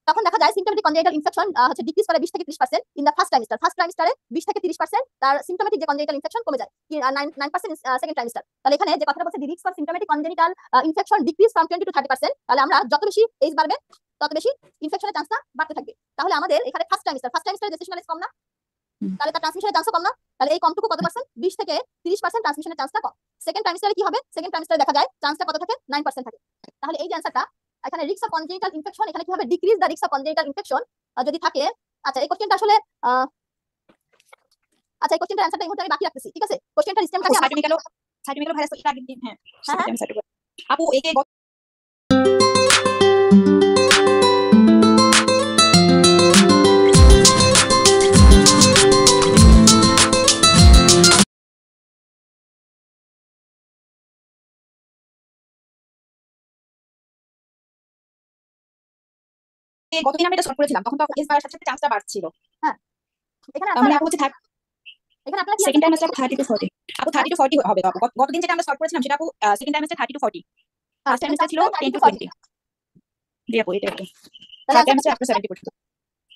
Speaker 1: তখন দেখা যায় সিম্পটোমেটিক কনজেনিটাল ইনফেকশন হচ্ছে ডিক্রিজ করে 20 থেকে 30% in the first trimester. First ট্রাইমেস্টারে 20 থেকে 30% তার সিম্পটোমেটিক যে কনজেনিটাল ইনফেকশন কমে যায়, 9% সেকেন্ড ট্রাইমেস্টার। তাহলে এখানে যে কথাটা বলছে, the risk for symptomatic congenital infection decrease from 20 to 30%। তাহলে আমরা যত বেশি এজ বাড়বে তত বেশি ইনফেকশনের চান্সটা বাড়তে থাকবে। তাহলে আমাদের এখানে ফার্স্ট ট্রাইমেস্টার জেস্টেশনাল এজ কম না? তাহলে তার ট্রান্সমিশনের চান্সও কম না? তাহলে এই কমটুকু কত পার্সেন্ট? 20 থেকে 30% ট্রান্সমিশনের চান্সটা কম। সেকেন্ড ট্রাইমেস্টারে কি হবে? সেকেন্ড ট্রাইমেস্টারে দেখা যায় চান্সটা কত থাকে? 9% থাকে। তাহলে এই যে অ্যানসারটা, এখানে রিস্ক অফ কনজেনিটাল ইনফেকশন, এখানে কি হবে? Decrease the risk of congenital infection যদি থাকে। আচ্ছা, এই কোশ্চেনটা আসলে আচ্ছা, এই কোশ্চেনটার অ্যানসারটা এই মুহূর্তে আমি বাকি রাখতেছি, ঠিক আছে? কোশ্চেনটার স্টেমটাকে আমরা
Speaker 3: সাইটোমেগালোভাইরাস তো এটা আগের দিন, হ্যাঁ
Speaker 1: হ্যাঁ, হ্যাঁ।
Speaker 3: আপু একে গতদিন আমি এটা সলভ করেছিলাম, তখন তো এস বাড়ার সাথে সাথে চান্সটা বাড়ছিল।
Speaker 1: এখানে
Speaker 3: তাহলে
Speaker 1: answer
Speaker 3: আপু হচ্ছে
Speaker 1: এখানে আপনারা কি
Speaker 3: সেকেন্ড টাইম
Speaker 1: answer
Speaker 3: হচ্ছে 30 to 40। আপু 30 to 40 হবে তো আপু। গতদিন যেটা আমরা সলভ করেছিলাম সেটা আপু সেকেন্ড টাইম হচ্ছে 30 to 40। ফার্স্ট টাইম ছিল 10 to 20। জি আপু এটা
Speaker 1: তাহলে
Speaker 3: থার্ড টাইম
Speaker 1: answer
Speaker 3: হচ্ছে আপু 70%।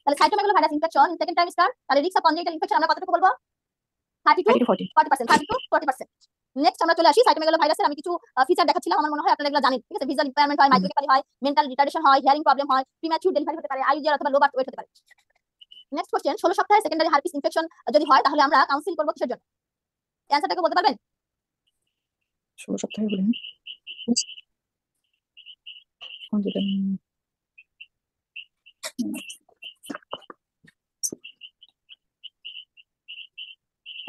Speaker 1: তাহলে সাইটোমেগালোভাইরাস ইনফেকশন সেকেন্ড ট্রাইমেস্টার, তাহলে রিস্ক অফ কনজেনিটাল ইনফেকশন আমরা কতটুকু বলবো? 30 to 40%, 30 to 40%। নেক্সট আমরা চলে আসি সাইটোমেগালোভাইরাসের। আমি কিছু ফিচার দেখাচ্ছিলাম, আমার মনে হয় আপনারা এগুলো জানেন, ঠিক আছে? ভিজুয়াল ইম্পেয়ারমেন্ট হয়, মাইক্রোকেফালি হয়, মেন্টাল রিটার্ডেশন হয়, হিয়ারিং প্রবলেম হয়, প্রিম্যাচুর ডেলিভারি হতে পারে, আইজিআর অথবা লো বার্থ ওয়েট হতে পারে। নেক্সট কোশ্চেন, 16 সপ্তাহে সেকেন্ডারি হার্পিস ইনফেকশন যদি হয় তাহলে আমরা কাউন্সিল করব কিসের জন্য? অ্যানসারটাকে বলতে পারবেন?
Speaker 3: 16 সপ্তাহে বলেন কোন যেটা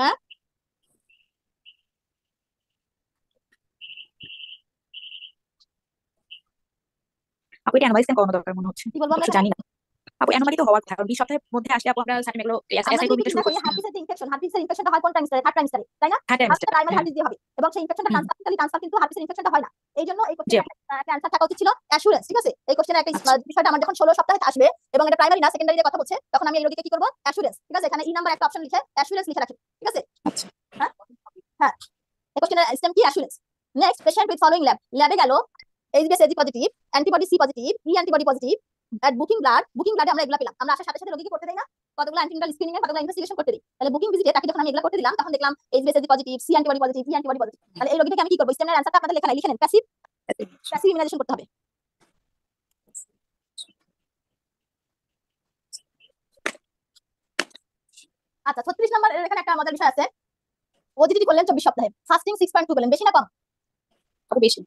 Speaker 1: হ্যাঁ,
Speaker 3: আপু এটা অ্যানালাইসিস করানো দরকার মনে হচ্ছে।
Speaker 1: কি বলবো আমরা?
Speaker 3: কিছু জানি না আপু, অ্যানোমালি তো হওয়ার কথা, কারণ 20 সপ্তাহের মধ্যে আসলে আপু আমরা সাইটোমেগালো
Speaker 1: আমরা
Speaker 3: এসআই
Speaker 1: যদি
Speaker 3: গ্রুপটা শুরু
Speaker 1: দেখি
Speaker 3: করছি।
Speaker 1: হার্পিসের যে ইনফেকশন, হার্পিসের ইনফেকশনটা হয় কোন ট্রাইমেস্টারে? থার্ড ট্রাইমেস্টারে, তাই না?
Speaker 3: থার্ড টাইম
Speaker 1: প্রাইমারি হার্পিস দিয়ে হবে এবং সেই ইনফেকশনটা ট্রান্সফার কিন্তু হার্পিসের ইনফেকশনটা হয় না। এইজন্য এই কোশ্চেনের একটা অ্যানসার থাকা উচিত ছিল অ্যাসুরেন্স, ঠিক আছে? এই কোশ্চেনের একটা বিষয়টা আমার যখন 16 সপ্তাহে আসবে এবং এটা প্রাইমারি না সেকেন্ডারি দিয়ে কথা বলছে, তখন আমি এই রোগীকে কি করব? অ্যাসুরেন্স, ঠিক আছে? এখানে ই নাম্বার একটা অপশন লিখে অ্যাসুরেন্স লিখে রাখেন, ঠিক আছে?
Speaker 3: আচ্ছা
Speaker 1: হ্যাঁ, হ্যাঁ, এই কোশ্চেনের স্টেম কি? Assurance. Next, patient with following ল্যাবে গেল এইচবিএসএজি পজিটিভ, অ্যান্টিবডি সি পজিটিভ, ই অ্যান্টিবডি পজিটিভ, এট বুকিং ব্লাডে আমরা এগুলা পেলাম। আমরা আসার সাথে সাথে রোগীকে করতে দেই না? কতগুলো অ্যান্টিনাল স্ক্রিনিং এ কতগুলো ইনভেস্টিগেশন করতে দিই। তাহলে বুকিং ভিজিটে তাকে যখন আমি এগুলা করতে দিলাম তখন দেখলাম এইচবিএসএজি পজিটিভ, সি অ্যান্টিবডি পজিটিভ, ই অ্যান্টিবডি পজিটিভ। তাহলে এই রোগীটাকে আমি কি করব? স্টেমের অ্যানসারটা আপনাদের লেখা নাই, লিখে নেন। প্যাসিভ ইমিউনাইজেশন করতে হবে। আচ্ছা, 36 নম্বর এখানে একটা মজার বিষয় আছে। ওজিটি করলেন 24 সপ্তাহে, ফাস্টিং 6.2 পেলেন, বেশি না কম?
Speaker 3: আপু বেশি।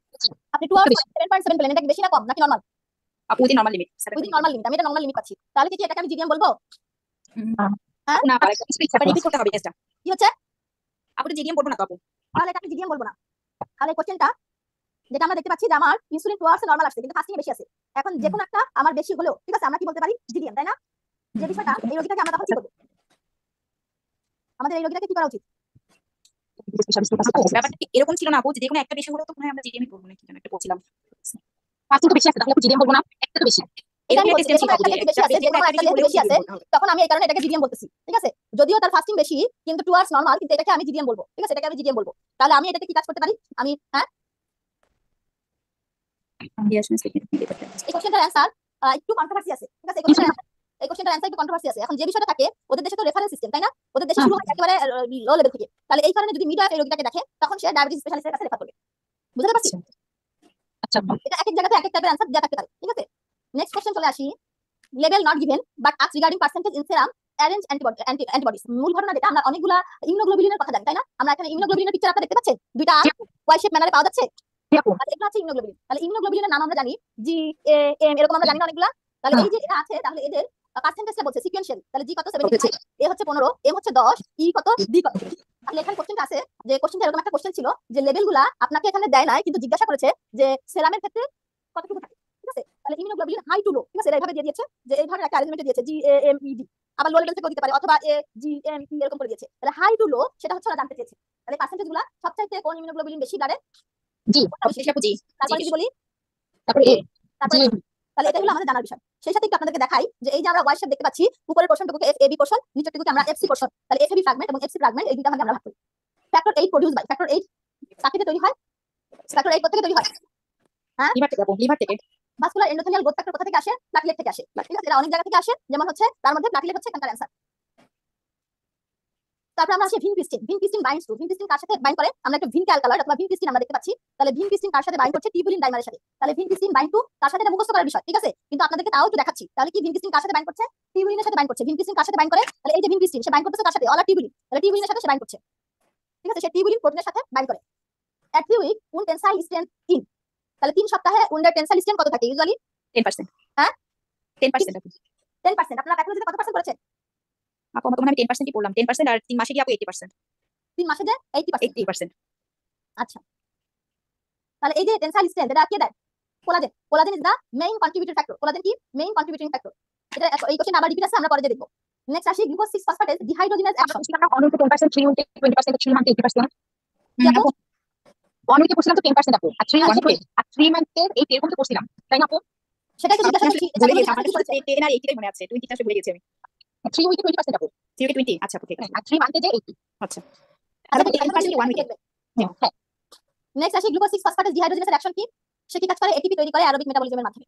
Speaker 1: আপনি 2 আওয়ার্স 7.7 পেলেন, এটা কি বেশি না কম নাকি নরমাল?
Speaker 3: আপু within normal limit.
Speaker 1: Within normal limit. আমি এটা নরমাল লিমিট পাচ্ছি। তাহলে কি এটাকে আমি জিডিএম বলবো? হ্যাঁ,
Speaker 3: না পারে রিপিট করতে হবে টেস্টটা।
Speaker 1: কি হচ্ছে?
Speaker 3: আপু জিডিএম বলবো না তো আপু।
Speaker 1: তাহলে এটা আমি জিডিএম বলবো না। তাহলে এই কোশ্চেনটা যেটা আমরা দেখতে পাচ্ছি যে আমার ইনসুলিন 2 আওয়ার্সে নরমাল আসছে কিন্তু ফাস্টিং এ বেশি আছে। এখন যে কোনো একটা আমার বেশি হলো, ঠিক আছে, আমরা কি বলতে পারি? জিডিএম, তাই না? যে বিষয়টা, এই রোগীটাকে আমরা তখন কি করব? আমাদের এই রোগীটাকে কি করা উচিত?
Speaker 3: ব্যাপারটা কি এরকম ছিল না আপু, যে কোনো একটা বেশি হলো তো মনে হয় আমরা জিডিএম করবো না, কি যেন একটা বলছিলাম।
Speaker 2: ফাস্টিং তো বেশি আছে, তাহলে আপু জিডিএম বলবো না, একটা তো বেশি।
Speaker 1: এটা আমি
Speaker 3: এরকম
Speaker 1: বলছি,
Speaker 3: একটা
Speaker 1: যে কোনো
Speaker 3: ছিল
Speaker 1: একটা
Speaker 3: যে
Speaker 1: যেহেতু বেশি আছে, যে কোনো একটা যেহেতু বেশি আছে,
Speaker 3: হবে।
Speaker 1: তখন আমি এই কারণে এটাকে জিডিএম বলতেছি, ঠিক আছে? যদিও তার ফাস্টিং বেশি কিন্তু টুয়ার্ডস নরমাল, কিন্তু এটাকে আমি জিডিএম বলবো, ঠিক আছে? এটাকে আমি জিডিএম বলবো। তাহলে আমি এটাকে কি কাজ করতে পারি? আমি হ্যাঁ, এই কোশ্চেনটার অ্যান্সার একটু কন্ট্রোভার্সি আছে, ঠিক আছে? এই কোশ্চেনটার অ্যান্সার একটু কন্ট্রোভার্সি আছে। এখন যে বিষয়টা থাকে, ওদের দেশে তো রেফারেন্স সিস্টেম, তাই না? ওদের দেশে শুরু হয় একেবারে লো লেভেল থেকে। তাহলে এই কারণে যদি মিডওয়াইফ এই রোগীটাকে দেখে, তখন সে ডায়াবেটিস স্পেশালিস্টের কাছে রেফার করবে। বুঝতে পারছি?
Speaker 2: আচ্ছা আপু।
Speaker 1: এটা এক এক জায়গাতে এক এক টাইপের অ্যান্সার দেওয়া থাকতে পারে, ঠিক আছে? নেক্সট কোশ্চেন চলে আসি। Level not given but ask regarding percentage in serum arrange antibodies. মূল ঘটনা যেটা, আমরা অনেকগুলা ইমিউনোগ্লোবুলিনের কথা জানি, তাই না? আমরা এখানে ইমিউনোগ্লোবুলিনের পিকচার আপনারা দেখতে পাচ্ছেন, দুইটা ওয়াই শেপ ম্যানারে পাওয়া যাচ্ছে।
Speaker 2: জি আপু।
Speaker 1: আর এগুলো হচ্ছে ইমিউনোগ্লোবুলিন। তাহলে ইমিউনোগ্লোবুলিনের নাম আমরা জানি, জি এ এম, এরকম আমরা জানি না অনেকগুলা। তাহলে এই যে এটা আছে, তাহলে এদের পার্সেন্টেজটা বলছে সিকোয়েন্সিয়াল। তাহলে জি কত 75, এ হচ্ছে 15, এম হচ্ছে 10, ই কত, ডি কত। তাহলে এখানে কোশ্চেনটা আছে, যে কোশ্চেনটা এরকম একটা কোশ্চেন ছিল যে লেভেলগুলা আপনাকে এখানে দেয় নাই, কিন্তু জিজ্ঞাসা করেছে যে সেরামের ক্ষেত্রে কতটুকু থাকে, ঠিক আছে? তাহলে ইমিউনোগ্লোবুলিন হাই টু লো, ঠিক আছে? এটা এইভাবে দিয়ে দিয়েছে, যে এই ধরনের একটা অ্যারেঞ্জমেন্টে দিয়েছে, জি এ এম ই ডি। আবার লো লেভেল থেকেও দিতে পারে, অথবা এ জি এম ই এরকম করে দিয়েছে। তাহলে হাই টু লো সেটা হচ্ছে ওরা জানতে চেয়েছে। তাহলে পার্সেন্টেজগুলা সবচাইতে কোন ইমিউনোগ্লোবুলিন বেশি ব্লাডে,
Speaker 2: জি।
Speaker 3: জি
Speaker 1: তারপরে যদি বলি,
Speaker 2: তারপরে এ।
Speaker 1: তারপরে
Speaker 2: জি।
Speaker 1: তাহলে এটা হলো আমাদের জানার বিষয়। সেই সাথে একটু আপনাদেরকে দেখাই, যে এই যে আমরা ওয়াই শেপ দেখতে পাচ্ছি, উপরের পোর্শনটুকুকে এফ এবি পোর্শন, নিচেরটুকুকে আমরা এফসি পোর্শন। তাহলে এফ এবি ফ্র্যাগমেন্ট এবং এফসি ফ্র্যাগমেন্ট, এই দুইটা ভাগে আমরা ভাগ করি। ফ্যাক্টর 8 প্রোডিউস বাই ফ্যাক্টর 8 কাকে তৈরি হয়? ফ্যাক্টর 8 কোথা থেকে তৈরি হয়? হ্যাঁ,
Speaker 3: লিভার থেকে আপু, লিভার থেকে।
Speaker 1: ভাস্কুলার এন্ডোথেলিয়াল গ্রোথ ফ্যাক্টর কোথা থেকে আসে? প্লাটিলেট থেকে আসে, ঠিক আছে? এটা অনেক জায়গা থেকে আসে, যেমন হচ্ছে তার মধ্যে প্লাটিলেট হচ্ছে এখানকার অ্যান্সার। তারপর আমরা আসি vincristine. Vincristine binds to, vincristine কার সাথে বাইন্ড করে? আমরা একটা ভিনকে অ্যালকালয়েড অথবা ভিনক্রিস্টিন আমরা দেখতে পাচ্ছি। তাহলে ভিনক্রিস্টিন কার সাথে বাইন্ড করছে? টিউবুলিন ডাইমারের সাথে। তাহলে ভিনক্রিস্টিন বাইন্ড টু কার সাথে? এটা মুখস্থ করার বিষয়, ঠিক আছে? কিন্তু আপনাদেরকে তাও একটু দেখাচ্ছি। তাহলে কি ভিনক্রিস্টিন কার সাথে বাইন্ড করছে? টিউবুলিনের সাথে বাইন্ড করছে। ভিনক্রিস্টিন কার সাথে বাইন্ড করে? তাহলে এই যে ভিনক্রিস্টিন, সে বাইন্ড করতেছে কার সাথে? অলা টিউবুলিন। তাহলে টিউবুলিনের সাথে সে বাইন্ড করছে, ঠিক আছে? সে টিউবুলিন প্রোটিনের সাথে বাইন্ড করে। এট 3 উইক উন টেনসাইল স্ট্রেংথ ইন। তাহলে 3 সপ্তাহে উন্ডার টেনসাইল স্ট্রেংথ কত থাকে ইউজুয়ালি?
Speaker 3: 10%।
Speaker 1: হ্যাঁ,
Speaker 3: 10% আপু।
Speaker 1: 10%। আপনারা প্যাথোলজিতে কত পার্সেন্ট করেছেন?
Speaker 3: আপু আমার মনে হয় আমি 10%ই পড়লাম। 10% আর 3 মাসে কি আপু 80%।
Speaker 1: 3 মাসে যে 80%।
Speaker 3: 80%।
Speaker 1: আচ্ছা, তাহলে এই যে টেনসাইল স্ট্রেংথ, এটা কে দেয়? Collagen. Collagen is the main contributor factor. Collagen কি? Main contributing factor. এটা এই কোশ্চেন আবার রিপিট আছে, আমরা পরে দিয়ে দেখব। নেক্সট আসি গ্লুকোজ 6 ফসফেটেজ ডিহাইড্রোজিনেজ অ্যাকশন।
Speaker 2: আমরা অনউইকে 10%, 3 উইকে 20%, 3 মান্থে 80%।
Speaker 1: কি আপু?
Speaker 2: অনউইকে পড়ছিলাম তো 10% আপু, আর 3
Speaker 1: হ্যাঁ,
Speaker 2: উইকে আর 3 মান্থের এই এরকম তো পড়ছিলাম, তাই না আপু?
Speaker 1: সেটাই তো
Speaker 3: আমার
Speaker 1: জিজ্ঞাসা
Speaker 3: আসলে
Speaker 1: করছি,
Speaker 3: ভুলে
Speaker 1: এটা
Speaker 3: গেছি,
Speaker 1: জিজ্ঞাসা
Speaker 3: আমার
Speaker 1: কি করেছে?
Speaker 3: 10 আর 80 মনে আছে, 20 আসলে ভুলে গেছি আমি।
Speaker 2: 3 উইকে 20% আপু,
Speaker 3: 3 থেকে 20। আচ্ছা আপু ঠিক আছে।
Speaker 2: আর 3 মান্থে যে 80।
Speaker 3: আচ্ছা।
Speaker 1: আচ্ছা,
Speaker 3: তাহলে 10% কি 1 উইকে?
Speaker 2: হ্যাঁ।
Speaker 1: নেক্সট আসি গ্লুকোজ 6 ফসফেটেজ ডিহাইড্রোজিনেজ অ্যাকশন কি? সে কি কাজ করে? এটিপি তৈরি করে অ্যারোবিক মেটাবলিজমের মাধ্যমে।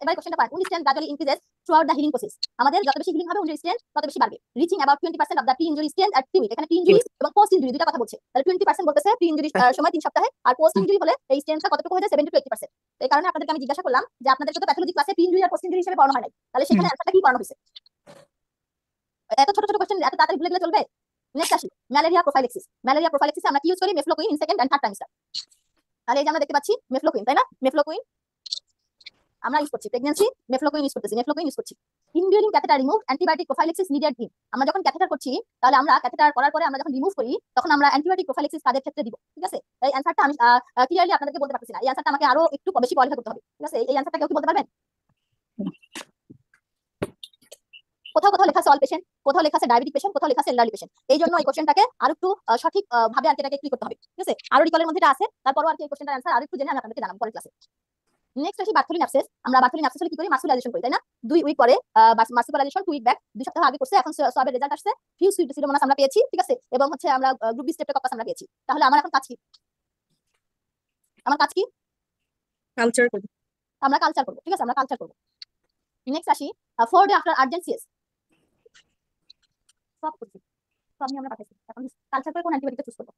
Speaker 1: এবার কোশ্চেনটা পায়, will strength gradually increases throughout the healing process. আমাদের যত বেশি হিলিং হবে, উইল স্ট্রেন্থ তত বেশি বাড়বে, reaching about 20% of the pre injury strength at 3 week. এখানে প্রি ইনজুরি এবং পোস্ট ইনজুরি দুইটা কথা বলছে। তাহলে 20% বলতেছে প্রি ইনজুরি সময় 3 সপ্তাহে, আর পোস্ট ইনজুরি হলে এই স্ট্রেন্থটা কতটুকু হয়ে যায়? 70 to 80%। এই কারণে আপনাদেরকে আমি জিজ্ঞাসা করলাম যে আপনাদেরকে তো প্যাথোলজি ক্লাসে প্রি ইনজুরি আর পোস্ট ইনজুরি হিসেবে পড়ানো হয় নাই, তাহলে সেখানে অ্যান্সারটা কি পড়ানো হয়েছে? এত ছোট ছোট কোশ্চেন এত তাড়াতাড়ি ভুলে গেলে চলবে? নেক্সট আসি ম্যালেরিয়া প্রোফাইলেক্সিস। ম্যালেরিয়া প্রোফাইলেক্সিসে আমরা কি ইউজ করি? Mefloquine in second and third trimester. তাহলে এই যে আমরা দেখতে পাচ্ছি মেফ্লোকুইন, তাই না? মেফ্লোকুইন আমরা ইউজ করছি, প্রেগন্যান্সি মেফ্লোকুইন ইউজ করতেছি, মেফ্লোকুইন ইউজ করছি। Indwelling catheter remove antibiotic prophylaxis needed in. আমরা যখন ক্যাথেটার করছি, তাহলে আমরা ক্যাথেটার করার পরে আমরা যখন রিমুভ করি, তখন আমরা অ্যান্টিবায়োটিক প্রোফাইলেক্সিস কাদের ক্ষেত্রে দিব, ঠিক আছে? এই অ্যানসারটা আমি ক্লিয়ারলি আপনাদেরকে বলতে পারছি না, এই অ্যানসারটা আমাকে আরো একটু বেশি পড়ালেখা করতে হবে, ঠিক আছে? এই অ্যানসারটা কেউ কি বলতে পারবেন? কোথাও কোথাও লেখা সল পেশেন্ট, কোথাও লেখা আছে ডায়াবেটিক পেশেন্ট, কোথাও লেখা আছে এলডারলি পেশেন্ট। এই জন্য এই কোশ্চেনটাকে আরো একটু সঠিক ভাবে আর এটাকে ক্লিক করতে হবে, ঠিক আছে? আরো রিকলের মধ্যে এটা আছে, তারপরও আর কি এই কোশ্চেনটার অ্যানসার আরো একটু জেনে আমি আপনাদেরকে জানাবো পরের ক্লাসে। নেক্সট আসি বার্থোলিন অ্যাবসেস। আমরা বার্থোলিন অ্যাবসেস হলে কি করি? মাসকুলাইজেশন করি, তাই না? 2 উইক পরে মাসকুলাইজেশন 2 উইক ব্যাক, 2 সপ্তাহ আগে করছে, এখন সবের রেজাল্ট আসছে, ফিউ সিডোমোনাস আমরা পেয়েছি, ঠিক আছে? এবং হচ্ছে আমরা গ্রুপ বি স্ট্রেপ্টোকক্কাস আমরা পেয়েছি। তাহলে আমার এখন কাজ কি? আমার কাজ কি?
Speaker 3: কালচার করব।
Speaker 1: আমরা কালচার করব, ঠিক আছে? আমরা কালচার করব। নেক্সট আসি 4 ডে আফটার আর্জেন্ট সিএস। সব করছি, তো আমি আমরা পাঠাইছি, এখন কালচার করে কোন অ্যান্টিবায়োটিকটা চুজ করব?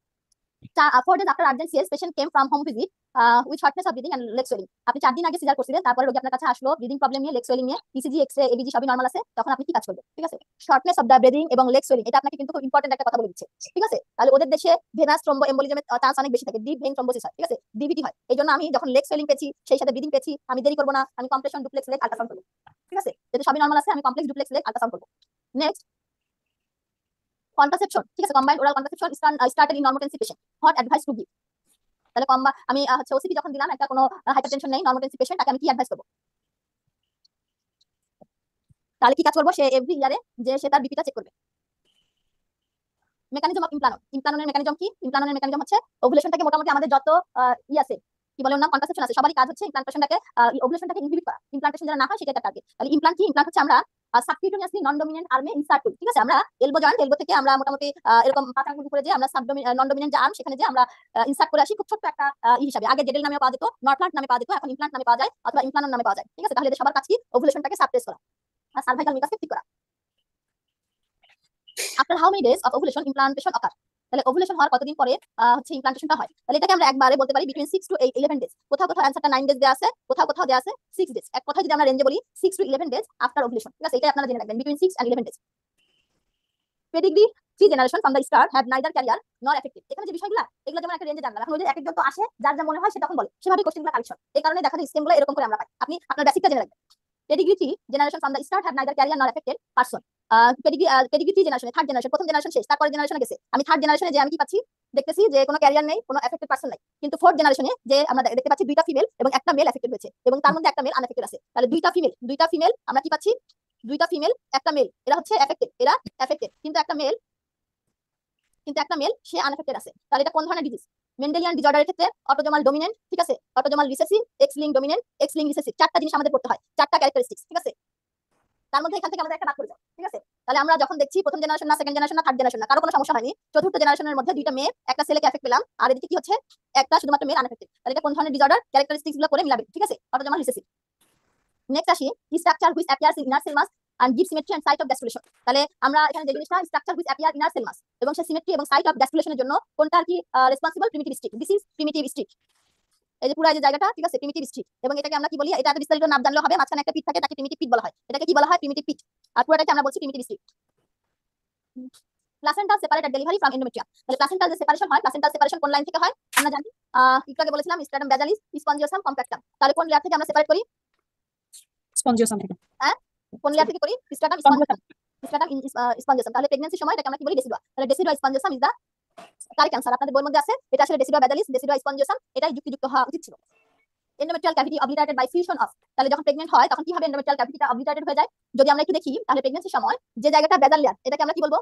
Speaker 1: 4 days after urgent CS, patient came from home visit with shortness of breathing and leg swelling. আপনি 4 দিন আগে সিজার করছিলেন, তারপরে রোগী আপনার কাছে আসলো ব্রিদিং প্রবলেম নিয়ে, লেগ সোয়েলিং নিয়ে, ইসিজি এক্সরে এবিজি সবই নরমাল আছে, তখন আপনি কি কাজ করবেন? ঠিক আছে? শর্টনেস অফ দ্য ব্রিদিং এবং লেগ সোয়েলিং, এটা আপনাকে কিন্তু খুব ইম্পর্টেন্ট একটা কথা বলে দিচ্ছে, ঠিক আছে? তাহলে ওদের দেশে ভেনাস থ্রম্বো এম্বোলিজমের চান্স অনেক বেশি থাকে, ডিপ ভেইন থ্রম্বোসিস হয়, ঠিক আছে? ডিভিটি হয়। এইজন্য আমি যখন লেগ সোয়েলিং পেয়েছি, সেই সাথে ব্রিদিং পেয়েছি, আমি দেরি করব না, আমি কমপ্রেশন ডুপ্লেক্স লেগ আল্ট্রাসাউন্ড করব, ঠিক আছে? যদি সবই নরমাল আছে, আমি কমপ্লেক্স ডুপ্লেক্স লেগ আল্ট্রাসাউন্ড করব। নেক্সট কন্ট্রাসেপশন, ঠিক আছে? Combined oral contraception started in normotensive patient, what advice to give? তাহলে আমি হচ্ছে ওসিপি যখন দিলাম, একটা কোনো হাইপারটেনশন নেই, নর্মোটেন্সি পেশেন্ট, তাকে আমি কি অ্যাডভাইস করব? তাহলে কি কাজ করব? সে এভরি ইয়ারে যে সে তার বিপিটা চেক করবে। Mechanism of Implanon. ইমপ্লাননের মেকানিজম কি? ইমপ্লাননের মেকানিজম হচ্ছে ওভুলেশন থেকে মোটামুটি আমাদের যত আছে কি বলে ওর নাম, কন্ট্রাসেপশন আছে, সবারই কাজ হচ্ছে ইমপ্লান্টেশনটাকে ওভুলেশনটাকে ইনহিবিট করা। ইমপ্লান্টেশন যারা না হয় সেটা একটা টার্গেট। তাহলে ইমপ্লান্ট কি? ইমপ্লান্ট হচ্ছে আমরা সাবকিউটেনিয়াসলি নন ডমিনেন্ট আর্মে ইনসার্ট করি, ঠিক আছে? আমরা এলবো জয়েন্ট, এলবো থেকে আমরা মোটামুটি এরকম পাঁচ আঙ্গুল করে যে আমরা নন ডমিনেন্ট যে আর্ম সেখানে যে আমরা ইনসার্ট করে আসি খুব ছোট্ট একটা হিসাবে। আগে জেডেল নামে পাওয়া যেত, নরপ্লান্ট নামে পাওয়া যেত, এখন ইমপ্লান্ট নামে পাওয়া যায় অথবা ইমপ্লান্ট নামে পাওয়া যায়, ঠিক আছে? তাহলে এদের সবার কাজ কি? ওভুলেশনটাকে সাপ্রেস করা আর সার্ভাইকাল মিউকাসকে ঠিক করা। After how many days of ovulation implantation occur? তাহলে ওভুলেশন হওয়ার কতদিন পরে হচ্ছে ইমপ্লান্টেশনটা হয়? তাহলে এটাকে আমরা একবারে বলতে পারি বিটুইন 6 to 11 ডেজ। কোথাও কোথাও অ্যানসারটা 9 ডেজ দেওয়া আছে, কোথাও কোথাও দেওয়া আছে 6 ডেজ। এক কথায় যদি আমরা রেঞ্জে বলি 6 to 11 ডেজ আফটার ওভুলেশন, ঠিক আছে? এটাই আপনারা জেনে রাখবেন, between 6 and 11 days. Pedigree 3 generation from the start have neither career নর এফেক্টেড। এখানে যে বিষয়গুলো এগুলো যেমন একটা রেঞ্জে জানলাম, এখন ওই যে একজন তো আসে যার যা মনে হয় সে তখন বলে, সেভাবে কোশ্চেনগুলো কালেকশন। এই কারণে দেখা যায় স্টেমগুলো এরকম করে আমরা পাই। আপনি আপনার বেসিকটা জেনে রাখবেন। Pedigree 3 generation from the start have neither career নর এফেক্টেড পারসন। পেডিগ্রি 3 জেনারেশনে, থার্ড জেনারেশন, প্রথম জেনারেশন শেষ, তারপরে জেনারেশনে গেছে। আমি থার্ড জেনারেশনে যে আমি কি পাচ্ছি দেখতেছি যে কোনো ক্যারিয়ার নেই, কোনো এফেক্টেড পারসন নাই। কিন্তু ফোর্থ জেনারেশনে যে আমরা দেখতে পাচ্ছি দুইটা ফিমেল এবং একটা মেল এফেক্টেড হয়েছে এবং তার মধ্যে একটা মেল আনএফেক্টেড আছে। তাহলে দুইটা ফিমেল আমরা কি পাচ্ছি? দুইটা ফিমেল একটা মেল, এরা হচ্ছে এফেক্টেড, এরা এফেক্টেড, কিন্তু একটা মেল সে আনএফেক্টেড আছে। তাহলে এটা কোন ধরনের ডিজিজ? মেন্ডেলিয়ান ডিসঅর্ডারের ক্ষেত্রে অটোজোমাল ডমিনেন্ট, ঠিক আছে, autosomal recessive, x link dominant, x link recessive, চারটা জিনিস আমাদের পড়তে হয়, চারটা ক্যারেক্টারিস্টিক্স, ঠিক আছে? তার মধ্যে এখান থেকে আমাদের একটা বাদ করে যাও, ঠিক আছে? তাহলে আমরা যখন দেখছি প্রথম জেনারেশন না, সেকেন্ড জেনারেশন না, থার্ড জেনারেশন না, কারো কোনো সমস্যা হয়নি। চতুর্থ জেনারেশনের মধ্যে দুইটা মেয়ে একটা ছেলেকে এফেক্ট পেলাম, আর এদিকে কি হচ্ছে একটা শুধুমাত্র মেল আনএফেক্টেড। তাহলে এটা কোন ধরনের ডিসঅর্ডার? ক্যারেক্টারিস্টিক্স গুলো করে মিলাবেন, ঠিক আছে? Autosomal recessive. নেক্সট আসি structure which appears in inner cell mass and give symmetry and site of gastrulation। তাহলে আমরা এখানে যে জিনিসটা structure which appear inner cell mass এবং সেই সিমেট্রি এবং সাইট অফ গ্যাস্ট্রুলেশনের জন্য কোনটা আর কি responsible? Primitive streak. This is primitive streak. এই যে পুরো এই যে জায়গাটা, ঠিক আছে, প্রিমিটিভ স্ট্রিক। এবং এটাকে আমরা কি বলি? এটা একটা বিস্তারিত নাম জানলে হবে, মাঝখানে একটা পিট থাকে, তাকে প্রিমিটিভ পিট বলা হয়। এটাকে কি বলা হয়? প্রিমিটিভ পিট। আর পুরোটাকে আমরা বলছি primitive streak. Placenta separated delivery from endometrium. তাহলে প্লাসেন্টাল যে সেপারেশন হয়, প্লাসেন্টাল সেপারেশন কোন লাইন থেকে হয় আমরা জানি? একটু আগে বলেছিলাম স্ট্রাটাম বেজালিস, স্পঞ্জিওসাম, কম্প্যাক্টাম। তাহলে কোন লেয়ার থেকে আমরা সেপারেট করি?
Speaker 3: স্পঞ্জিওসাম থেকে।
Speaker 1: কোন লেয়ার থেকে করি? Stratum spongiosum, stratum spongiosum. তাহলে প্রেগন্যান্সি সময় এটাকে আমরা কি বলি? ডেসিডুয়া। তাহলে decidua spongiosum is the correct answer. আপনাদের বইয়ের মধ্যে আছে এটা আসলে ডেসিডুয়া বেজালিস, ডেসিডুয়া স্পঞ্জিওসাম, এটাই যুক্তিযুক্ত হওয়া উচিত ছিল। Endometrial cavity obliterated by fusion of. তাহলে যখন প্রেগন্যান্ট হয় তখন কি হবে? এন্ডোমেট্রিয়াল ক্যাভিটিটা অবলিটারেটেড হয়ে যায়। যদি আমরা একটু দেখি তাহলে প্রেগন্যান্সির সময় যে জায়গাটা বেজাল লেয়ার, এটাকে আমরা কি বলবো?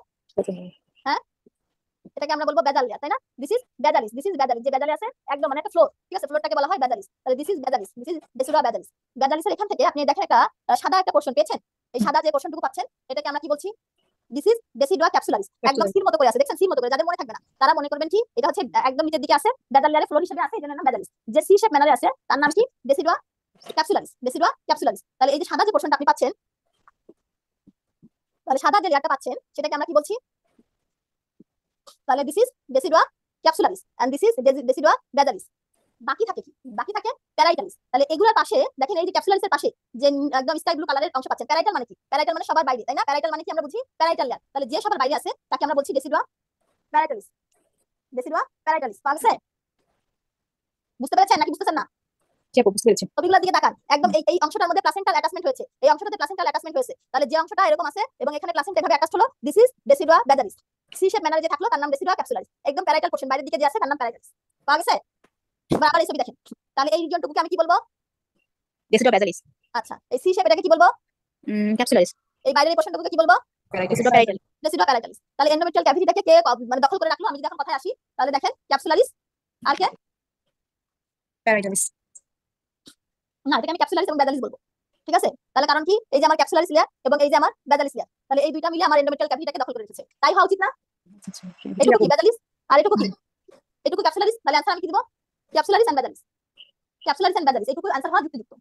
Speaker 1: এটাকে আমরা বলবো বেজাল লেয়ার, তাই না? This is basalis, this is basalis. যে বেজালে আছে একদম মানে একটা ফ্লোর, ঠিক আছে, ফ্লোরটাকে বলা হয় বেজালিস। তাহলে this is basalis, this is decidua বেজালিস। বেজালিসের এখান থেকে আপনি দেখেন একটা সাদা একটা পোরশন পেয়েছেন। এই সাদা যে পোরশনটুকু পাচ্ছেন এটাকে আমরা কি বলছি? This is decidua capsularis. একদম সিল মতো করে আছে, দেখছেন? সিল মতো করে, যাদের মনে থাকবে না তারা মনে করবেন কি এটা হচ্ছে একদম নিচের দিকে আছে, বেজাল লেয়ারে ফ্লোর হিসেবে আছে, এজন্য নাম বেজালিস। যে সি শেপ ম্যানারে আছে তার নাম কি? ডেসিডুয়া ক্যাপসুলারিস, ডেসিডুয়া ক্যাপসুলারিস। তাহলে এই যে সাদা যে পোরশনটা আপনি পাচ্ছেন, তাহলে সাদা যে লেয়ারটা পাচ্ছেন সেটাকে আমরা কি বলছি? তাহলে this is decidua capsularis and this is decidua basalis. বাকি থাকে কি? বাকি থাকে প্যারাইটালিস। তাহলে এগুলোর পাশে দেখেন এই যে ক্যাপসুলারিসের পাশে যে একদম স্কাই ব্লু কালারের অংশ পাচ্ছেন, প্যারাইটাল মানে কি? প্যারাইটাল মানে সবার বাইরে, তাই না? প্যারাইটাল মানে কি আমরা বুঝি? Parietal layer. তাহলে যে সবার বাইরে আছে তাকে আমরা বলছি ডেসিডুয়া প্যারাইটালিস, ডেসিডুয়া প্যারাইটালিস। পাওয়া গেছে? বুঝতে পেরেছেন নাকি বুঝতেছেন না?
Speaker 3: বুঝতে পেরেছি।
Speaker 1: ছবিগুলোর দিকে তাকান, একদম এই অংশটার মধ্যে প্লাসেন্টাল অ্যাটাচমেন্ট হয়েছে, এই অংশটাতে প্লাসেন্টাল অ্যাটাচমেন্ট হয়েছে। তাহলে যে অংশটা এরকম আছে এবং এখানে প্লাসেন্টা এভাবে অ্যাটাচড হলো, this is decidua বেজালিস। C shape ম্যানারে যে থাকলো তার নাম ডেসিডুয়া ক্যাপসুলারিস। একদম প্যারাইটাল পোরশন বাইরের দিকে যে আছে তার নাম প্যারাইটালিস। পাওয়া গেছে? এবার আবার এই ছবি দেখেন, তাহলে এই রিজিয়নটুকুকে আমি কি বলবো?
Speaker 3: ডেসিডুয়া বেজালিস।
Speaker 1: আচ্ছা, এই সি শেপ এটাকে কি বলবো?
Speaker 3: ক্যাপসুলারিস।
Speaker 1: এই বাইরের এই পোরশনটুকুকে কি বলবো?
Speaker 3: ডেসিডুয়া প্যারাইটাল।
Speaker 1: ডেসিডুয়া প্যারাইটালিস। তাহলে এন্ডোমেট্রিয়াল ক্যাভিটিটাকে কে মানে দখল করে রাখলো? আমি যদি এখন কথায় আসি তাহলে দেখেন ক্যাপসুলারিস আর কে?
Speaker 3: প্যারাইটালিস।
Speaker 1: না, এটাকে আমি ক্যাপসুলারিস এবং বেজালিস বলবো, ঠিক আছে? তাহলে কারণ কি? এই যে আমার ক্যাপসুলারিস লেয়ার এবং এই যে আমার বেজালিস লেয়ার, তাহলে এই দুইটা মিলে আমার এন্ডোমেট্রিয়াল ক্যাভিটিটাকে দখল করে রেখেছে। তাই হওয়া উচিত না? এটুকু কি বেজালিস আর এটুকু কি? এটুকু ক্যাপসুলারিস। তাহলে आंसर আমি কি দিব? ক্যাপসুলারিস এন্ড বেজালিস, ক্যাপসুলারিস এন্ড বেজালিস, এটুকু आंसर হওয়া যুক্তিযুক্ত।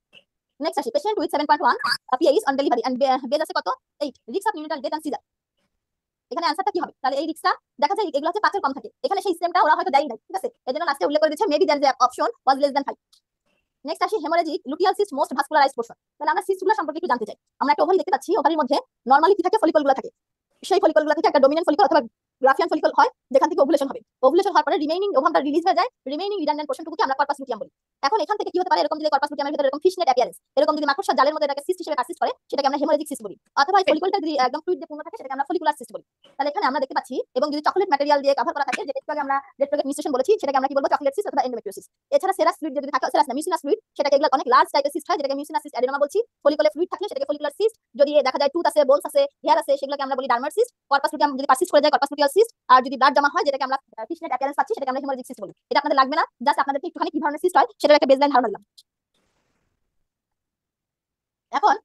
Speaker 1: নেক্সট আসি patient with 7.1 pH on delivery and base আছে কত? 8। Risk of neonatal death and seizure. এখানে आंसरটা কি হবে? তাহলে এই রিস্কটা দেখা যায় এগুলো হচ্ছে 5 এর কম থাকে, এখানে সেই সিস্টেমটা ওরা হয়তো দেয়ই নাই, ঠিক আছে? এজন্য লাস্টে উল্লেখ করে দিয়েছে maybe that the option was less than 5। Next আসি haemorrhagic luteal cyst most vascularised portion. তাহলে আমরা সিস্টগুলো সম্পর্কে একটু জানতে চাই। আমরা একটা ওভারি দেখতে পাচ্ছি, ওভারির মধ্যে নরমালি কি থাকে? ফলিকলগুলো থাকে। সেই ফলিকলগুলো থেকে একটা ডমিনেন্ট ফলিকল অথবা গ্রাফিয়ান ফলিকল হয়, যেখান থেকে ওভুলেশন হবে। ওভুলেশন হওয়ার পরে রিমেইনিং ওভামটা রিলিজ হয়ে যায়, রিমেইনিং রিডান্ডেন্ট পোরশনটুকুকে আমরা কর্পাস লুটিয়াম বলি। এখন এখান থেকে কি হতে পারে? এরকম যদি কর্পাস লুটিয়ামের ভিতরে এরকম ফিশনেট অ্যাপিয়ারেন্স, এরকম যদি মাকড়সার জালের মধ্যে এটাকে সিস্ট হিসেবে পারসিস্ট করে, সেটাকে আমরা হেমোরেজিক সিস্ট বলি। অথবা এই ফলিকলটা যদি একদম ফ্লুইড দিয়ে পূর্ণ থাকে সেটাকে আমরা ফলিকুলার সিস্ট বলি। তাহলে এখানে আমরা দেখতে পাচ্ছি, এবং যদি চকলেট ম্যাটেরিয়াল দিয়ে কভার করা থাকে, যেটাকে আমরা রেট্রোগেট মিউটেশন বলেছি, সেটাকে আমরা কি বলবো? চকলেট সিস্ট অথবা এন্ডোমেট্রিওসিস। এছাড়া সেরাস ফ্লুইড যদি থাকে, সেরাস না মিউসিনাস ফ্লুইড, সেটাকে এগুলো অনেক লার্জ টাইপের সিস্ট হয়, যেটাকে মিউসিনাস সিস্ট অ্যাডেনোমা বলছি। ফলিকলে ফ্লুইড থাকলে সেটাকে ফলিকুলার সিস্ট। যদি দেখা যায় টুথ আছে, বোনস আছে, হেয়ার আছে, সেগুলোকে আমরা বলি ডার্মার সিস্ট। কর্পাস লুটিয়াম যদি পারসিস্ট করে যায়, কর্পাস লুটিয়াল সিস্ট। আর যদি ব্লাড জমা হয়, যেটাকে আমরা ফিশনেট অ্যাপিয়ারেন্স পাচ্ছি সেটাকে আমরা হেমোরেজিক সিস্ট বলি। এটা আপনাদের লাগবে না, জাস্ট আপনাদেরকে একটুখানি কি ধরনের সিস্ট হয় সেটার একটা বেসলাইন ধারণা দিলাম। এখন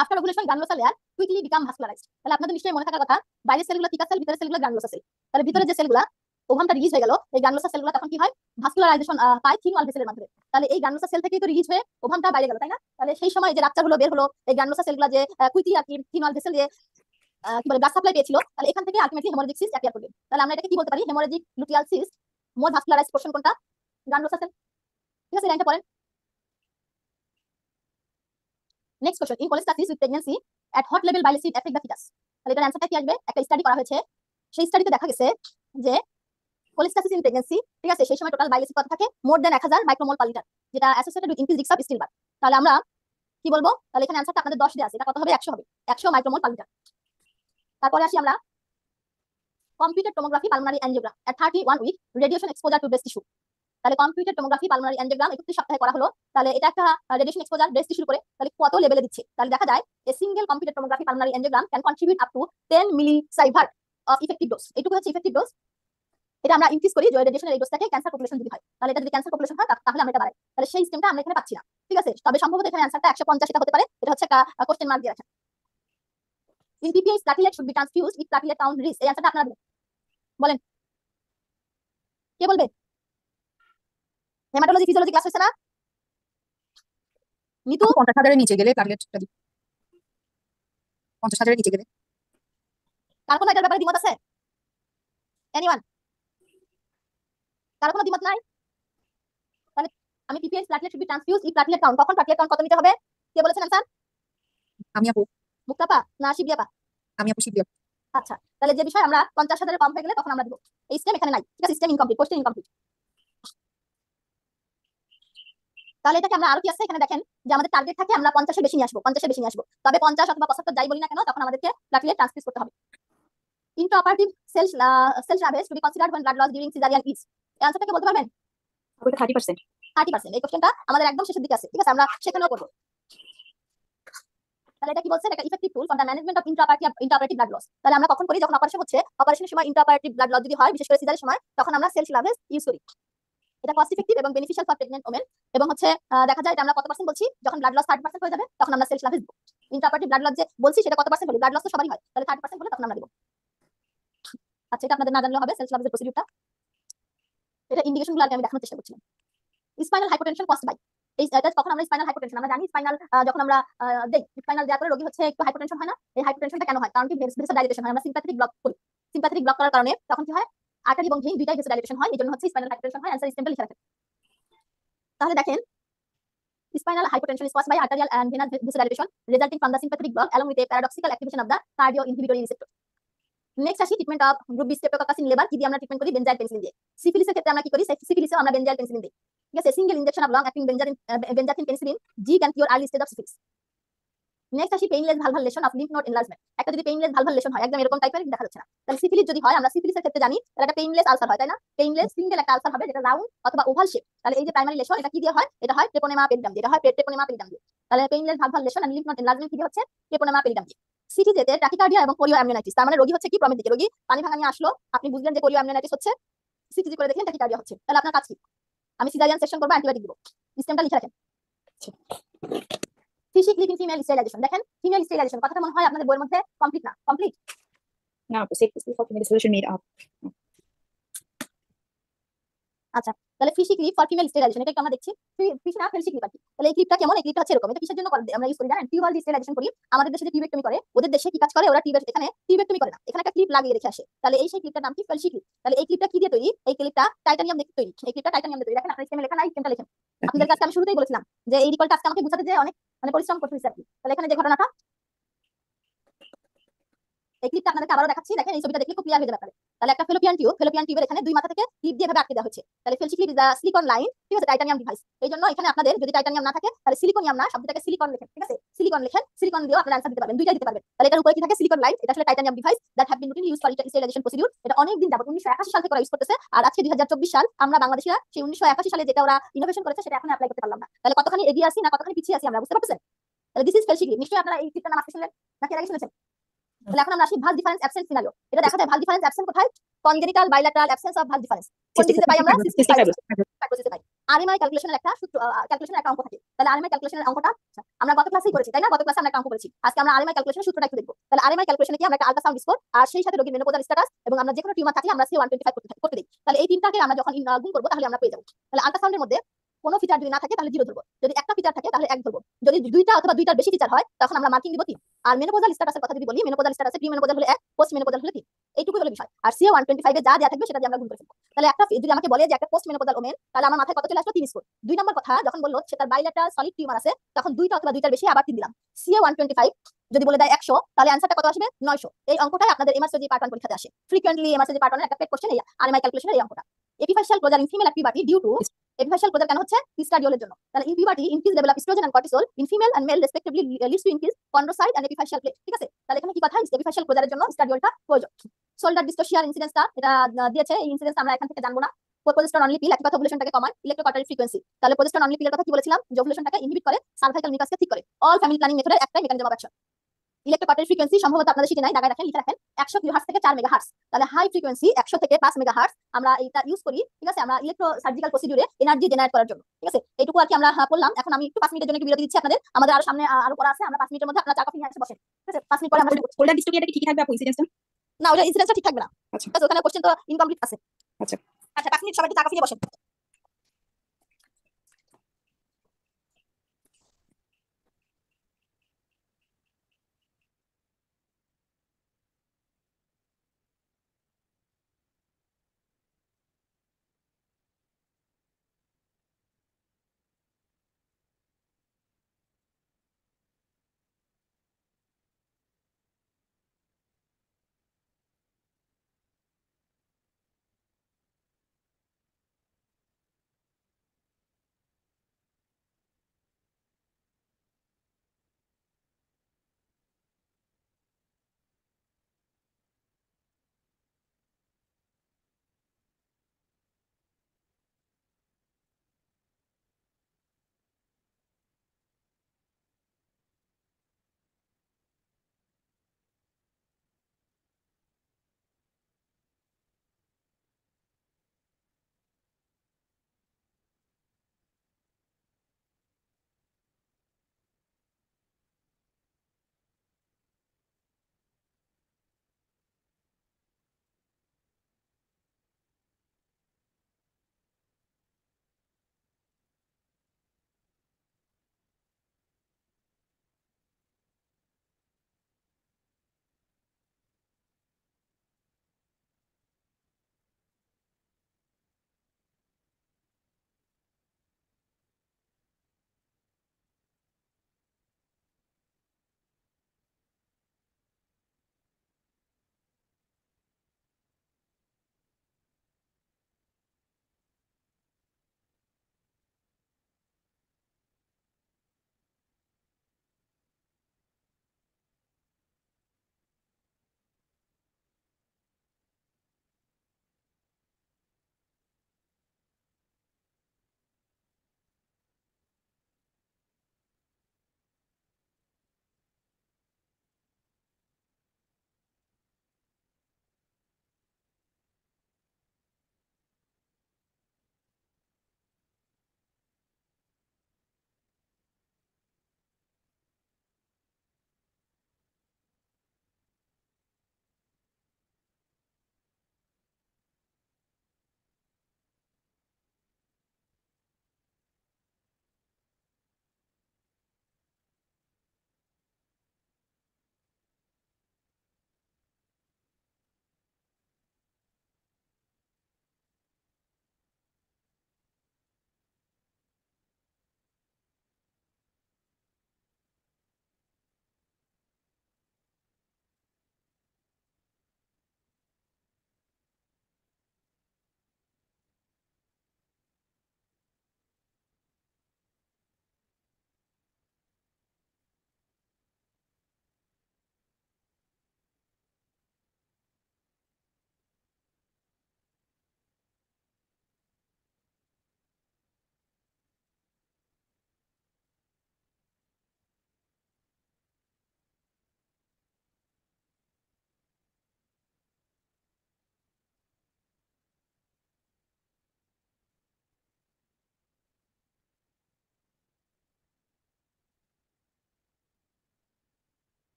Speaker 1: after ovulation granulosa layer quickly become vascularised. তাহলে আপনাদের নিশ্চয়ই মনে থাকার কথা, বাইরের সেলগুলো থিকাস সেল, ভিতরের সেলগুলো গ্রানুলোসা সেল। তাহলে ভিতরে যে সেলগুলো ওভামটা রিলিজ হয়ে গেল, এই গ্রানুলোসা সেলগুলো তখন কি হয়, ভাস্কুলারাইজেশন পায় থিন ওয়াল ভেসেলের মাধ্যমে। তাহলে এই গ্রানুলোসা সেল থেকেই তো রিলিজ হয়ে ওভামটা বাইরে গেল, তাই না? তাহলে সেই সময় যে রাপচার হলো, বের হলো, এই গ্রানুলোসা সেলগুলো যে কুইকলি আর কি থিন ওয়াল ভেসেল দিয়ে কি বলে ব্লাড সাপ্লাই পেয়েছিল, তাহলে এখান থেকে আলটিমেটলি হেমোরেজিক সিস্ট অ্যাপিয়ার করবে। তাহলে আমরা এটাকে কি বলতে পারি, haemorrhagic luteal cyst. More vascularised portion কোনটা, গ্রানুলোসা সেল। ঠিক আছে, লাইনটা পড়েন। Next question, in cholestasis with pregnancy at what level bile acid affect the fetus. তাহলে এটার অ্যানসারটা কি আসবে, একটা স্টাডি করা হয়েছে, সেই স্টাডিতে দেখা গেছে যে কোলেস্টাসিস ইন প্রেগন্যান্সি, ঠিক আছে, সেই সময় টোটাল বাইল অ্যাসিড কত থাকে, more than 1000 micromole per litre, যেটা associated with increase risk of still birth. তাহলে আমরা কি বলবো, তাহলে এখানে অ্যানসারটা আপনাদের 10 দেয়া আছে, এটা কত হবে, 100 হবে, 100 মাইক্রোমোল পার লিটার। তারপরে আসি আমরা computed tomography pulmonary angiogram at 31 week radiation exposure to breast tissue. তাহলে কম্পিউটেড টোমোগ্রাফি পালমোনারি অ্যানজিওগ্রাম 31 সপ্তাহে করা হলো। তাহলে এটা একটা রেডিয়েশন এক্সপোজার ব্রেস্ট টিস্যুর উপরে, তাহলে কত লেভেলে দিচ্ছে। তাহলে দেখা যায় a single computed tomography pulmonary angiogram can contribute up to 10 millisievert of effective dose. এইটুকু হচ্ছে ইফেক্টিভ ডোজ। এটা আমরা ইনক্রিজ করি যে রেডিয়েশনের এই ডোজটাকে ক্যান্সার পপুলেশন যদি হয়, তাহলে এটা যদি ক্যান্সার পপুলেশন হয় তাহলে আমরা এটা বাড়াই। তাহলে সেই সিস্টেমটা আমরা এখানে পাচ্ছি না, ঠিক আছে। তবে সম্ভবত এখানে অ্যানসারটা 150 এটা হতে পারে, এটা হচ্ছে কোশ্চেন মার্ক দিয়ে রাখেন। In PPS platelet should be transfused if platelet count reach. এই অ্যানসারটা আপনারা বলেন, কে বলবে? হেমাটোলজি ফিজিওলজি ক্লাস হয়েছে না নিতু?
Speaker 3: 50,000-এর নিচে গেলে প্লাটিলেটটা দিই, 50,000-এর নিচে গেলে।
Speaker 1: কার কোনো এটার ব্যাপারে দ্বিমত আছে? এনিওয়ান? কার কোনো দ্বিমত নাই? তাহলে আমি PPS platelet should be transfused if platelet count, তখন প্লাটিলেট কাউন্ট কত নিতে হবে? কে বলেছেন আনসার?
Speaker 3: আমি আপু,
Speaker 1: মুক্তাপা না শিবিয়াপা?
Speaker 3: আমি আপু শিবিয়া।
Speaker 1: আচ্ছা, তাহলে যে বিষয় আমরা 50,000-এর কম হয়ে গেলে তখন আমরা দিব। এই সিস্টেম এখানে নাই, ঠিক আছে, সিস্টেম ইনকমপ্লিট, কোশ্চেন ইনকমপ্লিট। তাহলে এটাকে আমরা আরো কি আছে এখানে দেখেন, যে আমাদের টার্গেট থাকে আমরা 50-এর বেশি নিয়ে আসবো, 50-এর বেশি নিয়ে আসবো। তবে 50 অথবা 75 যাই বলি না কেন, তখন আমাদেরকে প্লাটিলেট ট্রান্সফিউজ করতে হবে। Intraoperative cell salvage to be considered when blood loss during cesarean is। এই অ্যানসারটা কে বলতে পারবেন?
Speaker 3: ওটা 30%।
Speaker 1: 30%। এই কোশ্চেনটা আমাদের একদম শেষের দিকে আছে, ঠিক আছে, আমরা সেখানেও করব। তাহলে এটা কি বলছে, এটা effective tool for the management of intraoperative blood loss. তাহলে আমরা কখন করি, যখন অপারেশন হচ্ছে, অপারেশনের সময় ইন্ট্রাঅপারেটিভ ব্লাড লস যদি হয়, বিশেষ করে সিজারের সময়, তখন আমরা সেল সার্ভেস ইউজ করি। এটা কস্ট ইফেক্টিভ এবং বেনিফিশিয়াল ফর প্রেগন্যান্ট ওমেন। এবং হচ্ছে দেখা যায় এটা আমরা কত পার্সেন্ট বলছি, যখন ব্লাড লস 30% হয়ে যাবে তখন আমরা সেল সার্ভিস দেব। ইন্ট্রাঅপারেটিভ ব্লাড লস যে বলছি সেটা কত পার্সেন্ট হলে, ব্লাড লস তো সবারই হয়, তাহলে 30% হলে তখন আমরা দেব। আচ্ছা, এটা আপনাদের না জানলেও হবে, সেল সার্ভিসের প্রসিডিউরটা। এটা ইন্ডিকেশনগুলো আমি দেখানোর চেষ্টা করছিলাম। স্পাইনাল হাইপোটেনশন কস্ট বাই, এটা কখন আমরা স্পাইনাল হাইপোটেনশন, আমরা জানি স্পাইনাল যখন আমরা দেই, স্পাইনাল দেওয়ার পরে রোগী হচ্ছে একটু হাইপোটেনশন হয় না, এই হাইপোটেনশনটা কেন হয়, কারণ কি ভেসোডাইলেশন হয়, আমরা সিম্প্যাথেটিক ব্লক করি। সিম্প্যাথেটিক ব্লক করার কারণে তখন কি হয়, আর্টারি এবং ভেইন দুইটাই ভেসোডাইলেশন হয়, এজন্য হচ্ছে স্পাইনাল হাইপোটেনশন হয়। অ্যানসার সিস্টেমটা লিখে রাখেন। তাহলে দেখেন, spinal hypertension is caused by arterial and venous vasodilation resulting from the sympathetic block along with a paradoxical activation of the cardioinhibitory receptor. Next আসি treatment of group B streptococcus in liver. কি দিয়ে আমরা treatment করি, benzyl penicillin দিয়ে। সিফিলিসের ক্ষেত্রে আমরা কি করি, সিফিলিসেও আমরা বেনজাইল পেনিসিলিন দিই, ঠিক আছে। Single injection of long acting benzathine penicillin G can cure early stage of syphilis. Next আসি painless vulval lesion of lymph node enlargement. একটা যদি পেইনলেস ভালভাল লেশন হয়, একদম এরকম টাইপের দেখা যাচ্ছে না, তাহলে সিফিলিস যদি হয়, আমরা সিফিলিসের ক্ষেত্রে জানি তাহলে একটা পেইনলেস আলসার হয়, তাই না? পেইনলেস সিঙ্গেল একটা আলসার হবে যেটা রাউন্ড অথবা ওভাল শেপ। তাহলে এই যে প্রাইমারি লেশন, এটা কি দিয়ে হয়, এটা হয় ট্রেপোনেমা পেরিডাম দিয়ে, এটা হয় ট্রেপোনেমা পেরিডাম দিয়ে। তাহলে painless vulval lesion and lymph node enlargement কি দিয়ে হচ্ছে, ট্রেপোনেমা পেরিডাম দিয়ে। সিটি যেতে ট্যাকিকার্ডিয়া এবং কোরিও অ্যামনিওনাইটিস, তার মানে রোগী হচ্ছে কি প্রমের দিকে, রোগী পানি ভাঙা নিয়ে আসলো, আপনি বুঝলেন যে কোরিও অ্যামনিওনাইটিস হচ্ছে, সিটি করে দেখলেন ট্যাকিকার্ডিয়া হচ্ছে, তাহলে আপনার কাজ কি, আমি সিজারিয়ান সেকশন করব, অ্যান্টিবায়োটিক দিব। সিস্টেমটা লিখে রাখেন। ফিশিক লিভ ইন ফিমেল স্টেরিলাইজেশন, দেখেন ফিমেল স্টেরিলাইজেশন কথাটা মনে হয় আপনাদের বইয়ের মধ্যে কমপ্লিট না, কমপ্লিট
Speaker 3: না আপু, সেক for female solution made up.
Speaker 1: আচ্ছা, তাহলে ফিশিক লিভ ফর ফিমেল স্টেরিলাইজেশন, এটা কি আমরা দেখছি, ফিশ না ফেলসিক লিভ আর কি। তাহলে এই ক্লিপটা কেমন, এই ক্লিপটা হচ্ছে এরকম, এটা কিসের জন্য আমরা ইউজ করি জানেন, টিউবাল স্টেরিলাইজেশন করি। আমাদের দেশে যে টিউবেক্টমি করে, ওদের দেশে কি কাজ করে, ওরা এখানে টিউবেক্টমি করে না, এখানে একটা ক্লিপ লাগিয়ে রেখে আসে। তাহলে এই সেই ক্লিপটার নাম কি, ফেলসিক লিভ। তাহলে এই ক্লিপটা কি দিয়ে তৈরি, এই ক্লিপটা টাইটানিয়াম দিয়ে তৈরি, এই ক্লিপটা টাইটানিয়াম দিয়ে তৈরি। দেখেন আপনার স্টেমে লেখা নাই, স্টেমটা লেখেন। আপনাদের কাছে আমি শুরুতেই বলেছিলাম যে এই রিকলটা আজকে আমাকে বুঝাতে যে অনেক পরিশ্রম করতে হয়েছে আর কি। তাহলে এখানে যে ঘটনাটা, এই ক্লিপটা আপনাদেরকে আবারও দেখাচ্ছি, দেখেন এই ছবিটা দেখলে খুব ক্লিয়ার হয়ে যাবে আপনাদের। তাহলে একটা ফেলোপিয়ান টিউবের এখানে দুই মাথা থেকে ক্লিপ দিয়ে এভাবে আটকে দেওয়া হচ্ছে। তাহলে ফেলসিক লিভ ইজ আ সিলিকন লাইন, ঠিক আছে, টাইটানিয়াম ডিভাইস। এই জন্য এখানে আপনাদের যদি টাইটানিয়াম না থাকে তাহলে সিলিকনিয়াম না, শব্দটাকে সিলিকন লেখেন, ঠিক আছে, সিলিকন লেখেন, সিলিকন দিয়েও আপনারা আনসার দিতে পারবেন, দুইটাই দিতে পারবেন। তাহলে এটার উপরে কি থাকে, সিলিকন লাইন, এটা আসলে titanium device that have been routinely used for sterilization procedure. এটা অনেক দিন যাবত 1981 সাল থেকে ওরা ইউজ করতেছে, আর আজকে 2024 সাল, আমরা বাংলাদেশিরা সেই 1981 সালে যেটা ওরা ইনোভেশন করেছে সেটা এখন অ্যাপ্লাই করতে পারলাম না। তাহলে কতখানি এগিয়ে আসি না কতখানি পিছিয়ে আসি আমরা বুঝতে পারছেন। তাহলে দিস ইজ ফেলসিক লিভ। নিশ্চয়ই আপনারা এই ক্লিপটা নাম আজকে শুনলেন নাকি এর আগে শুনেছেন? তাহলে এখন আমরা আসি ভাগ ডিফারেন্স অ্যাবসেন্ট সিনারিও। এটা দেখা যায় ভাগ ডিফারেন্স অ্যাবসেন্ট কোথায়? কনজেনিটাল বাইল্যাটারাল অ্যাবসেন্স অফ ভাগ ডিফারেন্স। কোন ডিজিজে পাই আমরা? সিস্টিক ফাইব্রোসিস পাই। আরএমআই ক্যালকুলেশনের একটা সূত্র, ক্যালকুলেশনের একটা অঙ্ক থাকে। তাহলে আরএমআই ক্যালকুলেশনের অঙ্কটা আমরা গত ক্লাসেই করেছি, তাই না? গত ক্লাসে আমরা একটা অঙ্ক করেছি। আজকে আমরা আরএমআই ক্যালকুলেশনের সূত্রটা একটু দেখব। তাহলে আরএমআই ক্যালকুলেশনে কি আমরা একটা আল্ট্রাসাউন্ড স্কোর আর সেই সাথে রোগীর মেনোপজাল স্ট্যাটাস এবং আমরা যে কোনো টিউমার থাকলে আমরা C125 করতে দিই। তাহলে এই তিনটাকে আমরা যখন গুণ করব তাহলে আমরা পেয়ে যাব। তাহলে আল্ট্রাসাউন্ডের মধ্যে কোনো ফিচার যদি না থাকে তাহলে 0 ধরবো, যদি একটা ফিচার থাকে তাহলে 1 ধরবো, যদি দুইটা অথবা দুইটার বেশি ফিচার হয় তখন আমরা মার্কিং দিব 3। আর মেনোপজাল স্ট্যাটাসের কথা যদি বলি, মেনোপজাল স্ট্যাটাসে প্রি মেনোপজাল হলে 1, পোস্ট মেনোপজাল হলে 3। এইটুকুই হলো বিষয়। আর CA125 এ যা দেয়া থাকবে সেটা দিয়ে আমরা গুণ করে ফেলবো। তাহলে একটা যদি আমাকে বলে যে একটা পোস্ট মেনোপজাল ওমেন, তাহলে আমার মাথায় কত চলে আসলো? 3 স্কোর। 2 নম্বর কথা যখন বললো সে তার বাইল্যাটারাল সলিড টিউমার আছে, তখন দুইটা অথবা দুইটার বেশি আবার 3 দিলাম। CA125 যদি বলে দেয় 100, তাহলে অ্যানসারটা কত আসবে? 900। এই অঙ্কটাই আপনাদের এমআরসিজি পার্ট 1 পরীক্ষাতে আসে। ফ্রিকোয়েন্টলি এমআরসিজি পার্ট 1 এর একটা পেট কোশ্চেন এই আরএমআই ক্যালকুলেশনের এই অঙ্কটা। Epiphyseal closure in female activity due to epiphyseal closure কেন হচ্ছে? ইস্ট্রাডিওলের জন্য। তাহলে in puberty increase level of oestrogen and cortisol in female and male respectively leads to increase chondrocyte and epiphyseal plate. ঠিক আছে? তাহলে এখানে কি কথা? এপিফাইশিয়াল ক্লোজারের জন্য ইস্ট্রাডিওলটা প্রয়োজন। শোল্ডার ডিস্টোসিয়ার ইনসিডেন্সটা এটা দিয়েছে, এই ইনসিডেন্স আমরা এখান থেকে জানবো না। প্রোজেস্টেরন অনলি পিল একই কথা, ওভুলেশনটাকে কমায়, ইলেক্ট্রোকার্টারি ফ্রিকোয়েন্সি। তাহলে প্রোজেস্টেরন অনলি পিলের কথা কি বলেছিলাম? যে ওভুলেশনটাকে ইনহিবিট করে, সার্ভাইকাল মিউকাসকে ঠিক করে। অল ফ্যামিলি প্ল্যানিং মেথডের একটাই মেকানিজম অফ অ্যাকশন। ইলেক্ট্রোকার্টারি ফ্রিকোয়েন্সি সম্ভবত আপনাদের শিটে নাই, দাগায় রাখেন, লিখে রাখেন 100 কিলোহার্টজ থেকে 4 মেগাহার্টজ। তাহলে হাই ফ্রিকোয়েন্সি 100 থেকে 5 মেগাহার্টজ আমরা এটা ইউজ করি। ঠিক আছে? আমরা ইলেকট্রো সার্জিক্যাল প্রসিডিউরে এনার্জি জেনারেট করার জন্য। ঠিক আছে? এইটুকু আর কি আমরা পড়লাম। এখন আমি একটু 5 মিনিটের জন্য একটু বিরতি দিচ্ছি আপনাদের। আমাদের আরো সামনে আরো পড়া আছে। আমরা 5 মিনিটের মধ্যে আপনারা চা কফি নিয়ে এসে বসেন। ঠিক আছে? 5 মিনিট পরে আমরা শুরু করছি।
Speaker 3: শোল্ডার ডিস্টোপিয়াটা কি ঠিকই থাকবে আপু ইনসিডেন্সটা?
Speaker 1: না, ওটা ইনসিডেন্সটা ঠিক থাকবে না।
Speaker 3: আচ্ছা।
Speaker 1: ঠিক আছে? ওখানে কোশ্চেন তো ইনকমপ্লিট আছে।
Speaker 3: আচ্ছা।
Speaker 1: আচ্ছা, 5 মিনিট সবাই একটু চা কফি নিয়ে বসেন।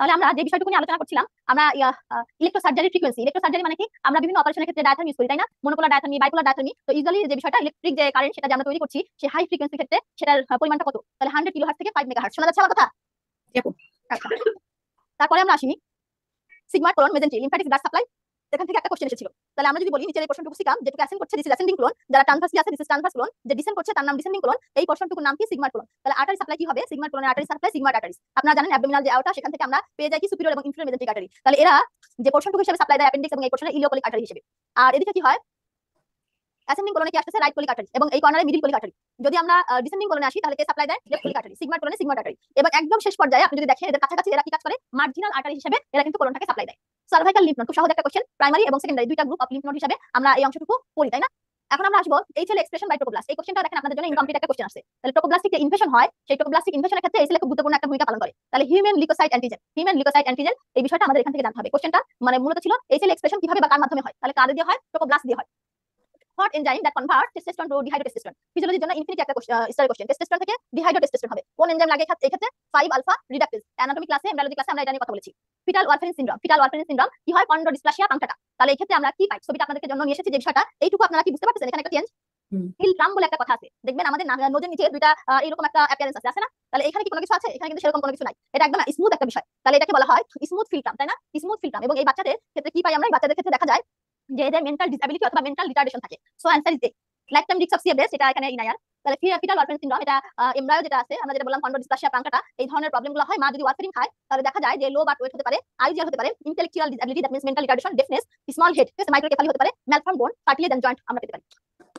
Speaker 1: তাহলে আমরা যে বিষয়টুকু নিয়ে আলোচনা করছিলাম, আমরা ইলেকট্রোসার্জারি ফ্রিকোয়েন্সি। ইলেকট্রোসার্জারি মানে কি? আমরা বিভিন্ন অপারেশনের ক্ষেত্রে ডায়াথার্মি ইউজ করি, তাই না? মনোপোলার ডায়াথার্মি, বাইপোলার ডায়াথার্মি। তো ইউজুয়ালি যে বিষয়টা ইলেকট্রিক যে কারেন্ট সেটা যে আমরা তৈরি করছি, সেই হাই ফ্রিকোয়েন্সি ক্ষেত্রে সেটার পরিমাণটা কত? তাহলে 100 কিলোহার্টজ থেকে 5 মেগাহার্টজ। শোনা যাচ্ছে আমার কথা?
Speaker 3: জি আপু।
Speaker 1: আচ্ছা। তারপরে আমরা আসি সিগমার কোলন মেজেন্ট্রি লিম্ফ্যাটিক ব্লাড সাপ্লাই। এখান থেকে একটা কোশ্চেন এসেছিল। তাহলে আমরা যদি বলি নিচের এই পোরশনটুকু সিকাম, যেটুকু অ্যাসেন্ড করছে দিস ইজ অ্যাসেন্ডিং কোলন, যারা ট্রান্সভার্সলি আছে দিস ইজ ট্রান্সভার্স কোলন, যে ডিসেন্ড করছে তার নাম ডিসেন্ডিং কোলন। এই পোরশনটুকুর নাম কি? সিগমার কোলন। তাহলে আর্টারি সাপ্লাই কি হবে? সিগমার কোলনের আর্টারি সাপ্লাই সিগমার আর্টারিস। আপনারা জানেন অ্যাবডোমিনাল যে আউটা, সেখান থেকে আমরা পেয়ে যাই কি? সুপিরিয়র এবং ইনফিরিয়র মেজেন্ট্রিক আর্টারি। তাহলে এরা যে পোরশনটুকু হিসেবে সাপ্লাই দেয় অ্যাপেন্ডিক্স এবং এই পোরশনে ইলিওকোলিক আর্টারি হিসেবে। আর এদিকে কি হয়? অ্যাসেন্ডিং কোলনে কি আসছে? রাইট কোলিক আর্টারি, এবং এই কর্নারে মিডল কোলিক আর্টারি। যদি আমরা ডিসেন্ডিং কোলনে আসি তাহলে কে সাপ্লাই দেয়? Left colic artery. সিগমার কোলনে সিগমার আর্টারি। এবং একদম শেষ পর্যায়ে আপনি যদি দেখেন এদের কাছাকাছি এরা কি কাজ করে? মার্জিনাল আর্টারি হিসেবে এরা কিন্তু কোলনটাকে সাপ্লাই দেয়। সার্ভাইকাল লিম্ফ নোড, খুব সহজ একটা কোশ্চেন। প্রাইমারি এবং সেকেন্ডারি দুইটা গ্রুপ অফ লিম্ফ নোড হিসেবে আমরা এই অংশটুকু পড়ি, তাই না? এখন আমরা আসবো এইচএল এক্সপ্রেশন বাই ট্রোপোব্লাস্ট। এই কোশ্চেনটা দেখেন আপনাদের জন্য ইনকমপ্লিট একটা কোশ্চেন আছে। তাহলে ট্রোপোব্লাস্টিক যে ইনভেশন হয়, সেই ট্রোপোব্লাস্টিক ইনভেশনের ক্ষেত্রে এইচএল খুব গুরুত্বপূর্ণ একটা ভূমিকা পালন করে। তাহলে human leukocyte antigen, human leukocyte antigen, এই বিষয়টা আমাদের এখান থেকে জানতে হবে। কোশ্চেনটা মানে মূলত ছিল এইচএল এক্সপ্রেশন কিভাবে বা কার মাধ্যমে হয়? তাহলে কার দিয়ে হয়? ট্রোপোব্লাস্ট দিয়ে হয়। What enzyme that converts testosterone to dihydrotestosterone? ফিজিওলজির জন্য ইনফিনিটি একটা স্টার কোশ্চেন। টেস্টোস্টেরন থেকে ডিহাইড্রোটেস্টোস্টেরন হবে। কোন এনজাইম লাগে এই ক্ষেত্রে? 5 আলফা রিডাক্টেজ। অ্যানাটমি ক্লাসে, এমব্রায়োলজি ক্লাসে আমরা এটা নিয়ে কথা বলেছি। Fetal warfarin syndrome, fetal warfarin syndrome কি হয়? কন্ড্রোডিসপ্লাসিয়া পাংক্টাটা। তাহলে এই ক্ষেত্রে আমরা কি পাই? ছবিটা আপনাদের জন্য নিয়ে এসেছি যে বিষয়টা, এইটুকু আপনারা কি বুঝতে পারতেছেন? এখানে একটা চেঞ্জ হিলট্রাম বলে একটা কথা আছে, দেখবেন আমাদের নোজের নিচে দুইটা এরকম একটা অ্যাপিয়ারেন্স আছে না? তাহলে এখানে কি কোনো কিছু আছে? এখানে কিন্তু সেরকম কোনো কিছু নাই। এটা একদম স্মুথ একটা বিষয়। তাহলে এটাকে বলা হয় স্মুথ ফিলট্রাম, তাই না? স্মুথ ফিলট্রাম। এবং এই বাচ্চাদের ক্ষেত্রে কি পাই আমরা? এই বাচ্চাদের ক্ষেত্রে দেখা যায় যে এদের মেন্টাল ডিসএবিলিটি অথবা মেন্টাল রিটার্ডেশন থাকে। So answer is a. Life time risk of CFS, এটা এখানে ইনায়ার। তাহলে ফিটাল ওয়ারফারিন সিনড্রোম, এটা এমব্রায়ো যেটা আছে, আমরা যেটা বললাম কন্ড্রোডিসপ্লাসিয়া পাংক্টাটা, এই ধরনের প্রবলেমগুলো হয়। মা যদি ওয়ারফারিন খায় তাহলে দেখা যায় যে লো বার্থ ওয়েট হতে পারে, আইজিআর হতে পারে, intellectual disability that means mental retardation, deafness, small head, microcephaly হতে পারে, ম্যালফর্ম বোন, কার্টিলেজ এন্ড জয়েন্ট আমরা পেতে পারি।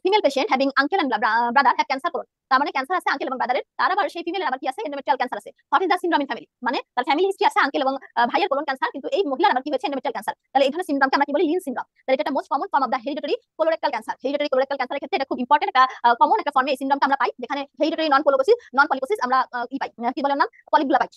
Speaker 1: Female patient having uncle and brother have cancer colon, তার মানে ক্যান্সার আছে আঙ্কেল এবং ব্রাদারের। তার আবার সেই ফিমেলের আবার কি আছে? এন্ডোমেট্রিয়াল ক্যান্সার আছে। What is the syndrome in family? মানে তার ফ্যামিলি হিস্ট্রি আছে আঙ্কেল এবং ভাইয়ের কোলন ক্যান্সার, কিন্তু এই মহিলার আবার কি হয়েছে? Endometrial cancer. তাহলে এই ধরনের সিনড্রোমকে আমরা কি বলি? Lynch syndrome. তাহলে এটা most common form of the hereditary colorectal cancer. Hereditary colorectal ক্যান্সারের ক্ষেত্রে এটা খুব ইম্পর্টেন্ট একটা কমন একটা ফর্মে এই সিনড্রোমটা আমরা পাই, যেখানে হেরিডিটারি নন পলিপোসিস আমরা পাই, কি বলেন নাম? পলিপগুলো পাই।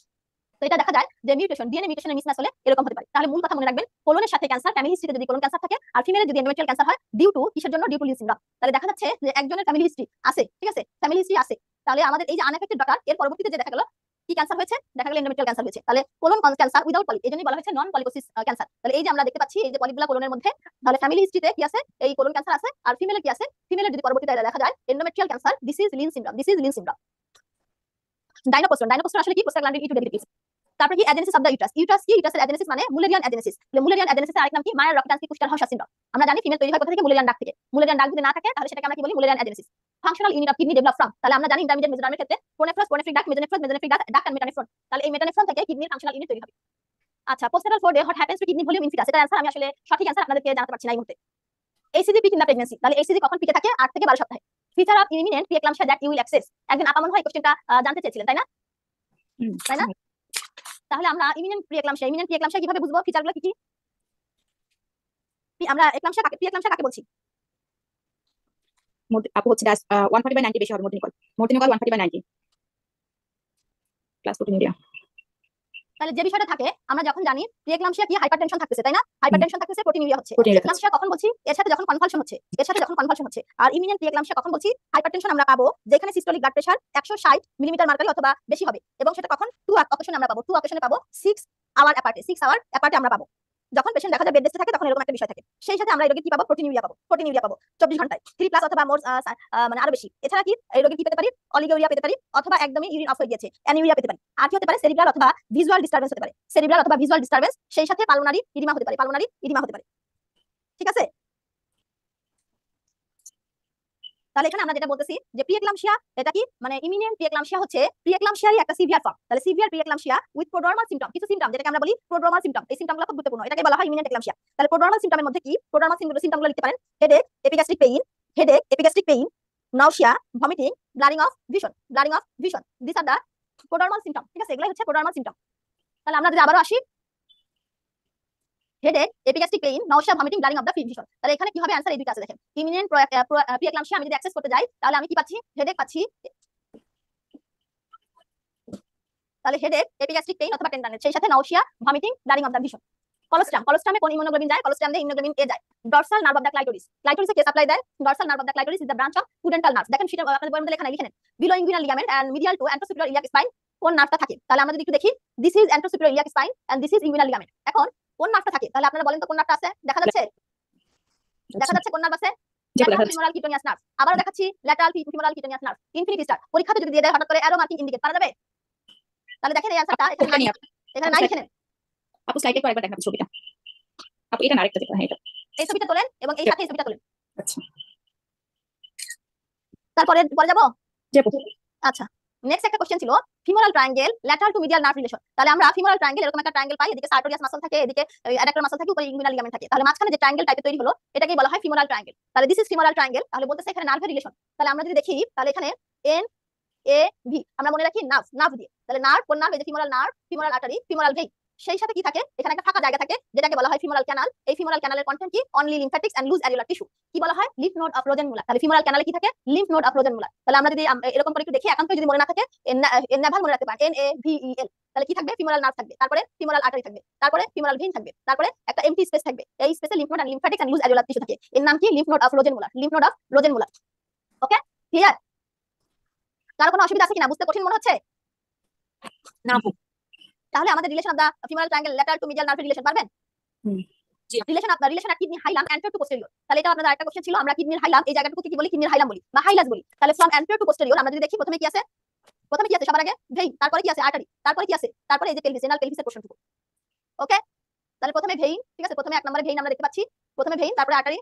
Speaker 1: তো এটা দেখা যায় যে মিউটেশন, ডিএনএ মিউটেশনের মিসম্যাচ হলে এরকম হতে পারে। তাহলে মূল কথা মনে রাখবেন, কোলনের সাথে ক্যান্সার, ফ্যামিলি হিস্ট্রিতে যদি কোলন ক্যান্সার থাকে, আর ফিমেলের যদি এন্ডোমেট্রিয়াল ক্যান্সার হয়, ডিউ টু কিসের জন্য? Due to Lynch syndrome. তাহলে দেখা যাচ্ছে যে একজনের ফ্যামিলি হিস্ট্রি আছে, ঠিক আছে, ফ্যামিলি হিস্ট্রি আছে। তাহলে আমাদের এই যে আনএফেক্টেড ডটার, এর পরবর্তীতে যে দেখা গেল কি ক্যান্সার হয়েছে? দেখা গেল এন্ডোমেট্রিয়াল ক্যান্সার হয়েছে। তাহলে কোলন ক্যান্সার উইদাউট পলি, এজন্যই বলা হয়েছে নন পলিপোসিস ক্যান্সার। তাহলে এই যে আমরা দেখতে পাচ্ছি এই যে পলিপগুলো কোলনের মধ্যে, তাহলে ফ্যামিলি হিস্ট্রিতে কি আছে? এই কোলন ক্যান্সার আছে। আর ফিমেলের কি আছে? ফিমেলের যদি পরবর্তীতে দেখা যায় endometrial cancer, this is Lynch syndrome, this is Lynch syndrome. Dinoprostone, dinoprostone আসলে কি? Prostaglandin E two derivatives. তারপর কি? Agenesis of the uterus. Uterus কি? ইউটারাসের অ্যাজেনেসিস মানে মুলেরিয়ান অ্যাজেনেসিস। তাহলে মুলেরিয়ান অ্যাজেনেসিসের আরেক নাম কি? মায়ের রক্তাঙ্কি পুষ্টার হর্ষ সিনড্রোম। আমরা জানি ফিমেল তৈরি হয় কোথা থেকে? মুলেরিয়ান ডাক থেকে। মুলেরিয়ান ডাক যদি না থাকে তাহলে সেটাকে আমরা কি বলি? Mullerian agenesis. Functional unit of kidney develop from, তাহলে আমরা জানি ইন্টারমিডিয়েট মেজোডার্মের ক্ষেত্রে প্রোনেফ্রস, প্রোনেফ্রিক ডাক, মেজোনেফ্রস, মেজোনেফ্রিক ডাক, ডাক এন্ড মেটানেফ্রন। তাহলে এই মেটানেফ্রন থেকে কিডনির ফাংশনাল ইউনিট তৈরি হবে। আচ্ছা, postural four day what happens to kidney volume in fetus? এটা অ্যানসার আমি আসলে সঠিক অ্যানসার আপনাদেরকে জানাতে পারছি না এই মুহূর্তে। HCG peak in the pregnancy, তাহলে এইচসিজি কখন পিকে থাকে? 8 থেকে 12 সপ্তাহে। Feature of imminent preeclampsia that you will assess, একদিন আপা মনে হয় এই কোশ্চেনটা জানতে চেয়েছিলেন, তাই না? তাই না? তাহলে আমরা ইমিনেন্ট প্রিএক্লাম্পসিয়া কিভাবে বুঝবো? ফিচারগুলো কি কি? আমরা প্রিএক্লাম্পসিয়া কাকে বলছি?
Speaker 3: আপু হচ্ছে 140/90 বেশি হবে মর্তিনিকল 140/90 ক্লাস প্রোটিনুরিয়া।
Speaker 1: তাহলে যে বিষয়টা থাকে, আমরা যখন জানি প্রিএক্লাম্পসিয়া কি? হাইপারটেনশন থাকতেছে, তাই না? হাইপারটেনশন থাকতেছে, প্রোটিনুরিয়া হচ্ছে। প্রিএক্লাম্পসিয়া কখন বলছি? এর সাথে যখন কনভালশন হচ্ছে, আর ইমিনেন্ট প্রিএক্লাম্পসিয়া কখন বলছি? হাইপারটেনশন আমরা পাবো যেখানে systolic blood pressure 160 millimetre mercury অথবা বেশি হবে, এবং সেটা কখন? 2 অকেশনে আমরা পাবো। 2 অকেশনে পাবো 6 আওয়ার অ্যাপার্টে আমরা পাবো। যখন পেশেন্ট দেখা যায় বেড রেস্টে থাকে তখন এরকম একটা বিষয় থাকে। সেই সাথে আমরা এই রোগীর কি পাবো? প্রোটিনুরিয়া পাবো। 24 ঘন্টায় 3+ অথবা মোর, মানে আরো বেশি। এছাড়া কি এই রোগীর কি পেতে পারি? অলিগোরিয়া পেতে পারি, অথবা একদমই ইউরিন অফ হয়ে গিয়েছে, অ্যানিউরিয়া পেতে পারি। আর কি হতে পারে? সেরিব্রাল অথবা ভিজুয়াল ডিস্টারবেন্স হতে পারে, সেই সাথে পালমোনারি ইডিমা হতে পারে, ঠিক আছে? তাহলে এখানে আমরা যেটা বলতেছি যে প্রিএক্লাম্পসিয়া এটা কি? মানে ইমিনেন্ট প্রিএক্লাম্পসিয়া হচ্ছে প্রিএক্লাম্পসিয়ারই একটা সিভিয়ার ফর্ম। তাহলে সিভিয়ার প্রিএক্লাম্পসিয়া উইথ প্রোড্রোমাল সিম্পটম, কিছু সিম্পটম যেটাকে আমরা বলি প্রোড্রোমাল সিম্পটম, এই সিম্পটমগুলো খুব গুরুত্বপূর্ণ, এটাকে বলা হয় ইমিনেন্ট এক্লাম্পসিয়া। তাহলে প্রোড্রোমাল সিম্পটমের মধ্যে কি? প্রোড্রোমাল সিম্পটমগুলো লিখতে পারেন: headache, epigastric pain, nausea, vomiting, blurring of vision, this are the prodromal symptom, ঠিক আছে? এগুলাই হচ্ছে প্রোড্রোমাল সিম্পটম। তাহলে আমরা যদি আবারও আসি, headache, epigastric pain, nausea, vomiting, blurring of the vision. তাহলে এখানে কি হবে? অ্যানসার এই দুটো আছে, দেখেন। ইমিনেন্ট প্রিএক্লাম্পসিয়া আমি যদি অ্যাক্সেস করতে যাই তাহলে আমি কি পাচ্ছি? হেডেক পাচ্ছি, তাহলে হেডেক, এপিগ্যাস্ট্রিক পেইন অথবা টেন্ডারনেস, সেই সাথে nausea, vomiting, blurring of the vision. কলোস্ট্রামে কোন ইমিউনোগ্লোবিন যায়? কলোস্ট্রামে ইমিউনোগ্লোবিন এ যায়। ডরসাল নার্ভ অফ দ্য ক্লাইটোরিসে কে সাপ্লাই দেয়? Dorsal nerve of the clitoris is the branch of pudendal nerve. দেখেন সেটা আপনাদের বইয়ের মধ্যে লেখা নাই, লিখেন below inguinal ligament and medial to anterosuperior iliac spine কোন নার্ভটা থাকে, তাহলে আমরা যদি একটু দেখি, this is anterosuperior iliac spine and this is inguinal ligament. এখন কোন নার্ভটা থাকে, তাহলে আপনারা বলেন তো কোন নার্ভটা আছে, দেখা যাচ্ছে কোন নার্ভ আছে,
Speaker 3: যে দেখা
Speaker 1: ল্যাটারাল
Speaker 3: যাচ্ছে
Speaker 1: ফিমোরাল কিটোনিয়াস নার্ভ। আবারও দেখাচ্ছি lateral femoral cutaneous nerve, infinity star. পরীক্ষাতে যদি দিয়ে দেয় হঠাৎ করে অ্যারো মার্কিং ইন্ডিকেট করা যাবে? তাহলে দেখেন এই অ্যানসারটা এখানে
Speaker 3: এটা
Speaker 1: নাই,
Speaker 3: নিয়ে
Speaker 1: এখানে নাই, লিখে নেন।
Speaker 3: আপু স্লাইডে একবার দেখাবো ছবিটা। আপু এটা না আরেকটা দেখো, হ্যাঁ এটা।
Speaker 1: এই ছবিটা তোলেন এবং এই সাথে এই ছবিটা তোলেন।
Speaker 3: আচ্ছা
Speaker 1: তারপরে পরে যাবো।
Speaker 3: জি আপু।
Speaker 1: আচ্ছা, নেক্সট একটা কোশ্চেন ছিল femoral triangle lateral to medial nerve relation. তাহলে আমরা ফিমোরাল ট্রায়াঙ্গেল এরকম একটা ট্রায়াঙ্গেল পাই, এদিকে সার্টোরিয়াস মাসল থাকে, এদিকে অ্যাডাক্টর মাসল থাকে, উপরে ইনগুইনাল লিগামেন্ট থাকে। তাহলে মাঝখানে যে ট্রায়াঙ্গেল টাইপের তৈরি হলো এটাকেই বলা হয় ফিমোরাল ট্রায়াঙ্গেল। তাহলে দিস ইজ ফিমোরাল ট্রায়াঙ্গেল। তাহলে বলতেছে এখানে নার্ভের রিলেশন। তাহলে আমরা যদি দেখি, তাহলে এখানে এন এ ভি আমরা মনে রাখি নার্ভ দিয়ে। তাহলে নার্ভ কোন নার্ভ, এই যে femoral nerve, femoral artery, femoral vein. সেই সাথে কি থাকে, এখানে একটা ফাঁকা জায়গা থাকে যেটাকে বলা হয় ফিমোরাল ক্যানাল। এই ফিমোরাল ক্যানালের কন্টেন্ট কি, only লিম্ফ্যাটিক্স and loose areolar tissue. কি বলা হয়, লিম্ফ নোড অফ রোজেনমুলার। তাহলে ফিমোরাল ক্যানালে কি থাকে, লিম্ফ নোড অফ রোজেনমুলার। তাহলে আমরা যদি এরকম করে একটু দেখি, একান্ত যদি মনে না থাকে, এননাভাল মনে রাখতে পারেন, এন এ ভি ই এল। তাহলে কি থাকবে, ফিমোরাল নার্ভ থাকবে, তারপরে ফিমোরাল আর্টারি থাকবে, তারপরে ফিমোরাল ভেইন থাকবে, তারপরে একটা এমটি স্পেস থাকবে। এই স্পেসে lymph node and lymphatics and loose areolar tissue থাকে। এর নাম কি, lymph node of Rosenmuller, lymph node of Rosenmuller. Okay, clear? কারো কোনো অসুবিধা আছে কিনা, বুঝতে কঠিন মনে হচ্ছে?
Speaker 3: না আপু।
Speaker 1: তাহলে আমাদের relation of the femoral triangle lateral to medial nerve relation পারবেন?
Speaker 3: জি
Speaker 1: relation of kidney hilum anterior to posterior. তাহলে এটা আপনাদের আরেকটা কোশ্চেন ছিল, আমরা কিডনির হাইলাম এই জায়গাটুকুকে কি বলি, কিডনির হাইলাম বলি বা হাইলাস বলি। তাহলে ফ্রম অ্যান্টেরিয়র টু পোস্টেরিয়র আমরা যদি দেখি, প্রথমে কি আছে, সবার আগে ভেইন, তারপরে কি আছে আর্টারি, তারপরে কি আছে, তারপরে এই যে পেলভিস, রেনাল পেলভিসের পোর্শনটুকু। ওকে, তাহলে প্রথমে ভেইন, ঠিক আছে, প্রথমে এক নম্বরে ভেইন আমরা দেখতে পাচ্ছি, প্রথমে ভেইন, তারপরে আর্টারি,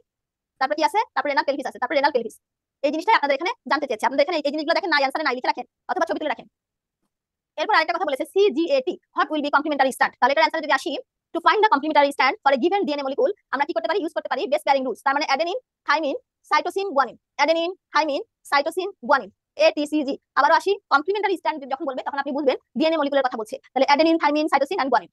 Speaker 1: তারপরে কি আছে, তারপরে রেনাল পেলভিস আছে, তারপরে রেনাল পেলভিস। এই জিনিসটাই আপনাদের এখানে জানতে চেয়েছে। আপনাদের এখানে এই জিনিসগুলো দেখেন, নাই অ্যানসারে নাই লিখে রাখেন অথবা ছবি তুলে রাখেন। এরপর আরেকটা কথা বলেছে, CGAT, what will be complementary strand. তাহলে এটার অ্যানসার যদি আসি, to find the complementary strand for a given DNA molecule, আমরা কি করতে পারি, ইউজ করতে পারি বেস পেয়ারিং রুলস। তার মানে adenine, thymine, cytosine, guanine, adenine, thymine, cytosine, guanine, ATCG। আবারও আসি, কমপ্লিমেন্টারি স্ট্যান্ড যখন বলবে তখন আপনি বুঝবেন ডিএনএ মলিকুলের কথা বলছে। তাহলে adenine, thymine, cytosine and guanine.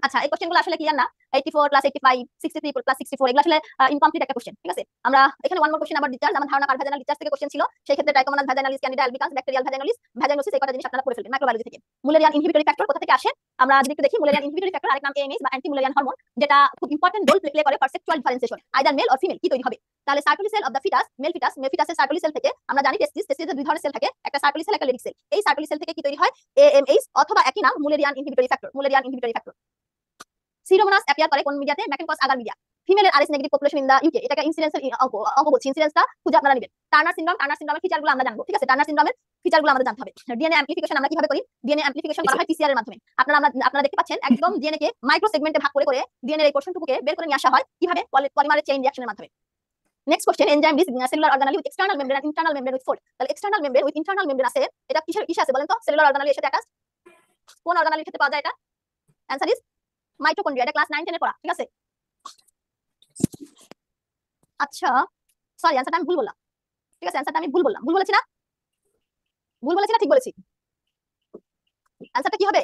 Speaker 1: আচ্ছা, এই কোশ্চেনগুলো আসলে ক্লিয়ার না। 84 + 85, 63 + 64 এগুলো আসলে ইনকমপ্লিট একটা কোশ্চেন, ঠিক আছে। আমরা এখানে ওয়ান মোর কোশ্চেন আবার ডিসচার্জ, আমার ধারণা ভাজানাল ডিসচার্জ থেকে কোশ্চেন ছিল। সেই ক্ষেত্রে ট্রাইকোমোনাস ভ্যাজানালিস, ক্যান্ডিডা অ্যালবিকান্স, ব্যাকটেরিয়াল ভ্যাজানালিস, ভ্যাজানোসিস, এই কটা জিনিস আপনারা পড়ে ফেলবেন মাইক্রোবায়োলজি থেকে। মুলেরিয়ান ইনহিবিটরি ফ্যাক্টর কোথা থেকে আসে, আমরা যদি একটু দেখি, মুলেরিয়ান ইনহিবিটরি ফ্যাক্টর আরেক নাম AMH বা অ্যান্টি মুলেরিয়ান হরমোন, যেটা খুব ইম্পর্টেন্ট রোল প্লে করে for sexual differentiation, either male or female কি তৈরি হবে। তাহলে Sertoli cell of the fetus, male ফিটাসের সার্কুলি সেল থেকে আমরা জানি টেস্টিসের দুই ধরনের সেল থাকে, একটা সার্কুলি সেল, একটা লেডিক সেল। এই সার্কুলি সেল থেকে কি তৈরি হয়, AMH অথবা একই নাম Mullerian inhibitory factor. Pseudomonas appear করে কোন মিডিয়াতে, ম্যাকেনকস আগার মিডিয়া। ফিমেলের Rh negative population in the UK, এটাকে ইনসিডেন্সের অঙ্ক বলছি, ইনসিডেন্সটা খুঁজে আপনারা নেবেন। টার্নার সিনড্রোমের ফিচারগুলো আমরা জানবো, ঠিক আছে, টার্নার সিনড্রোমের ফিচারগুলো আমাদের জানতে হবে। ডিএনএ অ্যামপ্লিফিকেশন আমরা কিভাবে করি, ডিএনএ অ্যামপ্লিফিকেশন করা হয় পিসিআর এর মাধ্যমে। আপনারা দেখতে পাচ্ছেন একদম ডিএনএ কে মাইক্রো সেগমেন্টে ভাগ করে ডিএনএ এর এই পোর্শনটুকুকে বের করে নিয়ে আসা হয় কিভাবে, পলিমারেজ চেইন রিঅ্যাকশনের মাধ্যমে। Next question, enzyme is cellular organelle with external membrane and internal membrane with fold. তাহলে external membrane with internal membrane আছে, এটা কিসে আছে বলেন তো, সেলুলার অর্গানালি এর সাথে অ্যাটাচড। কোন অর্গানালির ক্ষেত্রে পাওয়া যায় এটা, অ্যানসার ইজ মাইটোকন্ড্রিয়া। এটা ক্লাস 9 10 এ পড়া, ঠিক আছে। আচ্ছা, সরি অ্যানসারটা আমি ভুল বললাম, ঠিক আছে, অ্যানসারটা আমি ভুল বললাম, ভুল বলেছি না ঠিক বলেছি। অ্যানসারটা কি হবে,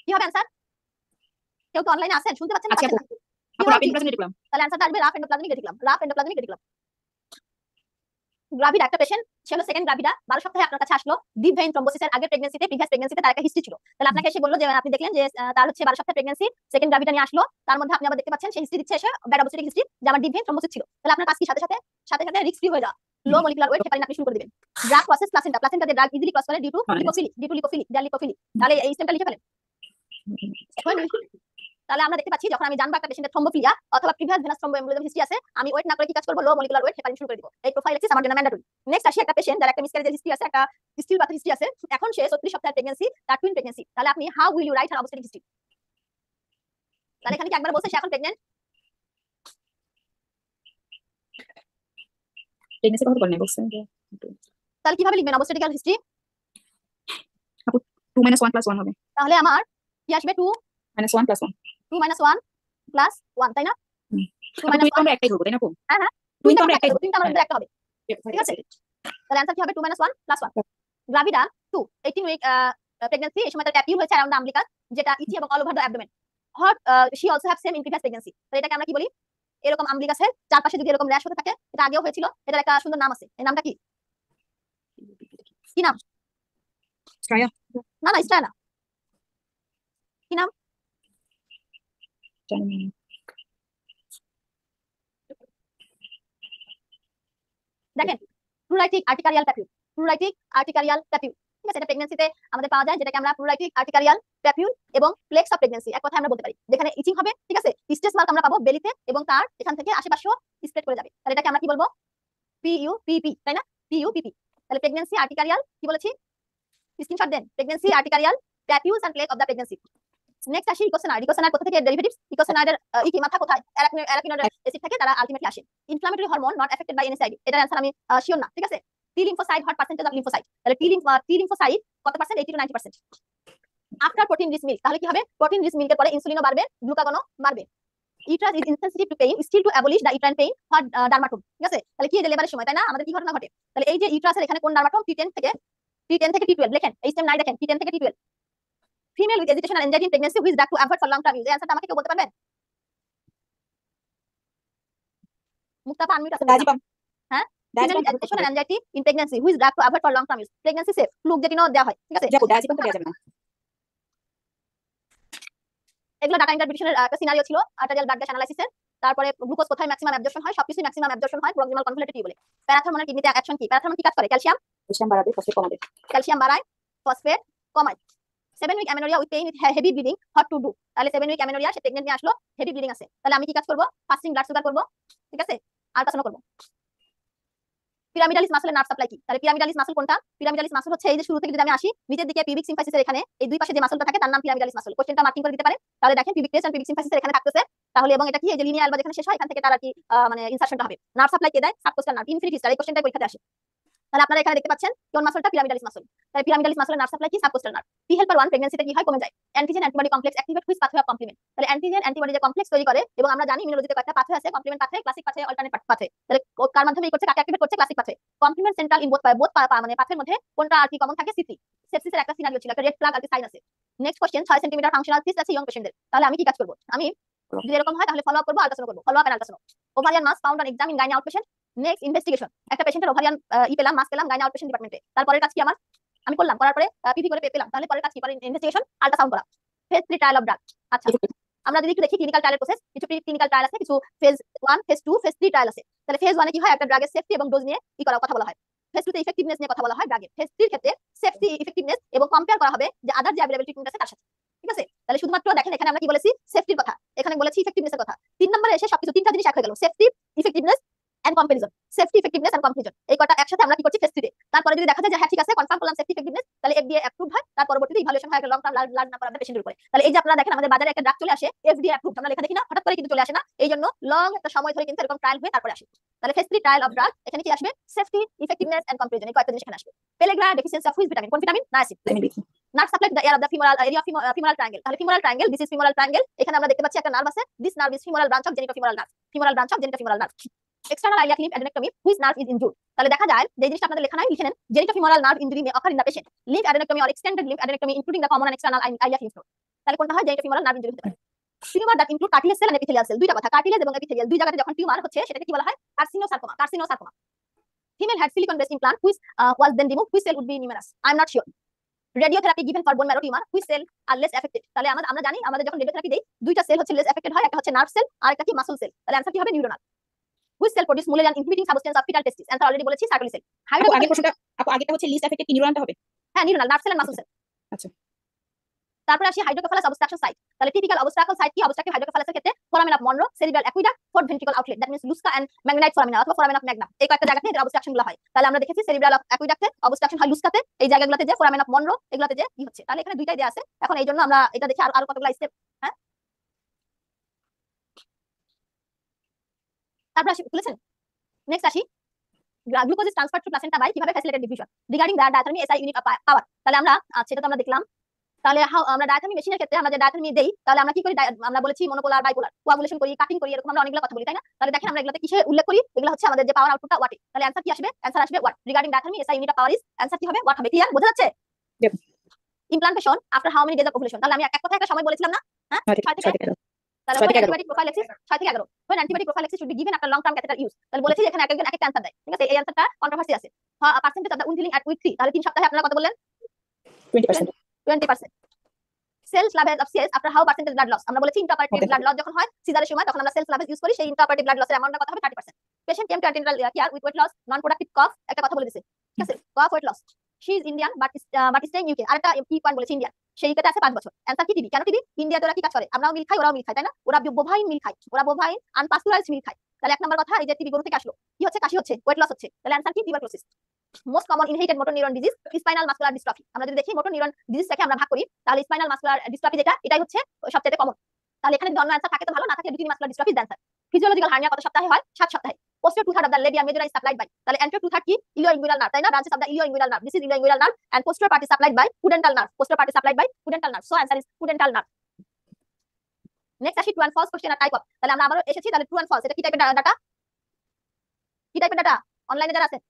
Speaker 1: অ্যানসার? কেউ তো অনলাইনে আছেন, শুনতে পাচ্ছেন না?
Speaker 3: আচ্ছা আপু।
Speaker 1: কি
Speaker 3: আপু
Speaker 1: হবে
Speaker 3: রাফ
Speaker 1: কি?
Speaker 3: Endoplasmic reticulum.
Speaker 1: তাহলে অ্যানসারটা আসবে রাফ এন্ডোপ্লাজমিক রেটিকুলাম। গ্রাভিডা একটা পেশেন্ট, সে হলো সেকেন্ড গ্রাভিডা, 12 সপ্তাহে আপনার কাছে আসলো, ডিপ ভেইন থ্রম্বোসিসের আগের প্রিভিয়াস প্রেগন্যান্সিতে তার একটা হিস্ট্রি ছিল। তাহলে আপনাকে এসে বললো যে আপনি দেখলেন যে তার হচ্ছে 12 সপ্তাহের প্রেগন্যান্সি, সেকেন্ড গ্রাভিডা নিয়ে আসলো, তার মধ্যে আপনি আবার দেখতে পাচ্ছেন সেই হিস্ট্রি দিচ্ছে এসে, ব্যাড অবস্টেটিক হিস্ট্রি, যে আমার ডিপ ভেইন থ্রম্বোসিস ছিল। তাহলে আপনার কাজ কি, সাথে সাথে রিস্ক ফ্রি হয়ে যাওয়া, লো মলিকুলার ওয়েট হেপারিন আপনি শুরু করে দিবেন। ড্রাগ প্রসেস প্লাসেন্টা দিয়ে ড্রাগ ইজিলি ক্রস করে ডিউ টু লিকোফিলি। তাহলে এই স্টেপটা লিখে ফেলেন। তাহলে আমরা দেখতে পাচ্ছি যখন আমি জানবো একটা পেশেন্টের থ্রম্বোফিলিয়া অথবা প্রিভিয়াস ভেনাস থ্রম্বোএমবোলিজম হিস্ট্রি আছে, আমি ওয়েট না করে কি কাজ করব, লো মলিকুলার ওয়েট হেপারিন শুরু করে দিব। এই প্রোফাইলেক্সিস আমার জন্য ম্যান্ডেটরি। নেক্সট আসি একটা পেশেন্ট যার একটা মিসক্যারেজের হিস্ট্রি আছে, একটা স্টিল বাথ হিস্ট্রি আছে, এখন সে 36 সপ্তাহের প্রেগন্যান্সি, তার টুইন প্রেগন্যান্সি। তাহলে আপনি how will you write her obstetric history. তাহলে এখানে কি একবার বলছে সে এখন প্রেগন্যান্ট,
Speaker 3: প্রেগন্যান্সি কথা বলেন বলছেন যে
Speaker 1: তাহলে কিভাবে লিখবেন অবস্টেটিক্যাল হিস্ট্রি?
Speaker 3: আপু 2 - 1 + 1 হবে।
Speaker 1: তাহলে আমার কি আসবে, 2
Speaker 3: - 1 + 1
Speaker 1: - 1 + 1, তাই না? 2 - 1
Speaker 3: আমরা একটাই ধরবো তাই না আপু?
Speaker 1: হ্যাঁ হ্যাঁ,
Speaker 3: টুইন তো আমরা একটাই
Speaker 1: তিনটা আমার মধ্যে একটা হবে, ঠিক আছে। তাহলে অ্যানসার কি হবে, 2 - 1 + 1। গ্রাভিডা 2 18 উইক প্রেগন্যান্সি, এই সময় তার ক্যাপিউল হয়েছে অ্যারাউন্ড দ্য আমবিলিকাস, যেটা ইচি এবং all over the abdomen. Hot she also have same in previous pregnancy. তাহলে এটাকে আমরা কি বলি, এরকম আমবিলিকাসের চারপাশে যদি এরকম র‍্যাশ হতে থাকে, এটা আগেও হয়েছিল, এটার একটা সুন্দর নাম আছে, এই নামটা কি, কি নাম?
Speaker 3: স্ট্রায়া।
Speaker 1: না স্ট্রায়া না, কি নাম? দেখেন, প্লুরাইটিক আর্টিকারিয়াল প্যাপিউল, ঠিক ঠিক আছে, এটা প্রেগন্যান্সিতে আমাদের পাওয়া যায়, যেটাকে আমরা প্লুরাইটিক আর্টিকারিয়াল প্যাপিউল এবং প্লেক্স অফ প্রেগন্যান্সি এক কথায় আমরা বলতে পারি, যেখানে ইচিং হবে, ঠিক আছে, স্ট্রেস মার্ক আমরা পাবো বেলিতে এবং তার এখান থেকে আশেপাশেও স্প্রেড করে যাবে। তাহলে এটাকে আমরা কি বলবো? PUPP, তাই না? PUPP। তাহলে প্রেগন্যান্সি আর্টিকারিয়াল কি বলেছি? স্ক্রিনশট দেন। Pregnancy urticarial papules and plaque of the pregnancy. Next আসি ইকোসেনার। ইকোসেনার কোথা থেকে ডেরিভেটিভস? ইকোসেনারের কি মাথা কোথায়? অ্যারাকিনোইড অ্যাসিড থেকে তারা আলটিমেটলি আসে। Inflammatory hormone not affected by NSAID, এটার অ্যানসার আমি শিওর না, ঠিক আছে। T lymphocyte, what percentage of lymphocyte? তাহলে টি লিম্ফোসাইট কত percent? 80 to 90%। After protein rich milk, তাহলে কি হবে? প্রোটিন রিচ মিল্কের পরে ইনসুলিনও বাড়বে, গ্লুকাগনও বাড়বে। Uterus is insensitive to pain, still to abolish the uterine pain for dermatome, ঠিক আছে। তাহলে কি ডেলিভারির সময়, তাই না, আমাদের কি ঘটনা ঘটে? তাহলে এই যে ইউট্রাসের এখানে কোন ডার্মাটোম? T10 থেকে T12 লেখেন, HM9 দেখেন, T10 থেকে T12। Female with agitation anxiety in pregnancy which drug to avoid for long term use, এই অ্যানসারটা আমাকে কেউ বলতে পারবেন? মুক্তাপা আনমিউট আছে,
Speaker 3: ডায়াজিপাম।
Speaker 1: হ্যাঁ,
Speaker 3: diazepam
Speaker 1: female agitation anxiety in pregnancy which drug to avoid for long term use, pregnancy safe, ফ্লুকজেটিনও দেওয়া হয়, ঠিক আছে।
Speaker 3: যাবো, ডায়াজিপাম তো দেয়া যাবে না।
Speaker 1: এগুলো ডাটা ইন্টারপ্রিটেশনের একটা সিনারিও ছিল আর্টারিয়াল ব্লাড গ্যাস অ্যানালাইসিসের। তারপরে গ্লুকোজ কোথায় ম্যাক্সিমাম অ্যাবজর্পশন হয়? সবকিছু ম্যাক্সিমাম অ্যাবজর্পশন হয় প্রক্সিমাল কনভোলেটেড টিউবুলে। প্যারাথর্মোনের কিডনিতে অ্যাকশন কি? প্যারাথর্মোন কি কাজ করে? ক্যালসিয়াম
Speaker 3: বাড়াবে, ফসফেট কমাবে।
Speaker 1: ক্যালসিয়াম বাড়ায়, ফসফেট কমায়। 7 week amenorrhoea with pain with heavy bleeding, what to do? তাহলে 7 উইক অ্যামেনোরিয়া, সে প্রেগন্যান্ট নিয়ে আসলো, হেভি ব্লিডিং আছে, তাহলে আমি কি কাজ করব? ফাস্টিং ব্লাড সুগার করব, ঠিক আছে, আল্ট্রাসাউন্ড করব। পিরামিডালিস মাসলের নার্ভ সাপ্লাই কি? তাহলে পিরামিডালিস মাসল কোনটা? পিরামিডালিস মাসল হচ্ছে এই যে শুরু থেকে যদি আমি আসি নিচের দিকে পিউবিক সিম্ফাইসিসের এখানে এই দুই পাশে যে মাসলটা থাকে তার নাম পিরামিডালিস মাসল। কোশ্চেনটা মার্কিং করে দিতে পারেন। তাহলে দেখেন পিউবিক ক্রেস্ট এন্ড পিউবিক সিম্ফাইসিসের এখানে থাকতেছে, তাহলে এবং এটা কি এই যে লিনিয়ার বা যেখানে শেষ হয় এখান থেকে তার আর কি মানে ইনসারশনটা হবে। নার্ভ সাপ্লাই কে দেয়? Subcostal nerve, infinity star. এই কোশ্চেনটা পরীক্ষাতে আসে। তাহলে আপনারা এখানে দেখতে পাচ্ছেন কোন মাসলটা? Pyramidalis muscle. তাহলে পিরামিডালিস মাসলের নার্ভ সাপ্লাই কি? Subcostal nerve. টি হেল্পার 1 প্রেগন্যান্সিতে কি হয়? কমে যায়। Antigen antibody complex activate which pathway of complement. তাহলে অ্যান্টিজেন অ্যান্টিবডি যে কমপ্লেক্স তৈরি করে, এবং আমরা জানি ইমিউনোলজিতে কয়েকটা পাথওয়ে আছে, complement pathway, classic pathway, alternate pathway. তাহলে কার মাধ্যমে করছে? কাকে অ্যাক্টিভেট করছে? Classic pathway. Complement central in both মানে পাথওয়ের মধ্যে কোনটা আর কি কমন থাকে? C3। সেপসিসের একটা সিনারিও ছিল, একটা রেড ফ্ল্যাগ আর কি সাইন আছে। Next question, 6 centimetre functional cyst আছে ইয়ং পেশেন্টদের। তাহলে আমি কি কাজ করব? আমি যদি এরকম হয় তাহলে ফলো আপ করব, আল্ট্রাসাউন্ড করব, follow up and ultrasound. Ovarian mass found on exam in gynae outpatient. Next investigation, একটা পেশেন্টের ওভারিয়ান পেলাম, মাস পেলাম গাইনি আউটপেশেন্ট ডিপার্টমেন্টে। তারপরে কাজ কি আমার? আমি করলাম, করার পরে পিপি করে পেলাম, তাহলে পরে কাজ কি? পরে ইনভেস্টিগেশন, আল্ট্রাসাউন্ড করা। Phase 3 trial of drug. আচ্ছা, আমরা যদি একটু দেখি ক্লিনিক্যাল ট্রায়ালের প্রসেস, কিছু প্রি ক্লিনিক্যাল ট্রায়াল আছে, কিছু ফেজ 1, ফেজ 2, ফেজ 3 ট্রায়াল আছে। তাহলে ফেজ 1 এ কি হয়? একটা ড্রাগের সেফটি এবং ডোজ নিয়ে কি করা কথা বলা হয়। ফেজ 2 তে ইফেক্টিভনেস নিয়ে কথা বলা হয় ড্রাগের। ফেজ 3 এর ক্ষেত্রে সেফটি, ইফেক্টিভনেস এবং কম্পেয়ার করা হবে যে আদার যে अवेलेबल ট্রিটমেন্ট আছে তার সাথে, ঠিক আছে। তাহলে শুধুমাত্র দেখেন এখানে আমরা কি বলেছি? সেফটির কথা, এখানে বলেছি ইফেক্টিভনেসের কথা। 3 নম্বরে এসে সবকিছু তিনটা জিনিস এক হয়ে গেল, safety, effectiveness and comparison. Safety, effectiveness and comparison, এই কয়টা একসাথে আমরা কি করছি? ফেজ 3 তে। তারপরে যদি দেখা যায় যে হ্যাঁ ঠিক আছে, কনফার্ম করলাম সেফটি, ইফেক্টিভনেস, তাহলে FDA অ্যাপ্রুভড হয়। তার পরবর্তীতে ইভালুয়েশন হয় একটা long term large number of the পেশেন্টের উপরে। তাহলে এই যে আপনারা দেখেন আমাদের বাজারে একটা ড্রাগ চলে আসে FDA অ্যাপ্রুভড, আমরা লেখা দেখি না, হঠাৎ করে কিন্তু চলে আসে না, এইজন্য লং একটা সময় ধরে কিন্তু এরকম ট্রায়াল হয়ে তারপরে আসে। তাহলে ফেজ 3 ট্রায়াল অফ ড্রাগ, এখানে কি আসবে? সেফটি, ইফেক্টিভনেস এন্ড কম্পারিজন, এই কয়টা জিনিস এখানে আসবে। Pellagra deficiency of which vitamin? কোন vitamin? Niacin. Nerve supply the air of the area of femoral triangle. তাহলে femoral triangle, this is femoral triangle. এখানে আমরা দেখতে পাচ্ছি একটা নার্ভ আছে, this nerve is femoral branch of genitofemoral nerve, femoral branch of genitofemoral nerve. External iliac lymphadenectomy which nerve is injured. তাহলে দেখা যায় যে জিনিসটা আপনাদের লেখা নাই, লিখে নেন, genitofemoral nerve injury may occur in the patient, lymphadenectomy or extended lymphadenectomy including the common and external iliac lymph node. তাহলে কোনটা হয়? জেনিটোফিমোরাল নার্ভ ইনজুরি হতে পারে। Tumour that include cartilage cell and epithelial cell, দুইটা কথা, cartilage এবং epithelial দুই জায়গাতে যখন টিউমার হচ্ছে সেটাকে কি বলা হয়? কার্সিনোসার্কোমা, কার্সিনোসার্কোমা। Female had silicone based implant which was then removed, which cell would be numerous? I am not sure. Radiotherapy given for bone marrow tumor, which cell are less affected? তাহলে আমরা জানি আমাদের যখন রেডিওথেরাপি দেই দুইটা সেল হচ্ছে less affected হয়, একটা হচ্ছে নার্ভ সেল আর একটা কি? Muscle sell. তাহলে आंसर কি হবে? Neuronal. Which cell produce mullerian inhibiting substance of fetal testis? Answer already বলেছি, সার্কুলি সেল।
Speaker 3: আপু আগের প্রশ্নটা, আপু আগেরটা হচ্ছে লিস্ট এফেক্টেড কি নিউরনটা হবে?
Speaker 1: হ্যাঁ, neuronal, nerve cell and muscle cell.
Speaker 3: আচ্ছা।
Speaker 1: তারপরে আসি হাইড্রোকেফালাস অবস্ট্রাকশন সাইট। তাহলে টিপিক্যাল অবস্ট্রাকল সাইট কি? অবস্ট্রাকটিভ হাইড্রোকেফালাসের ক্ষেত্রে foramen of Monro, cerebral aqueduct, fourth ventricle outlet, that means Luschka and Magendie foramina অথবা ফোরামেন অফ ম্যাগনাম, এই কয়েকটা জায়গাতে এর অবস্ট্রাকশন গুলো হয়। তাহলে আমরা দেখেছি সেরিব্রাল অফ অ্যাকুইডাক্টে অবস্ট্রাকশন হয়, লুস্কাতে এই জায়গাগুলোতে যে ফোরামেন অফ মনরো এগুলোতে যে কি হচ্ছে। তাহলে এখানে দুইটাই দেয়া আছে। এখন এই জন্য আমরা এটা দেখি আরো কতগুলো স্টেপ। হ্যাঁ, তারপর আসি, বুঝলেন? নেক্সট আসি, glucose is transferred to placenta by কিভাবে? Facilitated diffusion. Regarding the diathermy SI unit of power, তাহলে আমরা সেটা তো আমরা দেখলাম। তাহলে আমরা ডায়াথেরমি মেশিনের ক্ষেত্রে আমরা যে ডায়াথেরমি দেই, তাহলে আমরা কি করি? আমরা বলেছি মনোপোলার, বাইপোলার, কোয়াগুলেশন করি, কাটিং করি, এরকম আমরা অনেকগুলো কথা বলি, তাই না? তাহলে দেখেন আমরা এগুলোতে কিসে উল্লেখ করি? এগুলো হচ্ছে আমাদের যে পাওয়ার আউটপুটটা ওয়াটে। তাহলে आंसर কি আসবে? आंसर আসবে watt. Regarding diathermy SI unit of power is, answer কি হবে? ওয়াট হবে। ক্লিয়ার? বোঝা যাচ্ছে? Implantation after how many days of ovulation. তাহলে আমি এক কথা একটা সময় বলেছিলাম না? হ্যাঁ, 6 থেকে 11। তাহলে অ্যান্টিবায়োটিক প্রোফাইল্যাক্সিস 6 থেকে 11। when antibiotic prophylaxis should be given after long term catheter use। তাহলে বলেছি যে এখানে এক একজন এক একটা आंसर দেয়, ঠিক আছে। এই आंसरটা কন্ট্রোভার্সি আছে। Percentage of the wound healing at week 3, তাহলে 3 সপ্তাহে আপনারা কত বললেন?
Speaker 3: 20%।
Speaker 1: 20%। Cell salvage of CS after how percentage blood loss. আমরা বলেছি ইন্টারপারেটিভ ব্লাড লস যখন হয় সিজারের সময়, তখন আমরা সেল স্ল্যাবেজ ইউজ করি, সেই ইন্টারপারেটিভ ব্লাড লসের অ্যামাউন্টটা কত হবে? 30%। Patient came to antenatal care with weight loss, non productive cough, একটা কথা বলে দিয়েছে, ঠিক আছে, cough, weight loss. She is Indian but staying UK. আরেকটা কি পয়েন্ট বলেছে ইন্ডিয়ান, সেই ইউকেতে আছে 5 বছর। অ্যান্সার কি টিভি। কেন টিভি? ইন্ডিয়াতে ওরা কি কাজ করে? আমরাও মিল খাই, ওরাও মিল খায়, তাই না? ওরা বোভাইন মিল খায়, ওরা বোভাইন আনপাস্তুরাইজড মিল খায়। তাহলে এক নম্বর কথা, এই যে টিবি গরু থেকে আসলো, কি হচ্ছে? কাশি হচ্ছে, ওয়েট লস হচ্ছে। তাহলে অ্যান্সার কি? Tuberculosis. Most common inherited motor neuron disease spinal muscular dystrophy. আমরা যদি দেখি মোটর নিউরন ডিজিজটাকে আমরা ভাগ করি, তাহলে স্পাইনাল মাসকুলার ডিস্ট্রফি যেটা, এটাই হচ্ছে সবচেয়ে কমন। তাহলে এখানে যদি অন্য অ্যান্সার থাকে তো ভালো, না থাকে between muscular dystrophy is answer. Physiological hernia কত সপ্তাহে হয়? 7 সপ্তাহে। Posterior two-third of the labia major is supplied by, তাহলে anterior two-third কি? Ilioinguinal nerve, তাই না? Branches of the ilioinguinal nerve. This is ilioinguinal nerve and posterior part is supplied by pudendal nerve. Posterior part is supplied by pudendal nerve. So answer is pudendal nerve. Next আসি true and false question R type of। তাহলে আমরা আবারও এসেছি, তাহলে true and false এটা কি টাইপের data? কি টাইপের ডাটা? অনলাইনে যারা আছে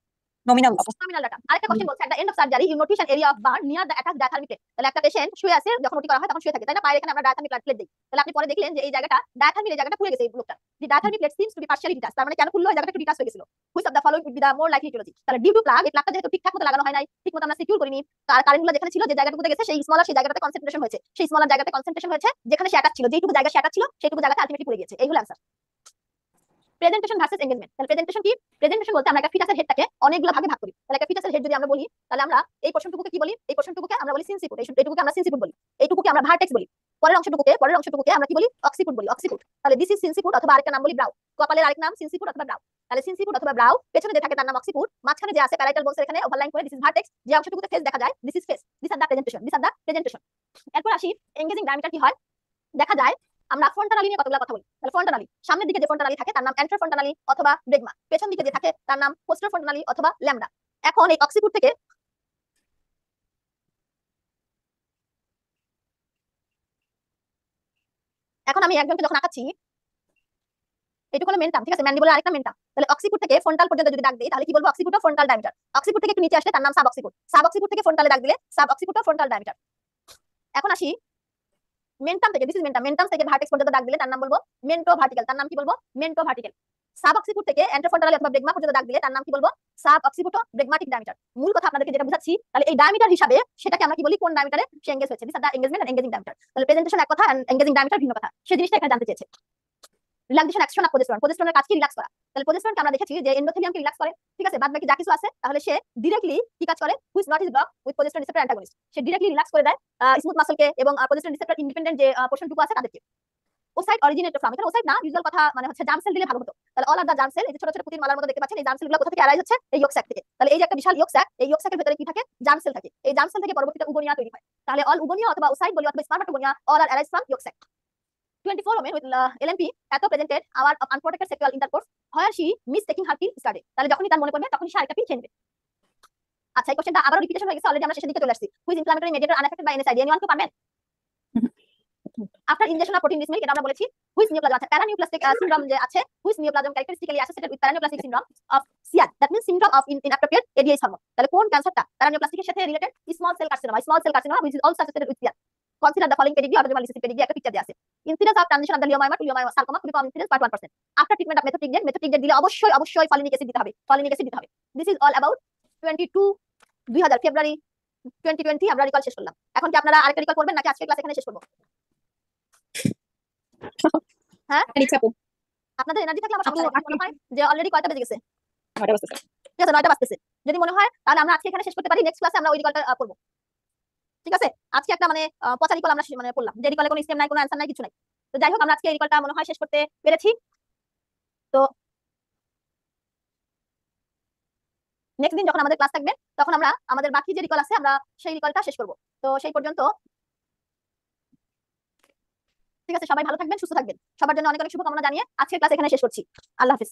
Speaker 3: নমিনাল
Speaker 1: nominal data। আরেকটা কোশ্চেন বলছে, at the end of surgery you notice an area of burn near the attached diathermy plate। তাহলে একটা পেশেন্ট শুয়ে আছে, যখন ওটি করা হয় তখন শুয়ে থাকে, তাই না? পায়ের এখানে আমরা diathermy plate দেই। তাহলে আপনি পরে দেখলেন যে এই জায়গাটা diathermy, এই জায়গাটা পুড়ে গেছে এই লোকটা। The diathermy plate seems to be partially detached। তার মানে কেন পুড়লো? এই জায়গাটা একটু ডিটাচ হয়ে গেছিল। Which of the following would be the more likely etiology? তাহলে ডিউ টু প্লাগ, এই প্লাগটা যেহেতু ঠিকঠাক মতো লাগানো হয় নাই, ঠিকমতো আমরা সিকিউর করিনি, কারেন্টগুলো যেখানে ছিল, যে জায়গাটুকুতে গেছে সেই স্মলার, সেই জায়গাটাতে কনসেন্ট্রেশন হয়েছে, সেই স্মলার জায়গাতে কনসেন্ট্রেশন হয়েছে যেখানে সে অ্যাটাচ ছিল, যেটুকু জায়গা সে অ্যাটাচ ছিল সেইটুকু জায়গাতে আলটিমেটলি পুড়ে গেছে। এইগুলো অ্যান্সার। Presentation versus engagement. তাহলে প্রেজেন্টেশন কি? প্রেজেন্টেশন বলতে আমরা একটা ফিটাসের হেডটাকে অনেকগুলো ভাগে ভাগ করি। তাহলে একটা ফিটাসের হেড যদি আমরা বলি, তাহলে আমরা এই পোরশনটুকুকে কি বলি? এই পোরশনটুকুকে আমরা বলি সিনসিপুট, এইটুকুকে আমরা সিনসিপুট বলি, এইটুকুকে আমরা ভার্টেক্স বলি। পরের অংশটুকুকে আমরা কি বলি? অক্সিপুট বলি, অক্সিপুট। তাহলে দিস ইজ সিনসিপুট, অথবা আরেকটা নাম বলি ব্রাউ। কপালের আরেক নাম সিনসিপুট অথবা ব্রাউ। তাহলে সিনসিপুট অথবা ব্রাউ, পেছনে যে থাকে তার নাম অক্সিপুট, মাঝখানে যে আছে প্যারাইটাল বোনসের এখানে ওভারলাইন করে দিস ইজ ভার্টেক্স, যে অংশটুকুতে ফেস দেখা যায় this is face. This are the presentation. এরপর আসি এনগেজিং ডায়ামিটার কি হয়? দেখা যায় আমরা ফ্রন্টানালি নিয়ে কতগুলো কথা বলি। তাহলে ফ্রন্টানালি, সামনের দিকে যে ফ্রন্টানালি থাকে তার নাম অ্যান্টেরো ফ্রন্টানালি অথবা ব্রেগমা, পেছন দিকে যে থাকে তার নাম পোস্টেরো ফ্রন্টানালি অথবা ল্যামডা। এখন এই অক্সিপুট থেকে এখন আমি একজনকে যখন আঁকাচ্ছি, এটুকু হলো মেন্টাম, ঠিক আছে? ম্যান্ডিবলের আরেকটা মেন্টাম। তাহলে অক্সিপুট থেকে ফ্রন্টাল পর্যন্ত যদি দাগ দিই, তাহলে কি বলবো? অক্সিপুট ও ফ্রন্টাল ডায়ামিটার। অক্সিপুট থেকে একটু নিচে আসলে তার নাম সাব অক্সিপুট, সাব অক্সিপুট থেকে ফ্রন্টালে দাগ দিলে সাব অক্সিপুট ও ফ্রন্টাল ডায়ামিটার। এখন আসি মেন্টাম থেকে, দিস ইজ মেন্টাম থেকে ভার্টেক্স পর্যন্ত দাগ দিলে তার নাম বলবো মেন্টো ভার্টিক্যাল, তার নাম কি বলবো? Mentor vertical. সাব অক্সিপুট থেকে অ্যান্টেরোফ্রন্টালি অথবা ব্রেগমা পর্যন্ত দাগ দিলে তার নাম কি বলবো? Suboccipitobregmatic diameter. মূল কথা আপনাদেরকে যেটা বুঝাচ্ছি, তাহলে এই ডায়ামিটার হিসাবে সেটাকে আমরা কি বলি? কোন ডায়ামিটারে সে এনগেজ হয়েছে। This are the engagement and engaging diameter. তাহলে প্রেজেন্টেশন এক কথা, এনগেজিং ডায়ামিটার ভিন্ন কথা, সেই জিনিসটা এখানে জানতে চেয়েছে। Relaxation action of progesterone. প্রজেস্টেরনের কাজ কি? রিল্যাক্স করা। তাহলে প্রজেস্টেরনকে আমরা দেখেছি যে এন্ডোথেলিয়ামকে রিল্যাক্স করে, ঠিক আছে? বাদ বাকি যা কিছু আছে, তাহলে সে ডিরেক্টলি কি কাজ করে? Which not is block with progesterone receptor antagonist. Say directly relax করে দেয় স্মুথ মাসলকে এবং প্রজেস্টেরন রিসেপ্টর ইন্ডিপেন্ডেন্ট যে পোরশনটুকু আছে তাদেরকে। ওসাইট অরিজিনেটেড ফ্রম, এখানে ওসাইট না, ইউজুয়াল কথা মানে হচ্ছে জার্ম সেল দিলে ভালো হতো। তাহলে অল আর দা জার্ম সেল, এই যে ছোট ছোট পুতির মালার মতো দেখতে পাচ্ছেন, এই জার্ম সেলগুলো কোথা থেকে অ্যারাইজ হচ্ছে? এই ইয়ক স্যাক থেকে। তাহলে এই যে একটা বিশাল ইয়ক স্যাক, এই ইয়ক স্যাকের ভিতরে কি থাকে? জার্ম সেল থাকে। এই জার্ম সেল থেকে পরবর্তীতে উগোনিয়া তৈরি হয়। তাহলে অল উগোনিয়া অথবা ওসাইট বলি অথবা spermatogonia, all are arise from yolk sac. 24 women with LMP এত presented our unprotected sexual intercourse where she miss taking her pill started. তাহলে যখনই তার মনে পড়বে তখনই সে আরেকটা পিল খেয়ে নেবে। আচ্ছা, এই কোশ্চেনটা আবারও রিপিটেশন হয়ে গেছে, অলরেডি আমরা শেষের দিকে চলে আসছি। Which inflammatory mediator unaffected by NSAID? Anyone কেউ পারবেন? After injection of protein rich milk, এটা আমরা বলেছি। হুইচ নিওপ্লাজম আছে? প্যারানিউপ্লাস্টিক সিনড্রোম যে আছে, which neoplasm characteristically associated with paraneoplastic syndrome of সিয়ার, that means syndrome of inappropriate ADH hormone. তাহলে কোন ক্যান্সারটা প্যারানিউপ্লাস্টিকের সাথে রিলেটেড? Small cell carcinoma which is also associated with সিয়ার। Consider the following pedigree, autosomal recessive pedigree, একটা পিকচার দেয়া আছে। Incidence of transition of the leiomyoma to leiomyoma sarcoma খুবই কম incidence, 0.1%। After treatment of methotrexate দিলে অবশ্যই ফলিনিক অ্যাসিড দিতে হবে, দিস ইজ অল অ্যাবাউট 2000 ফেব্রুয়ারি 2020 আমরা রিকল শেষ করলাম। এখন কি আপনারা আরেকটা রিকল করবেন নাকি আজকের ক্লাস এখানে শেষ করব? হ্যাঁ, আপনাদের এনার্জি থাকলে আমার সমস্যা নেই। মনে হয় যে অলরেডি কয়টা বেজে গেছে?
Speaker 3: 9টা বাজতেছে।
Speaker 1: ঠিক আছে, 9টা বাজতেছে। যদি মনে হয় তাহলে আমরা আজকে এখানে শেষ করতে পারি, নেক্সট ক্লাসে আমরা ওই রিকলটা করব। ঠিক আছে, আজকে একটা মানে পচা রিকল আমরা মানে পড়লাম, যে রিকলে কোনো স্টেপ নাই, কোনো অ্যানসার নাই, কিছু নাই। তো যাই হোক, আমরা আজকে এই রিকলটা মনে হয় শেষ করতে পেরেছি। তো নেক্সট দিন যখন আমাদের ক্লাস থাকবে তখন আমরা আমাদের বাকি যে রিকল আছে আমরা সেই রিকলটা শেষ করব। তো সেই পর্যন্ত ঠিক আছে, সবাই ভালো থাকবেন, সুস্থ থাকবেন। সবার জন্য অনেক অনেক শুভকামনা জানিয়ে আজকের ক্লাস এখানে শেষ করছি। আল্লাহ হাফেজ।